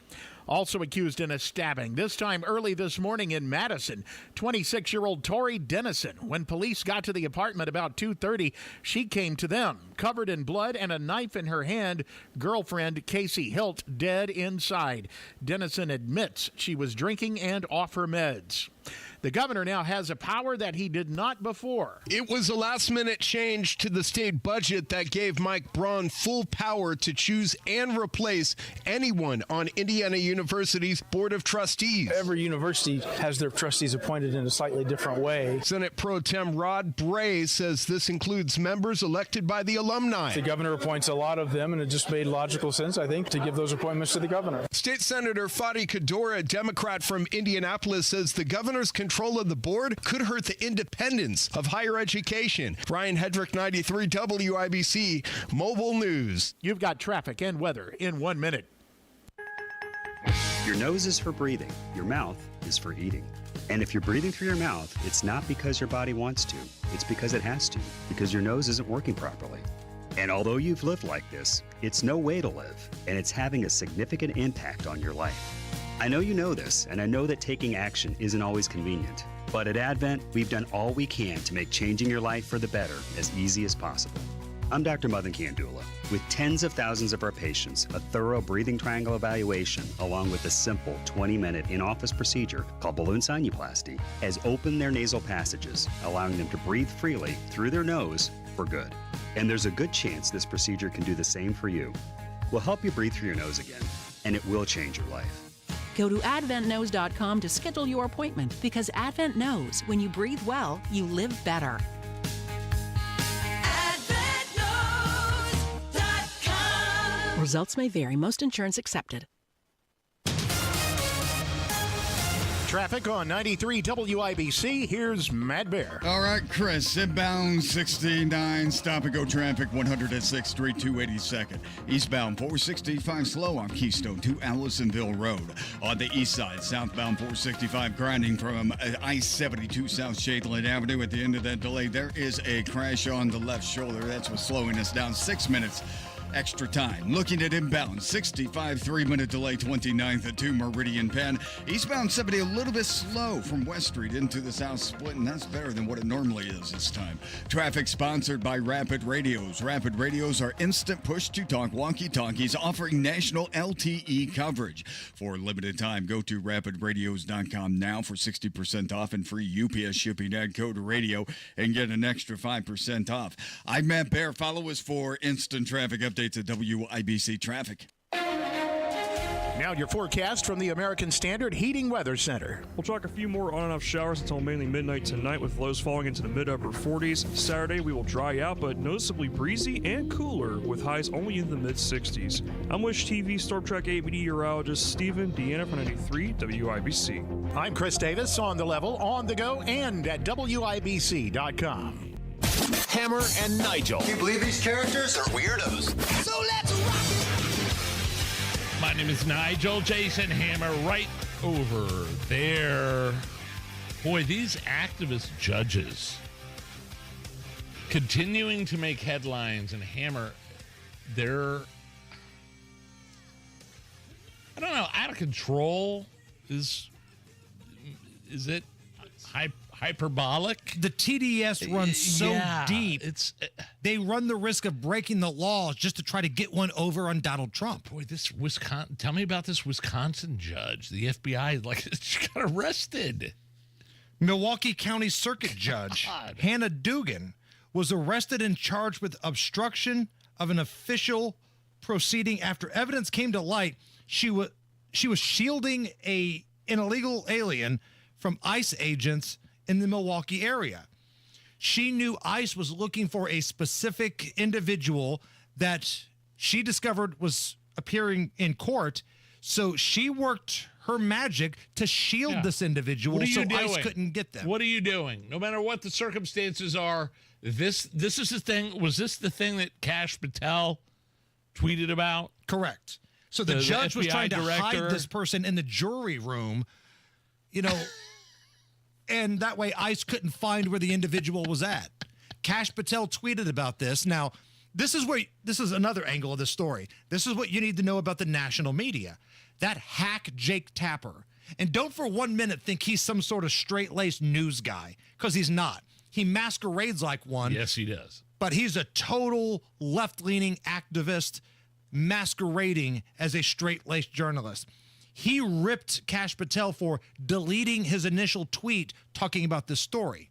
Also accused in a stabbing, this time early this morning in Madison, 26-year-old Tori Dennison. When police got to the apartment about 2:30, she came to them, covered in blood and a knife in her hand. Girlfriend Casey Hilt dead inside. Dennison admits she was drinking and off her meds. The governor now has a power that he did not before. It was a last-minute change to the state budget that gave Mike Braun full power to choose and replace anyone on Indiana University's Board of Trustees. Every university has their trustees appointed in a slightly different way. Senate Pro Tem Rod Bray says this includes members elected by the alumni. The governor appoints a lot of them, and it just made logical sense, I think, to give those appointments to the governor. State Senator Fadi Kadora, a Democrat from Indianapolis, says the governor's control of the board could hurt the independence of higher education. Ryan Hedrick, 93 WIBC Mobile News. You've got traffic and weather in 1 minute. Your nose is for breathing. Your mouth is for eating. And if you're breathing through your mouth, it's not because your body wants to. It's because it has to, because your nose isn't working properly. And although you've lived like this, it's no way to live, and it's having a significant impact on your life. I know you know this, and I know that taking action isn't always convenient. But at Advent, we've done all we can to make changing your life for the better as easy as possible. I'm Dr. Madan Kandula. With tens of thousands of our patients, a thorough breathing triangle evaluation, along with a simple 20-minute in-office procedure called balloon sinuplasty, has opened their nasal passages, allowing them to breathe freely through their nose for good. And there's a good chance this procedure can do the same for you. We'll help you breathe through your nose again, and it will change your life. Go to AdventKnows.com to schedule your appointment, because Advent knows when you breathe well, you live better. AdventKnows.com. Results may vary. Most insurance accepted. Traffic on 93 WIBC. Here's Matt Bear. All right, Chris. Inbound 69, stop-and-go traffic, 106th Street, 282nd. Eastbound 465 slow on Keystone to Allisonville Road. On the east side, southbound 465 grinding from I-72 South Shadeland Avenue. At the end of that delay, there is a crash on the left shoulder. That's what's slowing us down 6 minutes. Extra time. Looking at inbound, 65 3-minute delay, 29th at 2 Meridian Penn. Eastbound 70 a little bit slow from West Street into the South Split, and that's better than what it normally is this time. Traffic sponsored by Rapid Radios. Rapid Radios are instant push-to-talk walkie-talkies offering national LTE coverage. For a limited time, go to rapidradios.com now for 60% off and free UPS shipping. Add code radio and get an extra 5% off. I'm Matt Bear. Follow us for instant traffic updates at WIBC Traffic. Now your forecast from the American Standard Heating Weather Center. We'll talk a few more on and off showers until mainly midnight tonight, with lows falling into the mid-upper 40s. Saturday we will dry out, but noticeably breezy and cooler, with highs only in the mid-60s. I'm Wish TV Storm Track 8 meteorologist Stephen Deanna from 93 WIBC. I'm Chris Davis, on the level, on the go, and at WIBC.com. Hammer and Nigel. Can you believe these characters are weirdos? So let's rock it! My name is Nigel. Jason Hammer right over there. Boy, these activist judges continuing to make headlines, and Hammer, they're, I don't know, out of control. Is it hyperbolic? The TDS runs so deep. They run the risk of breaking the laws just to try to get one over on Donald Trump. Boy, this Wisconsin, tell me about this Wisconsin judge. The FBI, she got arrested. Milwaukee County Circuit Judge Hannah Dugan was arrested and charged with obstruction of an official proceeding after evidence came to light. She was shielding an illegal alien from ICE agents in the Milwaukee area. She knew ICE was looking for a specific individual that she discovered was appearing in court, so she worked her magic to shield this individual so ICE couldn't get them. What are you doing? No matter what the circumstances are, this is the thing. Was this the thing that Kash Patel tweeted about? Correct. So the judge was FBI trying to director hide this person in the jury room, and that way ICE couldn't find where the individual was at. Kash Patel tweeted about this. Now, this is another angle of the story. This is what you need to know about the national media. That hack Jake Tapper. And don't for 1 minute think he's some sort of straight-laced news guy, because he's not. He masquerades like one. Yes, he does. But he's a total left-leaning activist masquerading as a straight-laced journalist. He ripped Kash Patel for deleting his initial tweet talking about this story.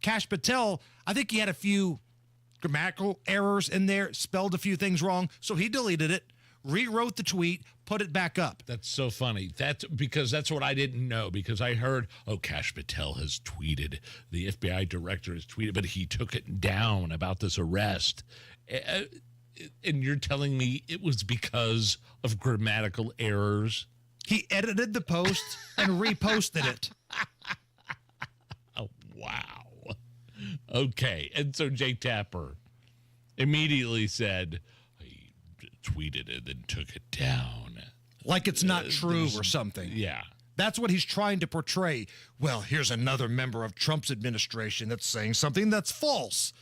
Kash Patel, I think he had a few grammatical errors in there, spelled a few things wrong, so he deleted it, rewrote the tweet, put it back up. That's so funny. That's because that's what I didn't know, because I heard, Kash Patel has tweeted, the FBI director has tweeted, but he took it down about this arrest. And you're telling me it was because of grammatical errors? He edited the post and reposted it. Oh, wow. Okay. And so Jake Tapper immediately said, he tweeted it and took it down. Like it's not true or something. Yeah. That's what he's trying to portray. Well, here's another member of Trump's administration that's saying something that's false.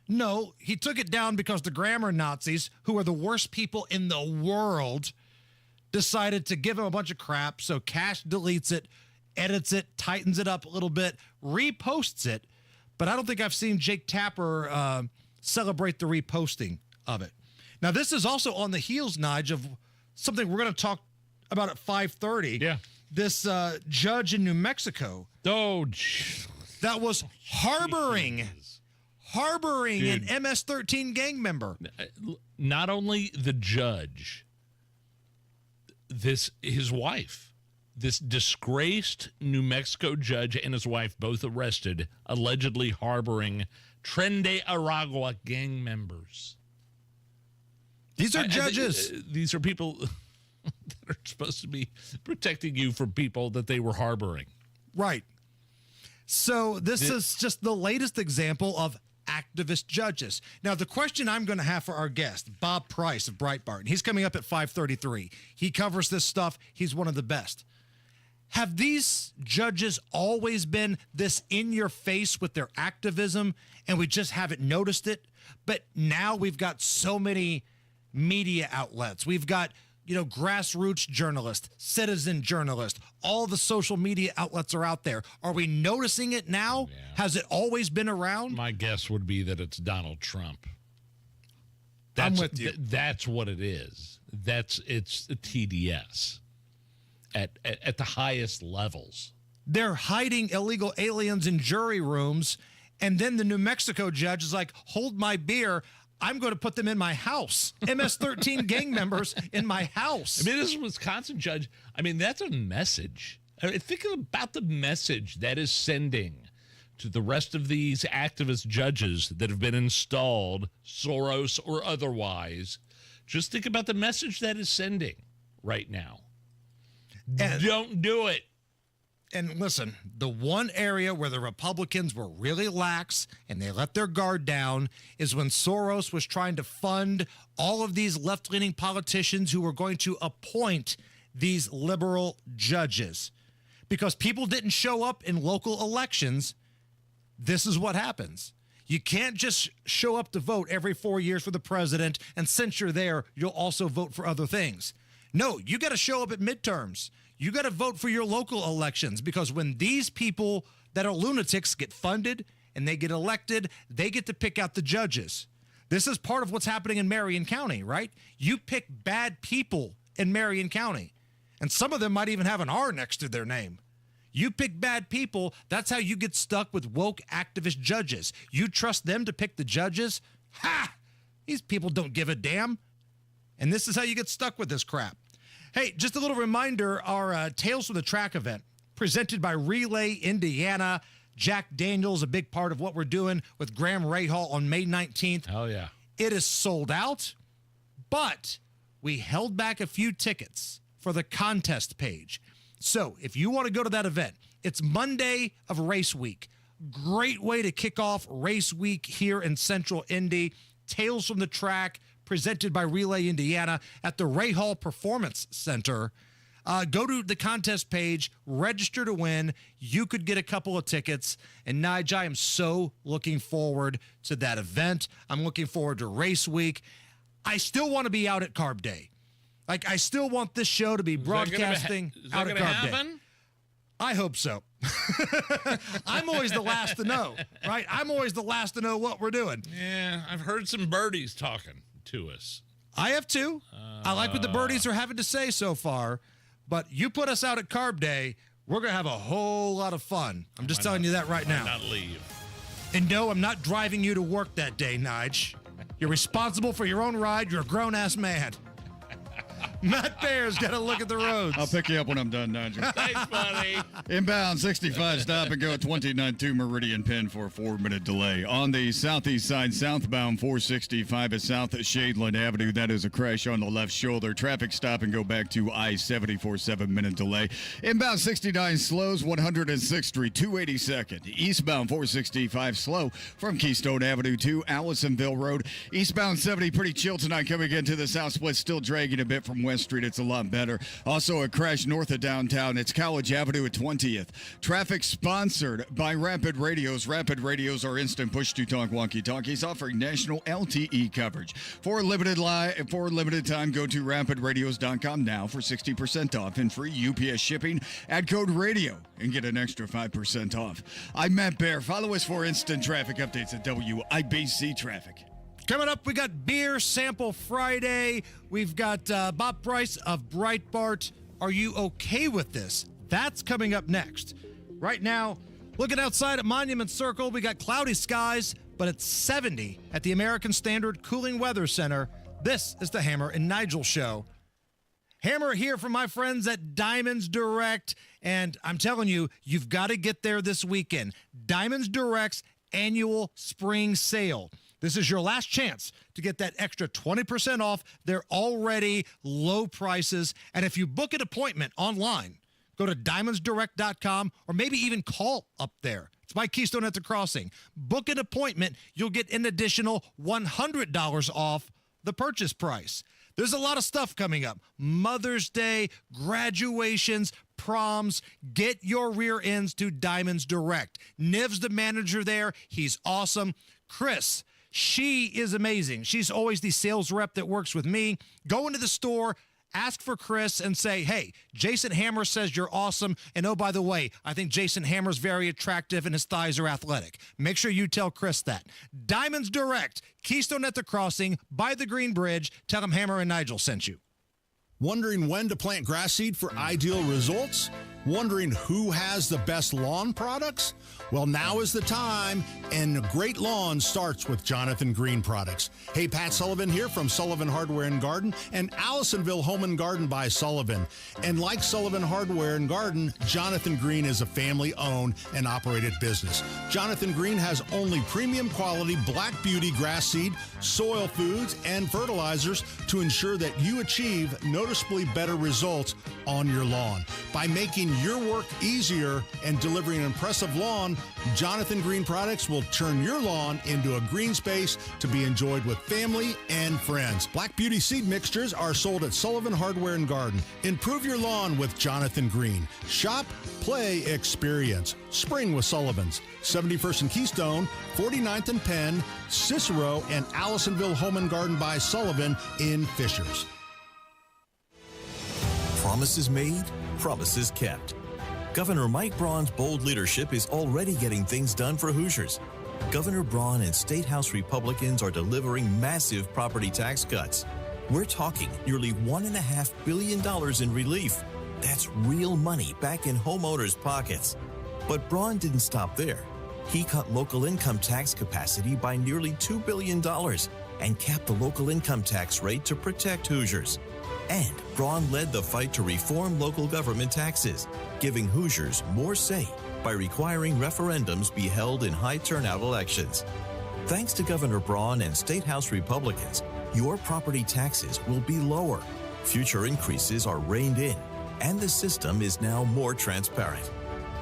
No, he took it down because the grammar Nazis, who are the worst people in the world, decided to give him a bunch of crap. So Kash deletes it, edits it, tightens it up a little bit, reposts it. But I don't think I've seen Jake Tapper celebrate the reposting of it. Now, this is also on the heels, Nigel, of something we're going to talk about at 5:30. Yeah. This judge in New Mexico. That was harboring an MS-13 gang member. Not only the judge, his wife, this disgraced New Mexico judge and his wife both arrested, allegedly harboring Tren de Aragua gang members. These are judges. These are people that are supposed to be protecting you from people that they were harboring. Right. So this is just the latest example of activist judges. Now, the question I'm going to have for our guest, Bob Price of Breitbart, and he's coming up at 5:33. He covers this stuff. He's one of the best. Have these judges always been this in your face with their activism and we just haven't noticed it? But now we've got so many media outlets. We've got, grassroots journalists, citizen journalists, all the social media outlets are out there. Are we noticing it now? Yeah. Has it always been around? My guess would be that it's Donald Trump. I'm with you. That's what it is. It's a TDS at the highest levels. They're hiding illegal aliens in jury rooms, and then the New Mexico judge is like, hold my beer. I'm going to put them in my house. MS-13 gang members in my house. I mean, this is a Wisconsin judge. I mean, that's a message. Think about the message that is sending to the rest of these activist judges that have been installed, Soros or otherwise. Just think about the message that is sending right now. And don't do it. And listen, the one area where the Republicans were really lax and they let their guard down is when Soros was trying to fund all of these left-leaning politicians who were going to appoint these liberal judges. Because people didn't show up in local elections, this is what happens. You can't just show up to vote every 4 years for the president, and since you're there, you'll also vote for other things. No, you got to show up at midterms. You got to vote for your local elections, because when these people that are lunatics get funded and they get elected, they get to pick out the judges. This is part of what's happening in Marion County, right? You pick bad people in Marion County, and some of them might even have an R next to their name. You pick bad people, that's how you get stuck with woke activist judges. You trust them to pick the judges? Ha! These people don't give a damn. And this is how you get stuck with this crap. Hey, just a little reminder, our Tales from the Track event, presented by Relay Indiana. Jack Daniels, a big part of what we're doing with Graham Rahal on May 19th. Oh, yeah. It is sold out, but we held back a few tickets for the contest page. So if you want to go to that event, it's Monday of race week. Great way to kick off race week here in Central Indy. Tales from the Track, presented by Relay Indiana at the Ray Hall Performance Center. Go to the contest page, register to win. You could get a couple of tickets. And Nigel, I am so looking forward to that event. I'm looking forward to race week. I still want to be out at Carb Day. Like, I still want this show to be broadcasting out at Carb Day. I hope so. I'm always the last to know, right? I'm always the last to know what we're doing. Yeah, I've heard some birdies talking to us. I have too. I like what the birdies are having to say so far. But you put us out at Carb Day, we're going to have a whole lot of fun. I'm just telling you that right now. Not leave. And no, I'm not driving you to work that day, Nige. You're responsible for your own ride. You're a grown-ass man. Matt Bear's got to look at the roads. I'll pick you up when I'm done, Nigel. Thanks, buddy. Inbound 65, stop and go at 29-2 Meridian Penn for a 4-minute delay. On the southeast side, southbound 465 at South Shadeland Avenue. That is a crash on the left shoulder. Traffic stop and go back to I-70 for a 7-minute delay. Inbound 69 slows 106th Street, 282nd. Eastbound 465 slow from Keystone Avenue to Allisonville Road. Eastbound 70 pretty chill tonight coming into the south split, still dragging a bit from West Street. It's a lot better. Also a crash north of downtown. It's College Avenue at 20th. Traffic sponsored by Rapid Radios. Rapid Radios are instant push-to-talk walkie-talkies offering national LTE coverage. For a limited time, go to rapidradios.com now for 60% off and free UPS shipping. Add code RADIO and get an extra 5% off. I'm Matt Bear. Follow us for instant traffic updates at WIBC Traffic. Coming up, we got Beer Sample Friday. We've got Bob Price of Breitbart. Are you okay with this? That's coming up next. Right now, looking outside at Monument Circle, we got cloudy skies, but it's 70 at the American Standard Cooling Weather Center. This is the Hammer and Nigel Show. Hammer here from my friends at Diamonds Direct, and I'm telling you, you've got to get there this weekend. Diamonds Direct's annual spring sale. This is your last chance to get that extra 20% off their already low prices. And if you book an appointment online, go to diamondsdirect.com or maybe even call up there. It's by Keystone at the Crossing. Book an appointment. You'll get an additional $100 off the purchase price. There's a lot of stuff coming up. Mother's Day, graduations, proms. Get your rear ends to Diamonds Direct. Niv's the manager there. He's awesome. Chris, she is amazing. She's always the sales rep that works with me. Go into the store, ask for Chris, and say, hey, Jason Hammer says you're awesome. And oh, by the way, I think Jason Hammer's very attractive and his thighs are athletic. Make sure you tell Chris that. Diamonds Direct, Keystone at the Crossing, by the Green Bridge. Tell him Hammer and Nigel sent you. Wondering when to plant grass seed for ideal results? Wondering who has the best lawn products? Well, now is the time, and great lawn starts with Jonathan Green products. Hey, Pat Sullivan here from Sullivan Hardware and Garden and Allisonville Home and Garden by Sullivan. And like Sullivan Hardware and Garden, Jonathan Green is a family-owned and operated business. Jonathan Green has only premium quality Black Beauty grass seed, soil foods, and fertilizers to ensure that you achieve noticeably better results on your lawn. By making your work easier and delivering an impressive lawn, Jonathan Green products will turn your lawn into a green space to be enjoyed with family and friends. Black Beauty seed mixtures are sold at Sullivan Hardware and Garden. Improve your lawn with Jonathan Green. Shop, play, experience. Spring with Sullivan's. 71st and Keystone, 49th and Penn, Cicero, and Allisonville Home and Garden by Sullivan in Fishers. Promises made, promises kept. Governor Mike Braun's bold leadership is already getting things done for Hoosiers. Governor Braun and State House Republicans are delivering massive property tax cuts. We're talking nearly $1.5 billion in relief. That's real money back in homeowners' pockets. But Braun didn't stop there. He cut local income tax capacity by nearly $2 billion and capped the local income tax rate to protect Hoosiers. And Braun led the fight to reform local government taxes, giving Hoosiers more say by requiring referendums be held in high-turnout elections. Thanks to Governor Braun and State House Republicans, your property taxes will be lower. Future increases are reined in, and the system is now more transparent.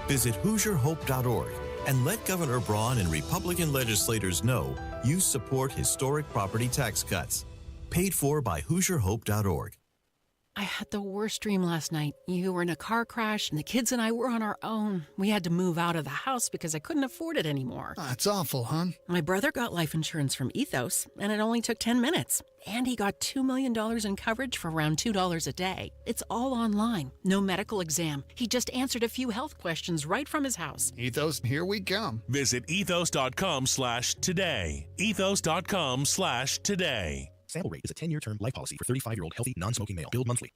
Visit HoosierHope.org and let Governor Braun and Republican legislators know you support historic property tax cuts. Paid for by HoosierHope.org. I had the worst dream last night. You were in a car crash, and the kids and I were on our own. We had to move out of the house because I couldn't afford it anymore. That's awful, hon. My brother got life insurance from Ethos, and it only took 10 minutes. And he got $2 million in coverage for around $2 a day. It's all online. No medical exam. He just answered a few health questions right from his house. Ethos, here we come. Visit ethos.com/today. Ethos.com/today. Sample rate is a 10-year term life policy for 35-year-old healthy, non-smoking male. Billed monthly.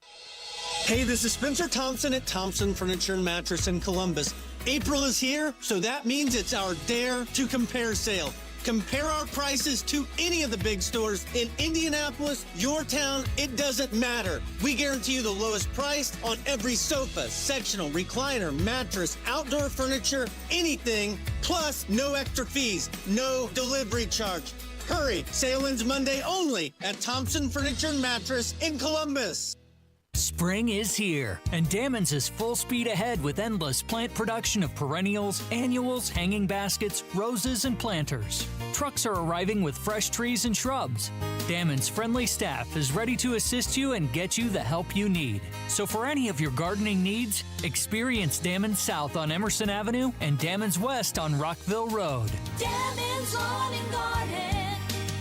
Hey, this is Spencer Thompson at Thompson Furniture and Mattress in Columbus. April is here, so that means it's our Dare to Compare sale. Compare our prices to any of the big stores in Indianapolis, your town, it doesn't matter. We guarantee you the lowest price on every sofa, sectional, recliner, mattress, outdoor furniture, anything, plus no extra fees, no delivery charge. Hurry, sale ends Monday only at Thompson Furniture and Mattress in Columbus. Spring is here, and Dammons is full speed ahead with endless plant production of perennials, annuals, hanging baskets, roses, and planters. Trucks are arriving with fresh trees and shrubs. Dammons' friendly staff is ready to assist you and get you the help you need. So for any of your gardening needs, experience Dammons South on Emerson Avenue and Dammons West on Rockville Road. Dammons Lawn and Garden,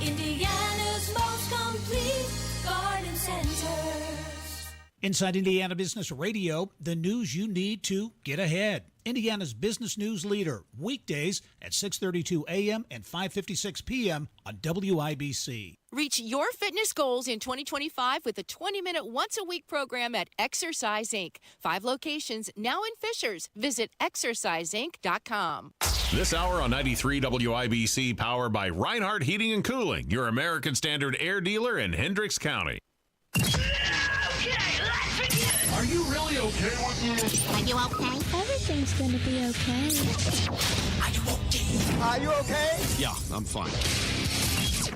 Indiana's most complete garden center. Inside Indiana Business Radio, the news you need to get ahead. Indiana's business news leader, weekdays at 6:32 a.m. and 5:56 p.m. on WIBC. Reach your fitness goals in 2025 with a 20-minute once-a-week program at Exercise Inc. 5 locations now in Fishers. Visit exerciseinc.com. This hour on 93 WIBC, powered by Reinhardt Heating and Cooling, your American Standard air dealer in Hendricks County. Are you really okay with this? Are you okay? Everything's gonna be okay. Are you okay? Are you okay? Yeah, I'm fine.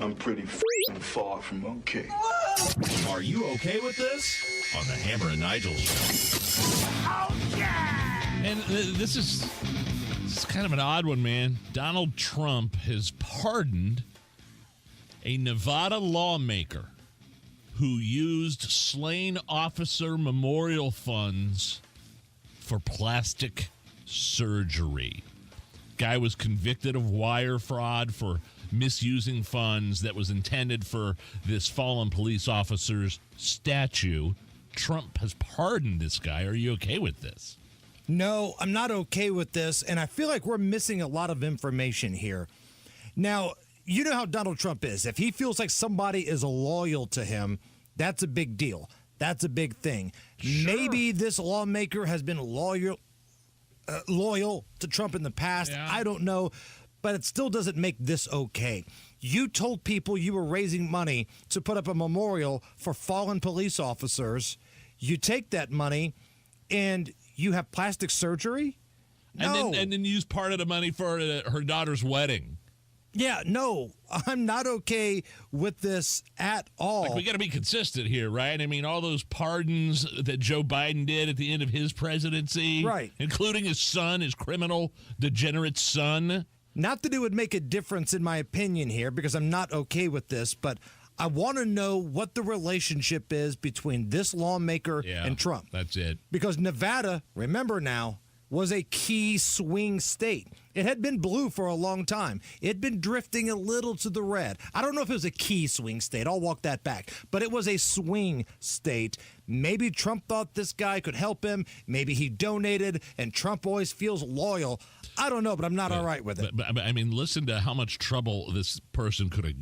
I'm pretty far from okay. Are you okay with this? On the Hammer and Nigel show. Oh, yeah! And this is kind of an odd one, man. Donald Trump has pardoned a Nevada lawmaker who used slain officer memorial funds for plastic surgery. Guy was convicted of wire fraud for misusing funds that was intended for this fallen police officer's statue. Trump has pardoned this guy. Are you okay with this? No, I'm not okay with this, and I feel like we're missing a lot of information here. Now, you know how Donald Trump is. If he feels like somebody is loyal to him, that's a big deal. That's a big thing. Sure. Maybe this lawmaker has been loyal to Trump in the past. Yeah. I don't know, but it still doesn't make this okay. You told people you were raising money to put up a memorial for fallen police officers. You take that money and you have plastic surgery? No. And then use part of the money for her daughter's wedding. Yeah, no, I'm not okay with this at all. Like, we got to be consistent here, right? I mean, all those pardons that Joe Biden did at the end of his presidency, right, including his son, his criminal, degenerate son. Not that it would make a difference in my opinion here, because I'm not okay with this, but I want to know what the relationship is between this lawmaker and Trump. That's it. Because Nevada, remember now, was a key swing state. It had been blue for a long time. It had been drifting a little to the red. I don't know if it was a key swing state. I'll walk that back. But it was a swing state. Maybe Trump thought this guy could help him. Maybe he donated, and Trump always feels loyal. I don't know, but I'm not all right with it. But I mean, listen to how much trouble this person could have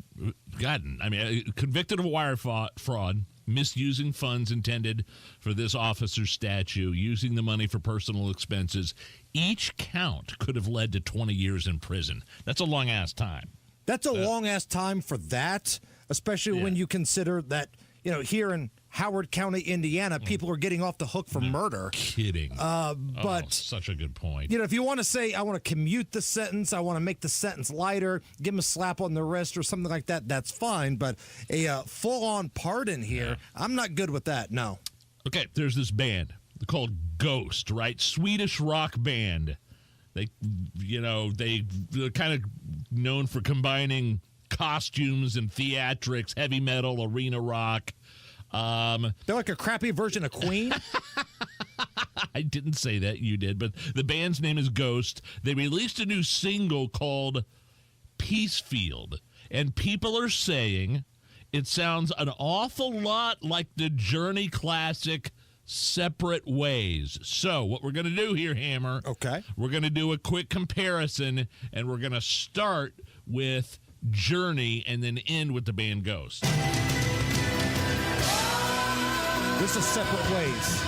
gotten. I mean, convicted of wire fraud, misusing funds intended for this officer's statue, using the money for personal expenses. Each count could have led to 20 years in prison. That's a long-ass time. That's a long-ass time for that, especially when you consider that, you know, here in Howard County, Indiana, people are getting off the hook for murder. Kidding. But such a good point. You know, if you want to say, I want to commute the sentence, I want to make the sentence lighter, give him a slap on the wrist or something like that, that's fine. But a full-on pardon here, I'm not good with that, no. Okay, there's this band. called Ghost, right? Swedish rock band. They're kind of known for combining costumes and theatrics, heavy metal, arena rock. They're like a crappy version of Queen. I didn't say that, you did, but the band's name is Ghost. They released a new single called Peacefield, and people are saying it sounds an awful lot like the Journey classic Separate Ways. So what we're going to do here, Hammer, we're going to do a quick comparison, and we're going to start with Journey and then end with the band Ghost. This is Separate Ways.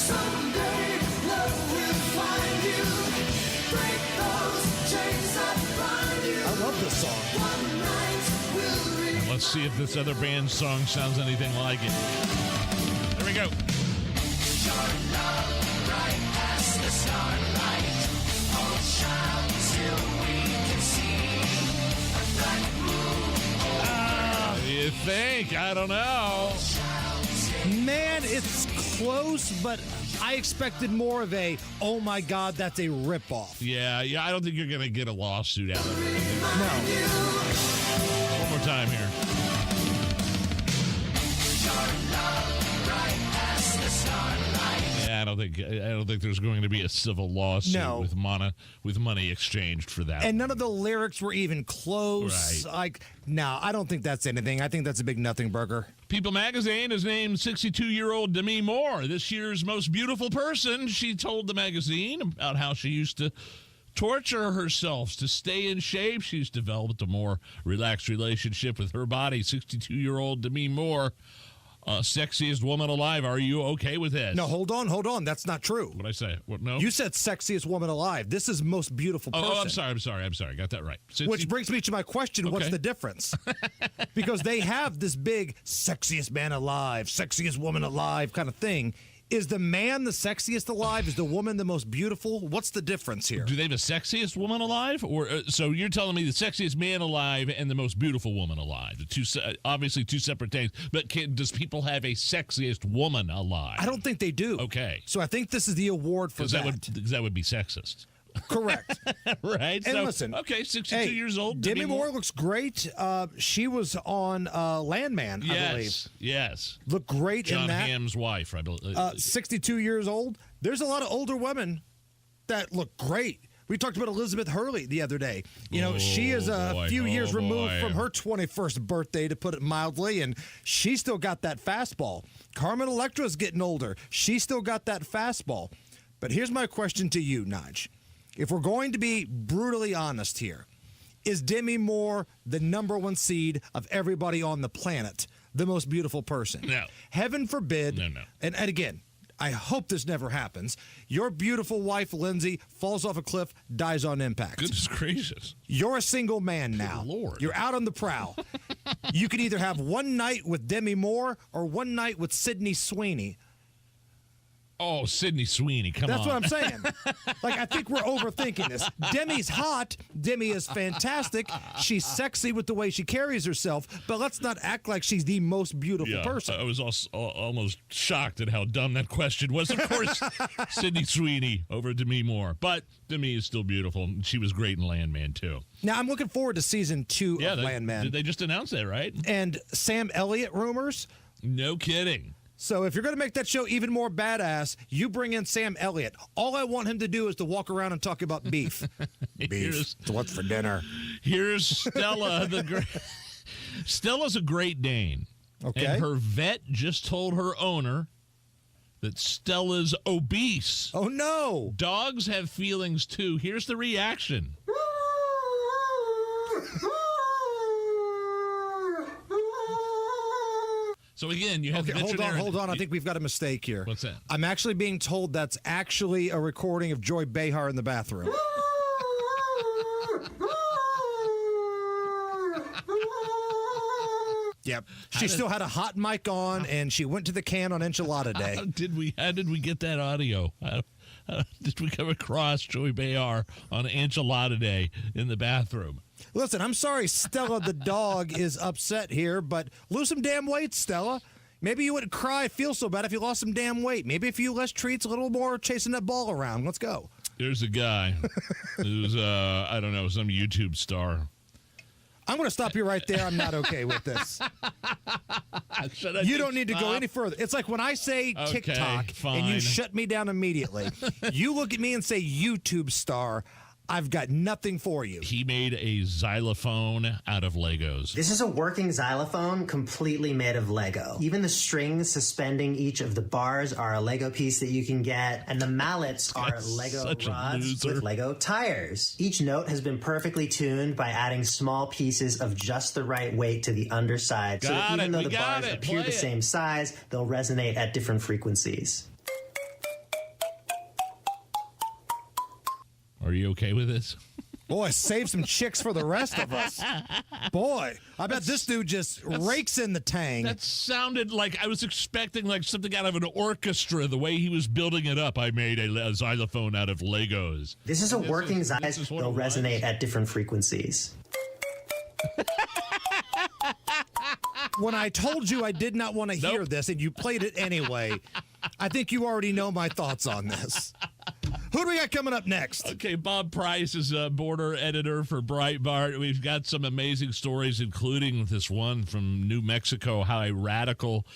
Someday love will find you. Break those chains that bind you. I love this song. One night will And let's see if this other band's song sounds anything like it. Here we go. Your love bright as the starlight. Oh, shine till we can see a black moon. What do you think? I don't know. Man, it's close, but I expected more of a, oh my God, that's a ripoff. Yeah, I don't think you're going to get a lawsuit out of it. No. One more time here. Yeah, I don't think there's going to be a civil lawsuit with money exchanged for that. And none of the lyrics were even close. Right. No, I don't think that's anything. I think that's a big nothing burger. People magazine has named 62-year-old Demi Moore this year's most beautiful person. She told the magazine about how she used to torture herself to stay in shape. She's developed a more relaxed relationship with her body. 62-year-old Demi Moore, sexiest woman alive. Are you okay with this? No, hold on. That's not true. What'd I say? What? No? You said sexiest woman alive. This is most beautiful person. Oh, I'm sorry. Got that right. Which brings me to my question. What's the difference? Because they have this big sexiest man alive, sexiest woman alive kind of thing. Is the man the sexiest alive? Is the woman the most beautiful? What's the difference here? Do they have the sexiest woman alive? Or so you're telling me the sexiest man alive and the most beautiful woman alive? Obviously two separate things. But does people have a sexiest woman alive? I don't think they do. Okay. So I think this is the award for that. That would be sexist. Correct. Right? And so, listen. Okay, 62 years old. Demi Moore looks great. She was on Landman, I believe. Yes. Looked great John in that. Hamm's wife, I believe. 62 years old. There's a lot of older women that look great. We talked about Elizabeth Hurley the other day. She is a few years removed from her 21st birthday, to put it mildly, and she still got that fastball. Carmen Electra's getting older. She still got that fastball. But here's my question to you, Nige. If we're going to be brutally honest here, is Demi Moore the number one seed of everybody on the planet, the most beautiful person? No. Heaven forbid. No. And again, I hope this never happens. Your beautiful wife, Lindsay, falls off a cliff, dies on impact. Goodness gracious. You're a single man now. Good Lord. You're out on the prowl. You can either have one night with Demi Moore or one night with Sydney Sweeney. Oh, Sydney Sweeney, come on. That's what I'm saying. I think we're overthinking this. Demi's hot. Demi is fantastic. She's sexy with the way she carries herself, but let's not act like she's the most beautiful person. I was almost shocked at how dumb that question was. Of course, Sydney Sweeney over Demi Moore. But Demi is still beautiful. She was great in Landman, too. Now, I'm looking forward to season 2 of Landman. They just announced that, right? And Sam Elliott rumors. No kidding. So if you're going to make that show even more badass, you bring in Sam Elliott. All I want him to do is to walk around and talk about beef. Beef. What's for dinner? Here's Stella. Stella's a Great Dane. Okay. And her vet just told her owner that Stella's obese. Oh, no. Dogs have feelings, too. Here's the reaction. So again, you have hold on. I think we've got a mistake here. What's that? I'm actually being told that's actually a recording of Joy Behar in the bathroom. Yep. She still had a hot mic on, and she went to the can on Enchilada Day. How did we get that audio? Did we come across Joy Behar on Enchilada Day in the bathroom? Listen, I'm sorry Stella the dog is upset here, but lose some damn weight, Stella. Maybe you wouldn't cry, feel so bad if you lost some damn weight. Maybe if you less treats, a little more chasing that ball around. Let's go. There's a guy who's, I don't know, some YouTube star. I'm going to stop you right there. I'm not okay with this. You don't need to go any further. It's like when I say TikTok and you shut me down immediately. You look at me and say YouTube star. I've got nothing for you. He made a xylophone out of Legos. This is a working xylophone completely made of Lego. Even the strings suspending each of the bars are a Lego piece that you can get, and the mallets are Lego rods with Lego tires. Each note has been perfectly tuned by adding small pieces of just the right weight to the underside, so that even though the bars appear the same size, they'll resonate at different frequencies. Are you okay with this? Boy, save some chicks for the rest of us. Boy, I bet this dude just rakes in the tang. That sounded like I was expecting like something out of an orchestra, the way he was building it up. I made a xylophone out of Legos. This is a working xylophone. They'll resonate at different frequencies. When I told you I did not want to hear this and you played it anyway, I think you already know my thoughts on this. Who do we got coming up next? Okay, Bob Price is a border editor for Breitbart. We've got some amazing stories, including this one from New Mexico, how a radical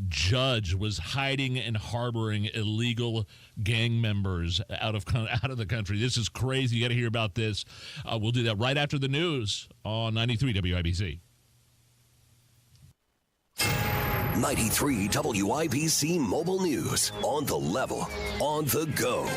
judge was hiding and harboring illegal gang members out of the country. This is crazy. You got to hear about this. We'll do that right after the news on 93 WIBC. 93 WIBC Mobile News. On the level, on the go.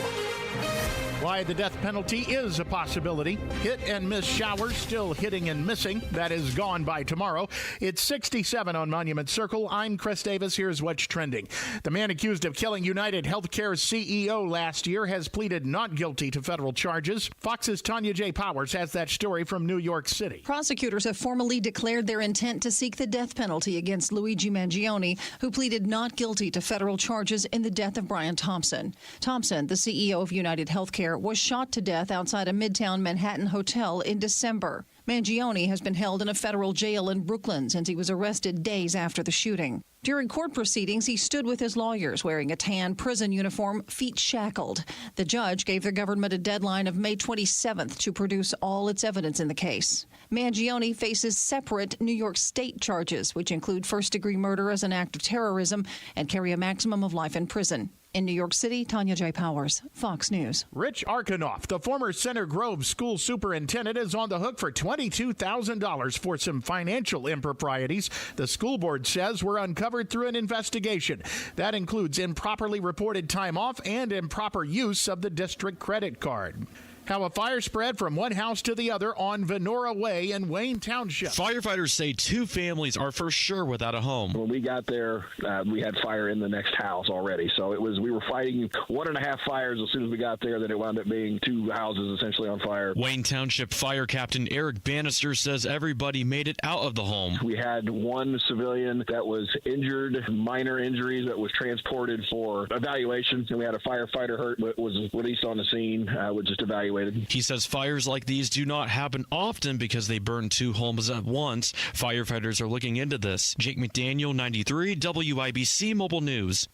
Why the death penalty is a possibility. Hit and miss showers still hitting and missing. That is gone by tomorrow. It's 67 on Monument Circle. I'm Chris Davis. Here's what's trending. The man accused of killing United Healthcare's CEO last year has pleaded not guilty to federal charges. Fox's Tanya J. Powers has that story from New York City. Prosecutors have formally declared their intent to seek the death penalty against Luigi Mangione, who pleaded not guilty to federal charges in the death of Brian Thompson. Thompson, the CEO of United Healthcare, was shot to death outside a Midtown Manhattan hotel in December. Mangione has been held in a federal jail in Brooklyn since he was arrested days after the shooting. During court proceedings, he stood with his lawyers wearing a tan prison uniform, feet shackled. The judge gave the government a deadline of May 27th to produce all its evidence in the case. Mangione faces separate New York State charges, which include first-degree murder as an act of terrorism and carry a maximum of life in prison. In New York City, Tanya J. Powers, Fox News. Rich Arkanoff, the former Center Grove school superintendent, is on the hook for $22,000 for some financial improprieties the school board says were uncovered through an investigation. That includes improperly reported time off and improper use of the district credit card. How a fire spread from one house to the other on Venora Way in Wayne Township. Firefighters say 2 families are for sure without a home. When we got there, we had fire in the next house already. So we were fighting 1.5 fires as soon as we got there. Then it wound up being 2 houses essentially on fire. Wayne Township Fire Captain Eric Bannister says everybody made it out of the home. We had one civilian that was injured, minor injuries, that was transported for evaluation. And we had a firefighter hurt, but was released on the scene, was just evaluated. He says fires like these do not happen often because they burn 2 homes at once. Firefighters are looking into this. Jake McDaniel, 93 WIBC Mobile News.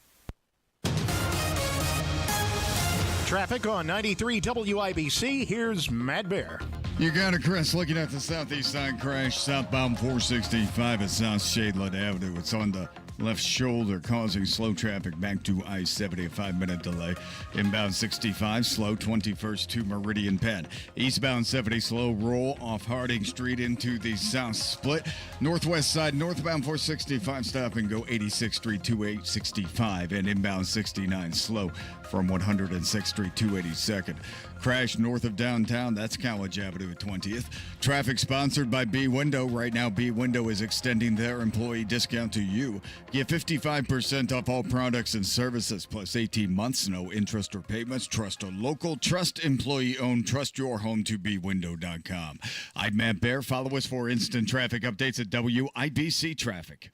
Traffic on 93 WIBC. Here's Matt Bear. You got it, Chris. Looking at the southeast side crash, southbound 465 at South Shadeland Avenue. It's on the left shoulder, causing slow traffic back to I-70, a 5-minute delay. Inbound 65, slow 21st to Meridian Penn. Eastbound 70, slow roll off Harding Street into the south split. Northwest side, northbound 465, stop and go 86th Street to 865. And inbound 69, slow from 106th Street to 82nd. Crash north of downtown, that's College Avenue at 20th. Traffic sponsored by B Window. Right now, B Window is extending their employee discount to you. Get 55% off all products and services, plus 18 months, no interest or payments. Trust a local, trust employee-owned, trust your home to bwindow.com. I'm Matt Bear. Follow us for instant traffic updates at WIBC Traffic.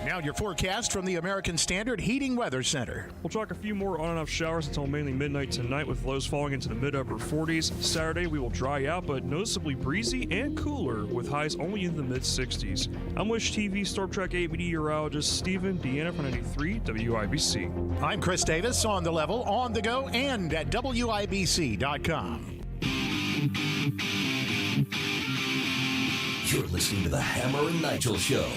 Now your forecast from the American Standard Heating Weather Center. We'll track a few more on and off showers until mainly midnight tonight, with lows falling into the mid-upper 40s. Saturday, we will dry out, but noticeably breezy and cooler, with highs only in the mid-60s. I'm Wish TV Storm Track 8 meteorologist Stephen Deanna from 93 WIBC. I'm Chris Davis, on the level, on the go, and at WIBC.com. You're listening to the Hammer and Nigel Show.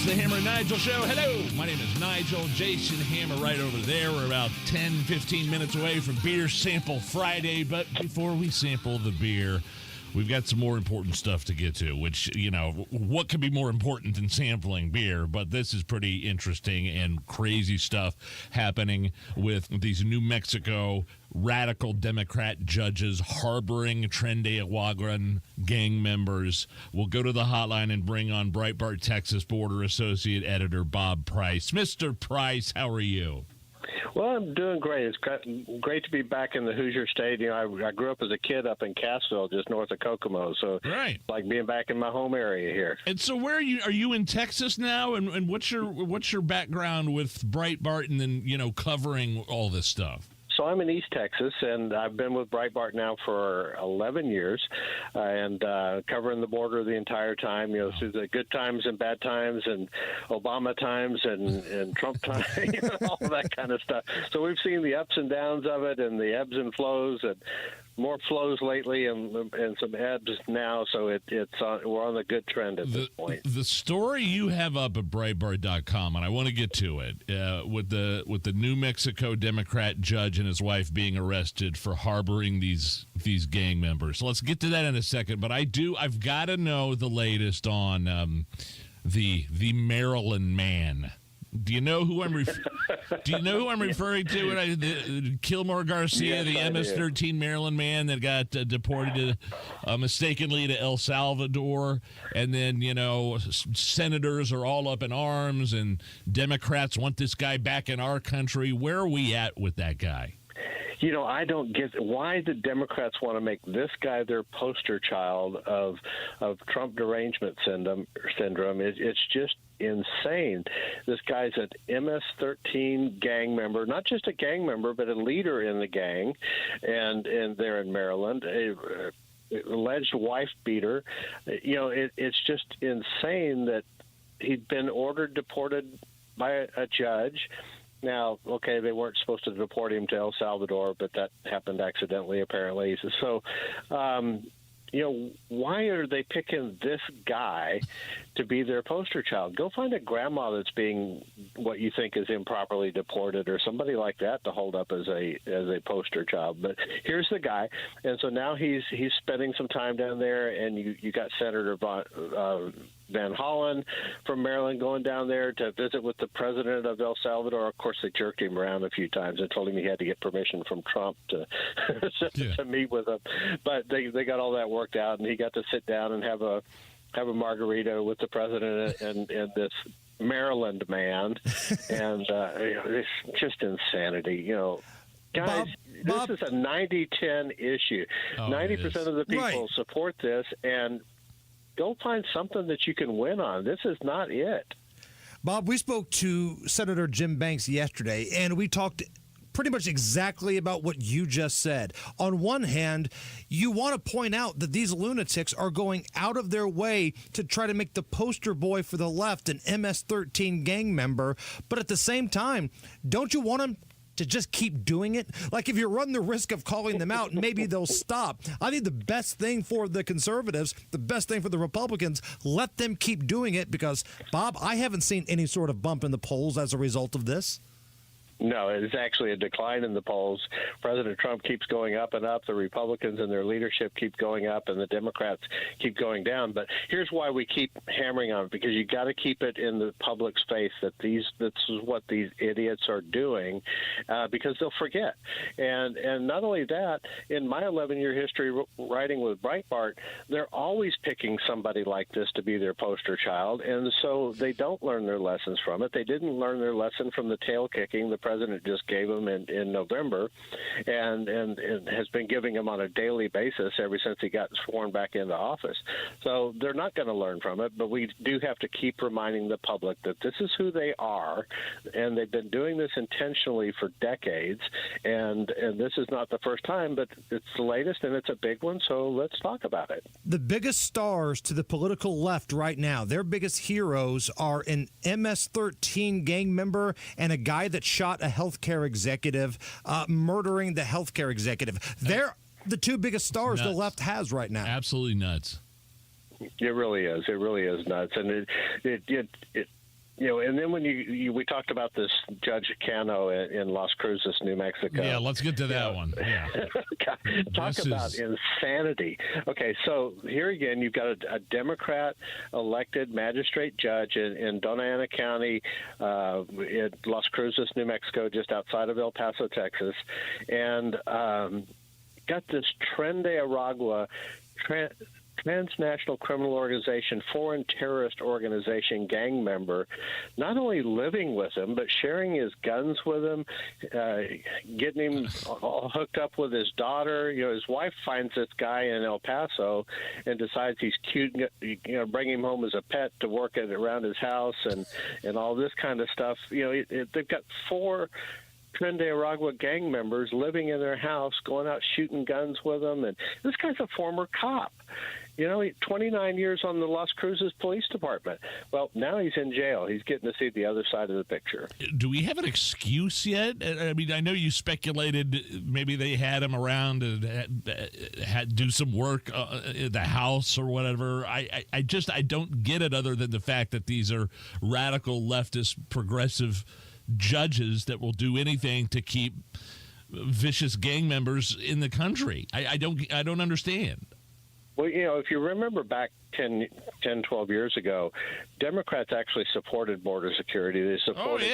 It's the Hammer and Nigel Show. Hello, my name is Nigel. Jason Hammer right over there. We're about 10, 15 minutes away from Beer Sample Friday. But before we sample the beer, we've got some more important stuff to get to, which, you know, what could be more important than sampling beer? But this is pretty interesting and crazy stuff happening with these New Mexico radical Democrat judges harboring Trendeawagan gang members. We'll go to the hotline and bring on Breitbart Texas Border Associate Editor Bob Price. Mr. Price, how are you? Well, I'm doing great. It's great to be back in the Hoosier State. You know, I grew up as a kid up in Cassville, just north of Kokomo. So right. It's like being back in my home area here. And so where are you? Are you in Texas now? And what's your background with Breitbart and then, you know, covering all this stuff? So I'm in East Texas, and I've been with Breitbart now for 11 years, and covering the border the entire time, you know, through the good times and bad times and Obama times and Trump times, you know, all that kind of stuff. So we've seen the ups and downs of it and the ebbs and flows, and more flows lately and some ebbs now. So we're on the good trend at this point. The story you have up at Breitbart.com, and I want to get to it, with the New Mexico Democrat judge and his wife being arrested for harboring these gang members. So let's get to that in a second. But I've got to know the latest on the Maryland man. Do you know who I'm referring to? The Kilmore Garcia, yes, the MS-13 Maryland man that got deported mistakenly to El Salvador, and then, you know, senators are all up in arms, and Democrats want this guy back in our country. Where are we at with that guy? You know, I don't get why the Democrats want to make this guy their poster child of Trump derangement syndrome. It's just insane. This guy's an MS-13 gang member, not just a gang member, but a leader in the gang, and they're in Maryland. Alleged wife beater. You know, it's just insane that he'd been ordered deported by a judge. Now, okay, they weren't supposed to deport him to El Salvador, but that happened accidentally, apparently. So, you know, why are they picking this guy to be their poster child? Go find a grandma that's being what you think is improperly deported, or somebody like that to hold up as a poster child. But here's the guy, and so now he's spending some time down there, and you got Senator Van Hollen from Maryland going down there to visit with the president of El Salvador. Of course, they jerked him around a few times and told him he had to get permission from Trump to meet with him. But they got all that worked out, and he got to sit down and have a margarita with the president and this Maryland man, and you know, it's just insanity. You know, guys, Bob, this is a 90-10 issue. 90% of the people support this, and go find something that you can win on. This is not it. Bob, we spoke to Senator Jim Banks yesterday, and we talked pretty much exactly about what you just said. On one hand, you want to point out that these lunatics are going out of their way to try to make the poster boy for the left an MS-13 gang member, but at the same time, don't you want them to just keep doing it? Like, if you run the risk of calling them out, maybe they'll stop. I think the best thing for the conservatives, the best thing for the Republicans, let them keep doing it, because, Bob, I haven't seen any sort of bump in the polls as a result of this. No, it's actually a decline in the polls. President Trump keeps going up and up. The Republicans and their leadership keep going up, and the Democrats keep going down. But here's why we keep hammering on it, because you got to keep it in the public's face that this is what these idiots are doing, because they'll forget. And not only that, in my 11-year history writing with Breitbart, they're always picking somebody like this to be their poster child, and so they don't learn their lessons from it. They didn't learn their lesson from the tail kicking the president just gave them in November, and has been giving them on a daily basis ever since he got sworn back into office. So they're not going to learn from it, but we do have to keep reminding the public that this is who they are, and they've been doing this intentionally for decades, and this is not the first time, but it's the latest, and it's a big one, so let's talk about it. The biggest stars to the political left right now, their biggest heroes are an MS-13 gang member and a guy that shot a healthcare executive, murdering the healthcare executive. They're the two biggest stars the left has right now. Absolutely nuts. It really is. It really is nuts, and it you know, and then when we talked about this Judge Cano in Las Cruces, New Mexico. Yeah, let's get to that one. Yeah. Talk about insanity. Okay, so here again, you've got a Democrat elected magistrate judge in Dona Ana County, in Las Cruces, New Mexico, just outside of El Paso, Texas, and got this Tren de Aragua transnational criminal organization, foreign terrorist organization gang member, not only living with him, but sharing his guns with him, getting him all hooked up with his daughter. You know, his wife finds this guy in El Paso and decides he's cute, you know, bring him home as a pet to work around his house and all this kind of stuff. You know, they've got 4 Tren de Aragua gang members living in their house, going out shooting guns with them. And this guy's a former cop. You know, 29 years on the Las Cruces Police Department. Well, now he's in jail. He's getting to see the other side of the picture. Do we have an excuse yet? I mean, I know you speculated maybe they had him around and had do some work in the house or whatever. I don't get it, other than the fact that these are radical leftist progressive judges that will do anything to keep vicious gang members in the country. I don't understand. Well, you know, if you remember back 10, 12 years ago, Democrats actually supported border security. They supported,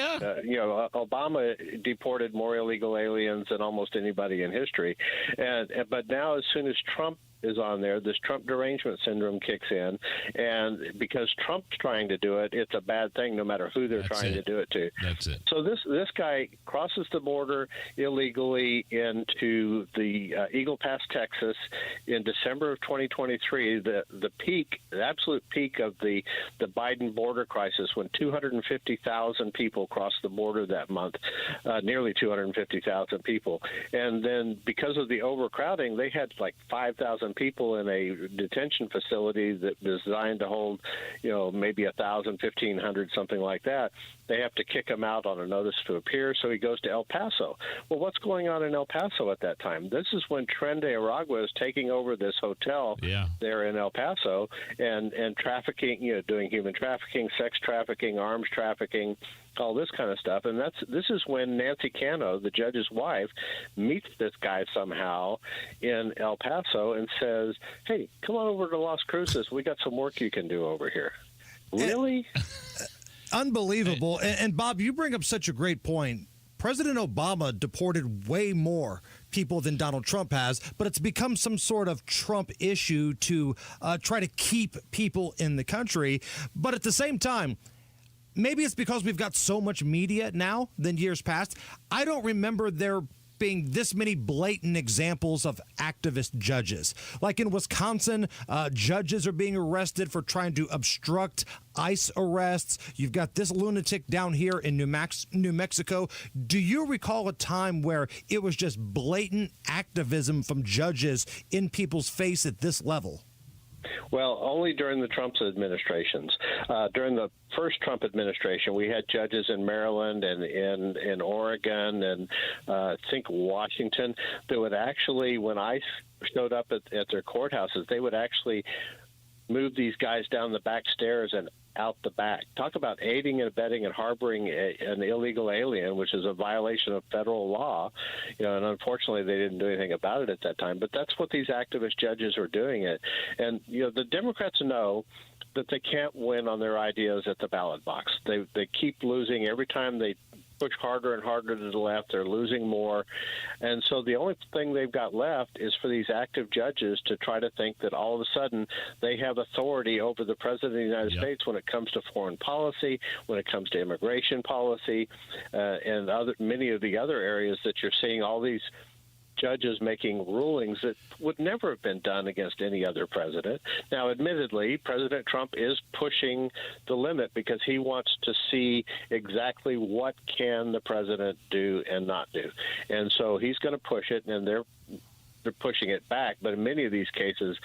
you know, Obama deported more illegal aliens than almost anybody in history. But now, as soon as Trump is on there, this Trump derangement syndrome kicks in, and because Trump's trying to do it, it's a bad thing no matter who they're trying to do it to. That's it. So this guy crosses the border illegally into the Eagle Pass, Texas, in December of 2023, the absolute peak of the Biden border crisis, when 250,000 people crossed the border that month, nearly 250,000 people. And then because of the overcrowding, they had like 5,000 people in a detention facility that was designed to hold, you know, maybe 1,000, 1,500, something like that. They have to kick him out on a notice to appear, so he goes to El Paso. Well, what's going on in El Paso at that time? This is when Tren de Aragua is taking over this hotel there in El Paso and trafficking, you know, doing human trafficking, sex trafficking, arms trafficking, all this kind of stuff. And this is when Nancy Cano, the judge's wife, meets this guy somehow in El Paso and says, hey, come on over to Las Cruces. We got some work you can do over here. Really? Unbelievable. And Bob, you bring up such a great point. President Obama deported way more people than Donald Trump has, but it's become some sort of Trump issue to try to keep people in the country. But at the same time, maybe it's because we've got so much media now than years past. I don't remember there being this many blatant examples of activist judges. Like in Wisconsin, judges are being arrested for trying to obstruct ICE arrests. You've got this lunatic down here in New Mexico. Do you recall a time where it was just blatant activism from judges in people's face at this level? Well, only during the Trump administrations. During the first Trump administration, we had judges in Maryland and in Oregon and I think Washington that would actually, when ICE showed up at their courthouses, they would actually move these guys down the back stairs and out the back. Talk about aiding and abetting and harboring an illegal alien, which is a violation of federal law. You know, and unfortunately, they didn't do anything about it at that time. But that's what these activist judges were doing it. And you know, the Democrats know that they can't win on their ideas at the ballot box. They keep losing every time they push harder and harder to the left. They're losing more. And so the only thing they've got left is for these active judges to try to think that all of a sudden they have authority over the President of the United States when it comes to foreign policy, when it comes to immigration policy, and many of the other areas that you're seeing all these judges making rulings that would never have been done against any other president. Now, admittedly, President Trump is pushing the limit because he wants to see exactly what can the president do and not do. And so he's going to push it, and they're pushing it back. But in many of these cases,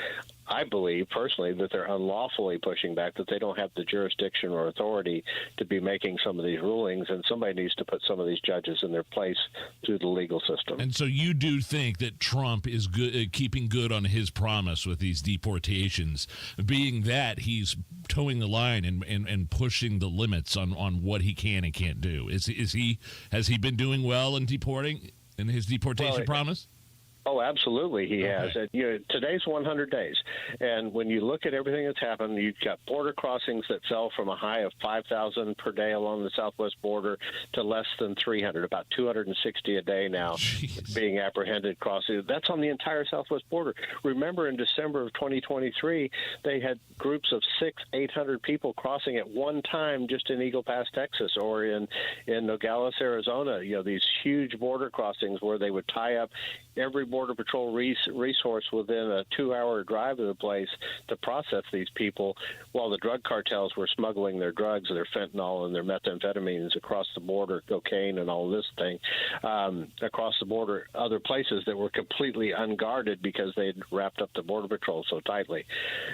I believe personally that they're unlawfully pushing back, that they don't have the jurisdiction or authority to be making some of these rulings, and somebody needs to put some of these judges in their place through the legal system. And so you do think that Trump is keeping good on his promise with these deportations, being that he's towing the line and pushing the limits on what he can and can't do. Has he been doing well in deporting in his deportation promise? Oh, absolutely, he has. Today's 100 days, and when you look at everything that's happened, you've got border crossings that fell from a high of 5,000 per day along the southwest border to less than 300, about 260 a day now being apprehended crossing. That's on the entire southwest border. Remember, in December of 2023, they had groups of 600-800 people crossing at one time just in Eagle Pass, Texas, or in Nogales, Arizona. These huge border crossings where they would tie up every Border Patrol resource within a 2-hour drive of the place to process these people while the drug cartels were smuggling their drugs, their fentanyl and their methamphetamines across the border, cocaine and all this thing, across the border, other places that were completely unguarded because they'd wrapped up the Border Patrol so tightly.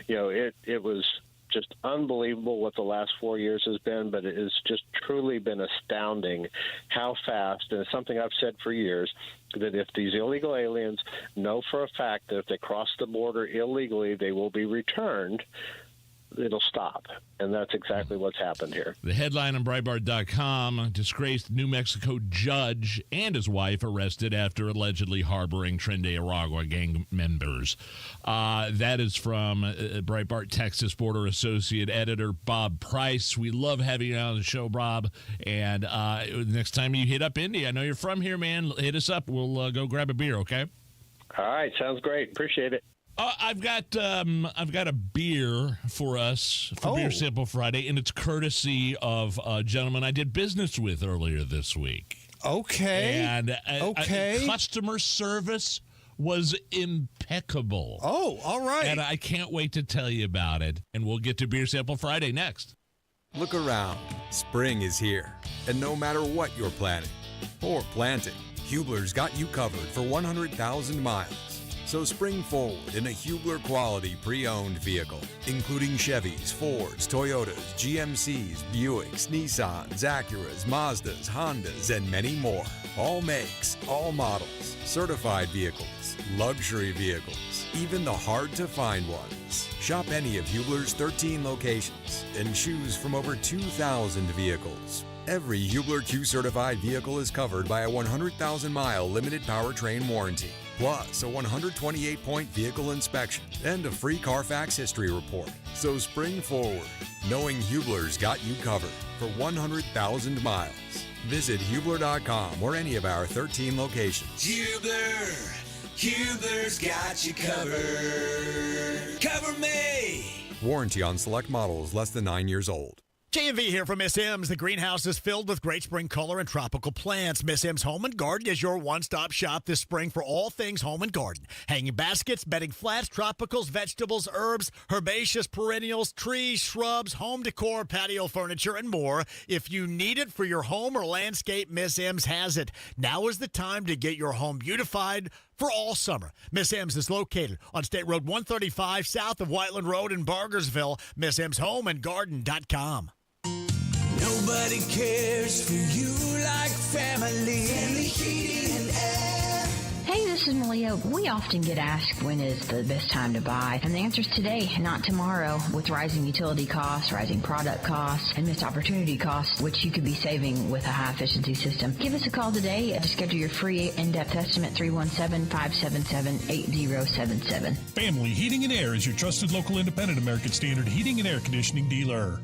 It was just unbelievable what the last 4 years has been, but it has just truly been astounding how fast, and it's something I've said for years, that if these illegal aliens know for a fact that if they cross the border illegally, they will be returned, it'll stop. And that's exactly what's happened here. The headline on Breitbart.com, disgraced New Mexico judge and his wife arrested after allegedly harboring Tren de Aragua gang members. That is from Breitbart Texas border associate editor Bob Price. We love having you on the show, Bob. And next time you hit up Indy, I know you're from here, man, hit us up. We'll go grab a beer, okay? All right, sounds great. Appreciate it. I've got a beer for us for Beer Sample Friday, and it's courtesy of a gentleman I did business with earlier this week. Okay. And customer service was impeccable. Oh, all right. And I can't wait to tell you about it. And we'll get to Beer Sample Friday next. Look around. Spring is here. And no matter what you're planning or planting, Hubler's got you covered for 100,000 miles. So spring forward in a Hubler quality pre-owned vehicle, including Chevys, Fords, Toyotas, GMCs, Buicks, Nissans, Acuras, Mazdas, Hondas, and many more. All makes, all models, certified vehicles, luxury vehicles, even the hard-to-find ones. Shop any of Hubler's 13 locations and choose from over 2,000 vehicles. Every Hubler Q-certified vehicle is covered by a 100,000-mile limited powertrain warranty, plus a 128-point vehicle inspection and a free Carfax history report. So spring forward, knowing Hubler's got you covered for 100,000 miles. Visit Hubler.com or any of our 13 locations. Hubler's got you covered. Cover me. Warranty on select models less than 9 years old. J&V here from Miss M's. The greenhouse is filled with great spring color and tropical plants. Miss M's Home and Garden is your one-stop shop this spring for all things home and garden. Hanging baskets, bedding flats, tropicals, vegetables, herbs, herbaceous perennials, trees, shrubs, home decor, patio furniture, and more. If you need it for your home or landscape, Miss M's has it. Now is the time to get your home beautified for all summer. Miss M's is located on State Road 135 south of Whiteland Road in Bargersville. MissM'sHomeandGarden.com. Nobody cares for you like family. Family Heating and Air. Hey, this is Malia. We often get asked when is the best time to buy, and the answer is today, not tomorrow. With rising utility costs, rising product costs, and missed opportunity costs, which you could be saving with a high-efficiency system. Give us a call today to schedule your free in-depth estimate, 317-577-8077. Family Heating and Air is your trusted local independent American Standard heating and air conditioning dealer.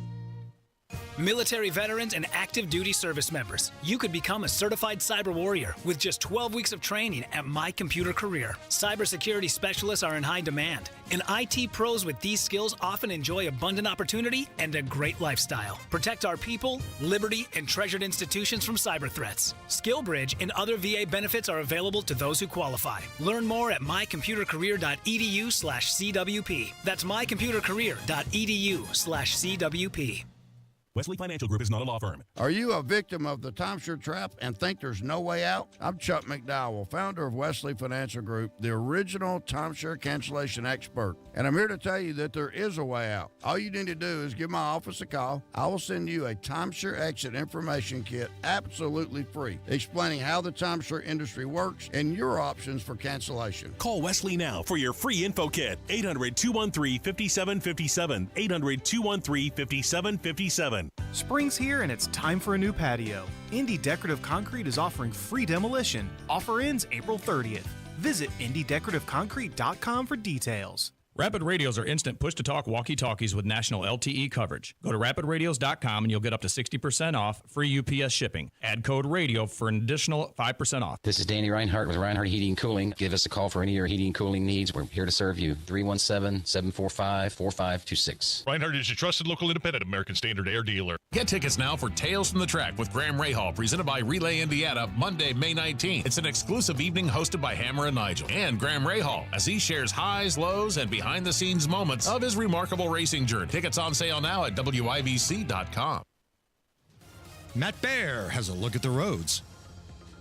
military veterans, and active duty service members. You could become a certified cyber warrior with just 12 weeks of training at My Computer Career. Cybersecurity specialists are in high demand, and IT pros with these skills often enjoy abundant opportunity and a great lifestyle. Protect our people, liberty, and treasured institutions from cyber threats. SkillBridge and other VA benefits are available to those who qualify. Learn more at mycomputercareer.edu/CWP. That's mycomputercareer.edu/CWP. Wesley Financial Group is not a law firm. Are you a victim of the timeshare trap and think there's no way out? I'm Chuck McDowell, founder of Wesley Financial Group, the original timeshare cancellation expert. And I'm here to tell you that there is a way out. All you need to do is give my office a call. I will send you a timeshare exit information kit absolutely free, explaining how the timeshare industry works and your options for cancellation. Call Wesley now for your free info kit. 800-213-5757. 800-213-5757. Spring's here and it's time for a new patio. Indy Decorative Concrete is offering free demolition. Offer ends April 30th. Visit IndyDecorativeConcrete.com for details. Rapid Radios are instant push-to-talk walkie-talkies with national LTE coverage. Go to rapidradios.com and you'll get up to 60% off, free UPS shipping. Add code RADIO for an additional 5% off. This is Danny Reinhardt with Reinhardt Heating and Cooling. Give us a call for any of your heating and cooling needs. We're here to serve you. 317-745-4526. Reinhardt is your trusted local independent American Standard Air dealer. Get tickets now for Tales from the Track with Graham Rahal, presented by Relay Indiana, Monday, May 19th. It's an exclusive evening hosted by Hammer and Nigel and Graham Rahal as he shares highs, lows, and behind-the-scenes moments of his remarkable racing journey. Tickets on sale now at WIBC.com. Matt Baer has a look at the roads.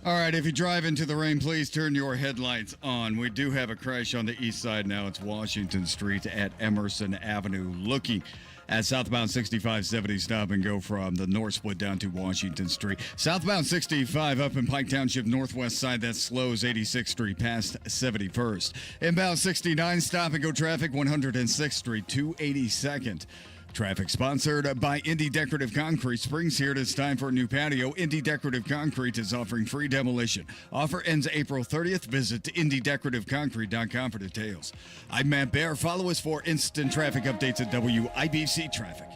All right, if you drive into the rain, please turn your headlights on. We do have a crash on the east side now. It's Washington Street at Emerson Avenue. Looking at southbound 6570 stop and go from the north split down to Washington Street. Southbound 65 up in Pike Township northwest side, that slows 86th Street past 71st. Inbound 69 stop and go traffic 106th Street to 82nd. Traffic sponsored by Indy Decorative Concrete. Spring's here. It's time for a new patio. Indy Decorative Concrete is offering free demolition. Offer ends April 30th. Visit IndyDecorativeConcrete.com for details. I'm Matt Baer. Follow us for instant traffic updates at WIBC Traffic.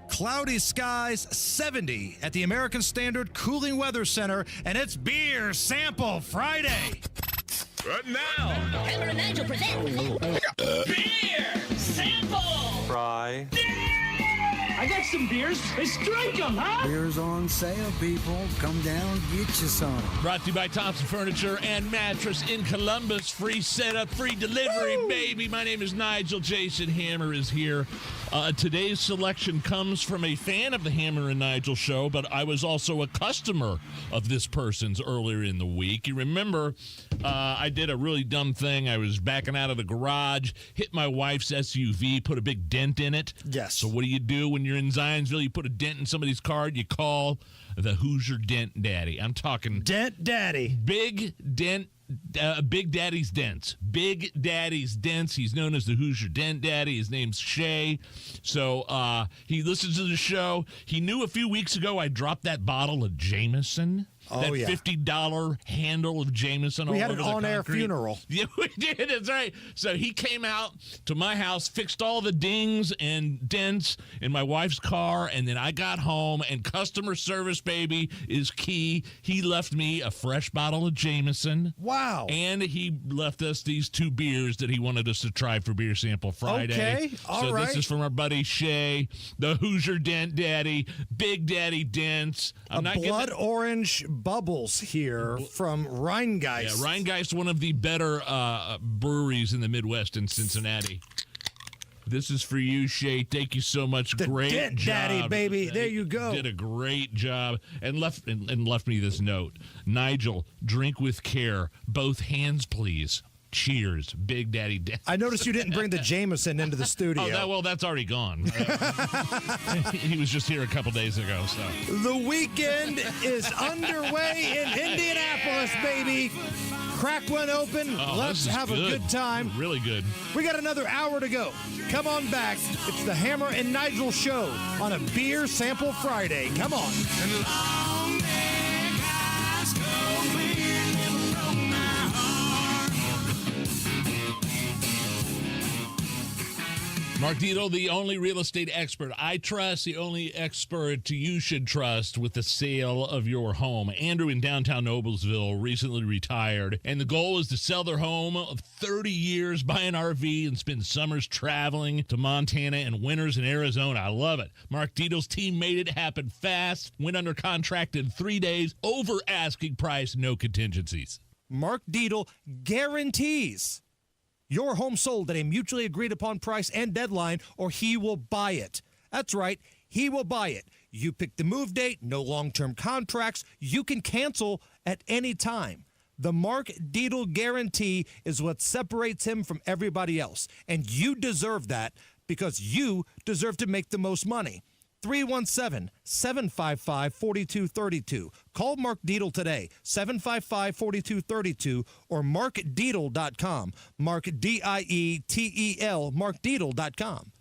Cloudy skies, 70 at the American Standard Cooling Weather Center, and it's Beer Sample Friday. Right now, Hammer and Nigel present Beer Sample. Fry. I got some beers. Let's drink them, huh? Beers on sale, people. Come down, get you some. Brought to you by Thompson Furniture and Mattress in Columbus. Free setup, free delivery, baby. My name is Nigel. Jason Hammer is here. Today's selection comes from a fan of the Hammer and Nigel show, but I was also a customer of this person's earlier in the week. You remember I did a really dumb thing. I was backing out of the garage, hit my wife's SUV, put a big dent in it. Yes. So what do? When you're in Zionsville, you put a dent in somebody's car, you call the Hoosier Dent Daddy. I'm talking Dent Daddy. Big Dent Big Daddy's Dents. Big Daddy's Dents. He's known as the Hoosier Dent Daddy. His name's Shay. So he listens to the show. He knew a few weeks ago I dropped that bottle of Jameson. That $50 handle of Jameson. We had an on-air funeral. Yeah, we did. That's right. So he came out to my house, fixed all the dings and dents in my wife's car, and then I got home, and customer service, baby, is key. He left me a fresh bottle of Jameson. Wow. And he left us these 2 beers that he wanted us to try for Beer Sample Friday. Okay, all right. So this is from our buddy Shay, the Hoosier Dent Daddy, Big Daddy Dents. I'm not blood orange bubbles here from Rheingeist. Yeah, Rheingeist, one of the better breweries in the Midwest in Cincinnati. This is for you, Shay. Thank you so much. The great Dent job, Daddy, baby. There you go. Did a great job and left me this note. Nigel, drink with care. Both hands, please. Cheers, Big Daddy Dent. I noticed you didn't bring the Jameson into the studio. That's already gone. He was just here a couple days ago. So the weekend is underway in Indianapolis, baby. Crack one open. Let's have a good time. Really good. We got another hour to go. Come on back. It's the Hammer and Nigel show on a Beer Sample Friday. Come on. Mark Dito, the only real estate expert I trust, the only expert you should trust with the sale of your home. Andrew in downtown Noblesville recently retired, and the goal is to sell their home of 30 years, buy an RV, and spend summers traveling to Montana and winters in Arizona. I love it. Mark Dito's team made it happen fast, went under contract in 3 days, over asking price, no contingencies. Mark Dito guarantees your home sold at a mutually agreed upon price and deadline, or he will buy it. That's right, he will buy it. You pick the move date, no long-term contracts. You can cancel at any time. The Mark Dito guarantee is what separates him from everybody else. And you deserve that because you deserve to make the most money. 317-755-4232. Call Mark Dito today, 755-4232, or markdietel.com. Mark, D-I-E-T-E-L, markdietel.com.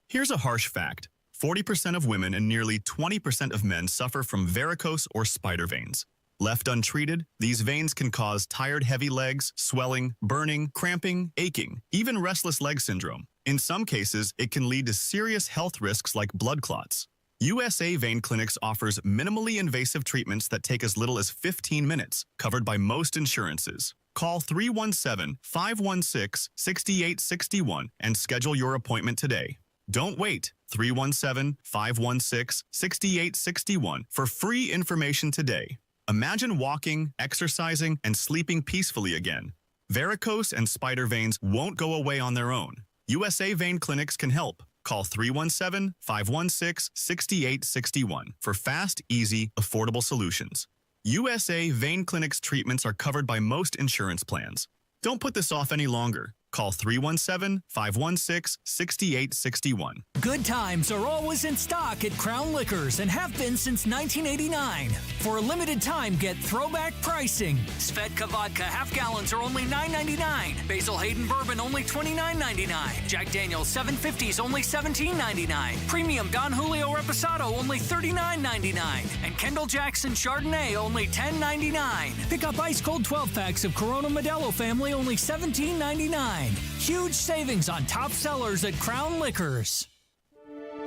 Here's a harsh fact. 40% of women and nearly 20% of men suffer from varicose or spider veins. Left untreated, these veins can cause tired, heavy legs, swelling, burning, cramping, aching, even restless leg syndrome. In some cases, it can lead to serious health risks like blood clots. USA Vein Clinics offers minimally invasive treatments that take as little as 15 minutes, covered by most insurances. Call 317-516-6861 and schedule your appointment today. Don't wait. 317-516-6861 for free information today. Imagine walking, exercising, and sleeping peacefully again. Varicose and spider veins won't go away on their own. USA Vein Clinics can help. Call 317-516-6861 for fast, easy, affordable solutions. USA Vein Clinics treatments are covered by most insurance plans. Don't put this off any longer. Call 317-516-6861. Good times are always in stock at Crown Liquors and have been since 1989. For a limited time, get throwback pricing. Svedka vodka half gallons are only $9.99. Basil Hayden bourbon only $29.99. Jack Daniel's 750s only $17.99. Premium Don Julio Reposado only $39.99. And Kendall Jackson Chardonnay only $10.99. Pick up ice cold 12 packs of Corona Modelo family only $17.99. Huge savings on top sellers at Crown Liquors.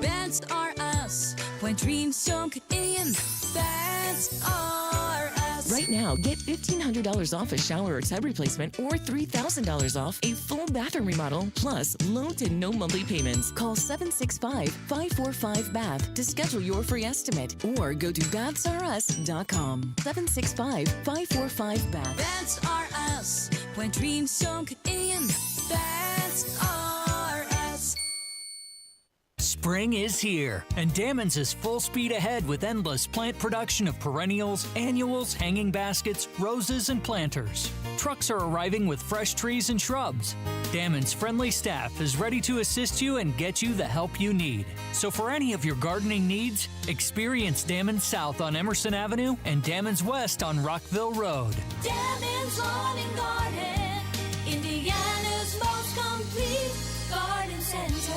Bands are us when dreams don't get in. Bands are us. Right now, get $1,500 off a shower or tub replacement or $3,000 off a full bathroom remodel plus low to no monthly payments. Call 765-545-BATH to schedule your free estimate or go to BathsRUs.com. 765-545-BATH. Bands are us when dreams don't get in. Bands are us. Spring is here, and Dammons is full speed ahead with endless plant production of perennials, annuals, hanging baskets, roses, and planters. Trucks are arriving with fresh trees and shrubs. Dammons' friendly staff is ready to assist you and get you the help you need. So for any of your gardening needs, experience Dammons South on Emerson Avenue and Dammons West on Rockville Road. Dammons Lawn and Garden, Indiana's most complete garden center.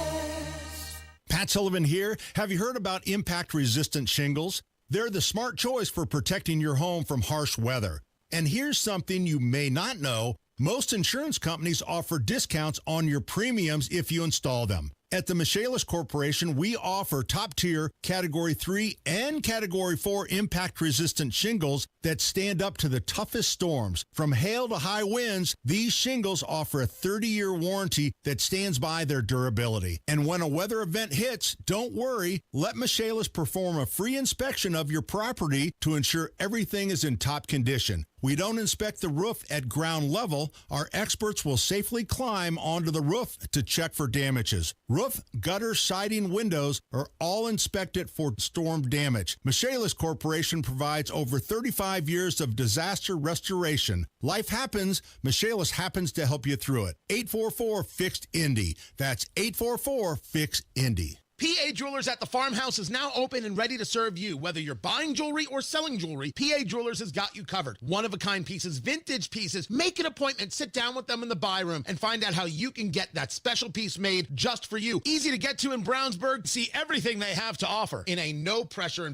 Pat Sullivan here. Have you heard about impact-resistant shingles? They're the smart choice for protecting your home from harsh weather. And here's something you may not know. Most insurance companies offer discounts on your premiums if you install them. At the Michaelis Corporation, we offer top-tier Category 3 and Category 4 impact-resistant shingles that stand up to the toughest storms. From hail to high winds, these shingles offer a 30-year warranty that stands by their durability. And when a weather event hits, don't worry. Let Michaelis perform a free inspection of your property to ensure everything is in top condition. We don't inspect the roof at ground level. Our experts will safely climb onto the roof to check for damages. Roof, gutter, siding, windows are all inspected for storm damage. Michaelis Corporation provides over 35 years of disaster restoration. Life happens. Michaelis happens to help you through it. 844-FIXED-INDY. That's 844-FIXED-INDY. PA Jewelers at the Farmhouse is now open and ready to serve you. Whether you're buying jewelry or selling jewelry, PA Jewelers has got you covered. One-of-a-kind pieces, vintage pieces. Make an appointment, sit down with them in the buy room, and find out how you can get that special piece made just for you. Easy to get to in Brownsburg. See everything they have to offer in a no-pressure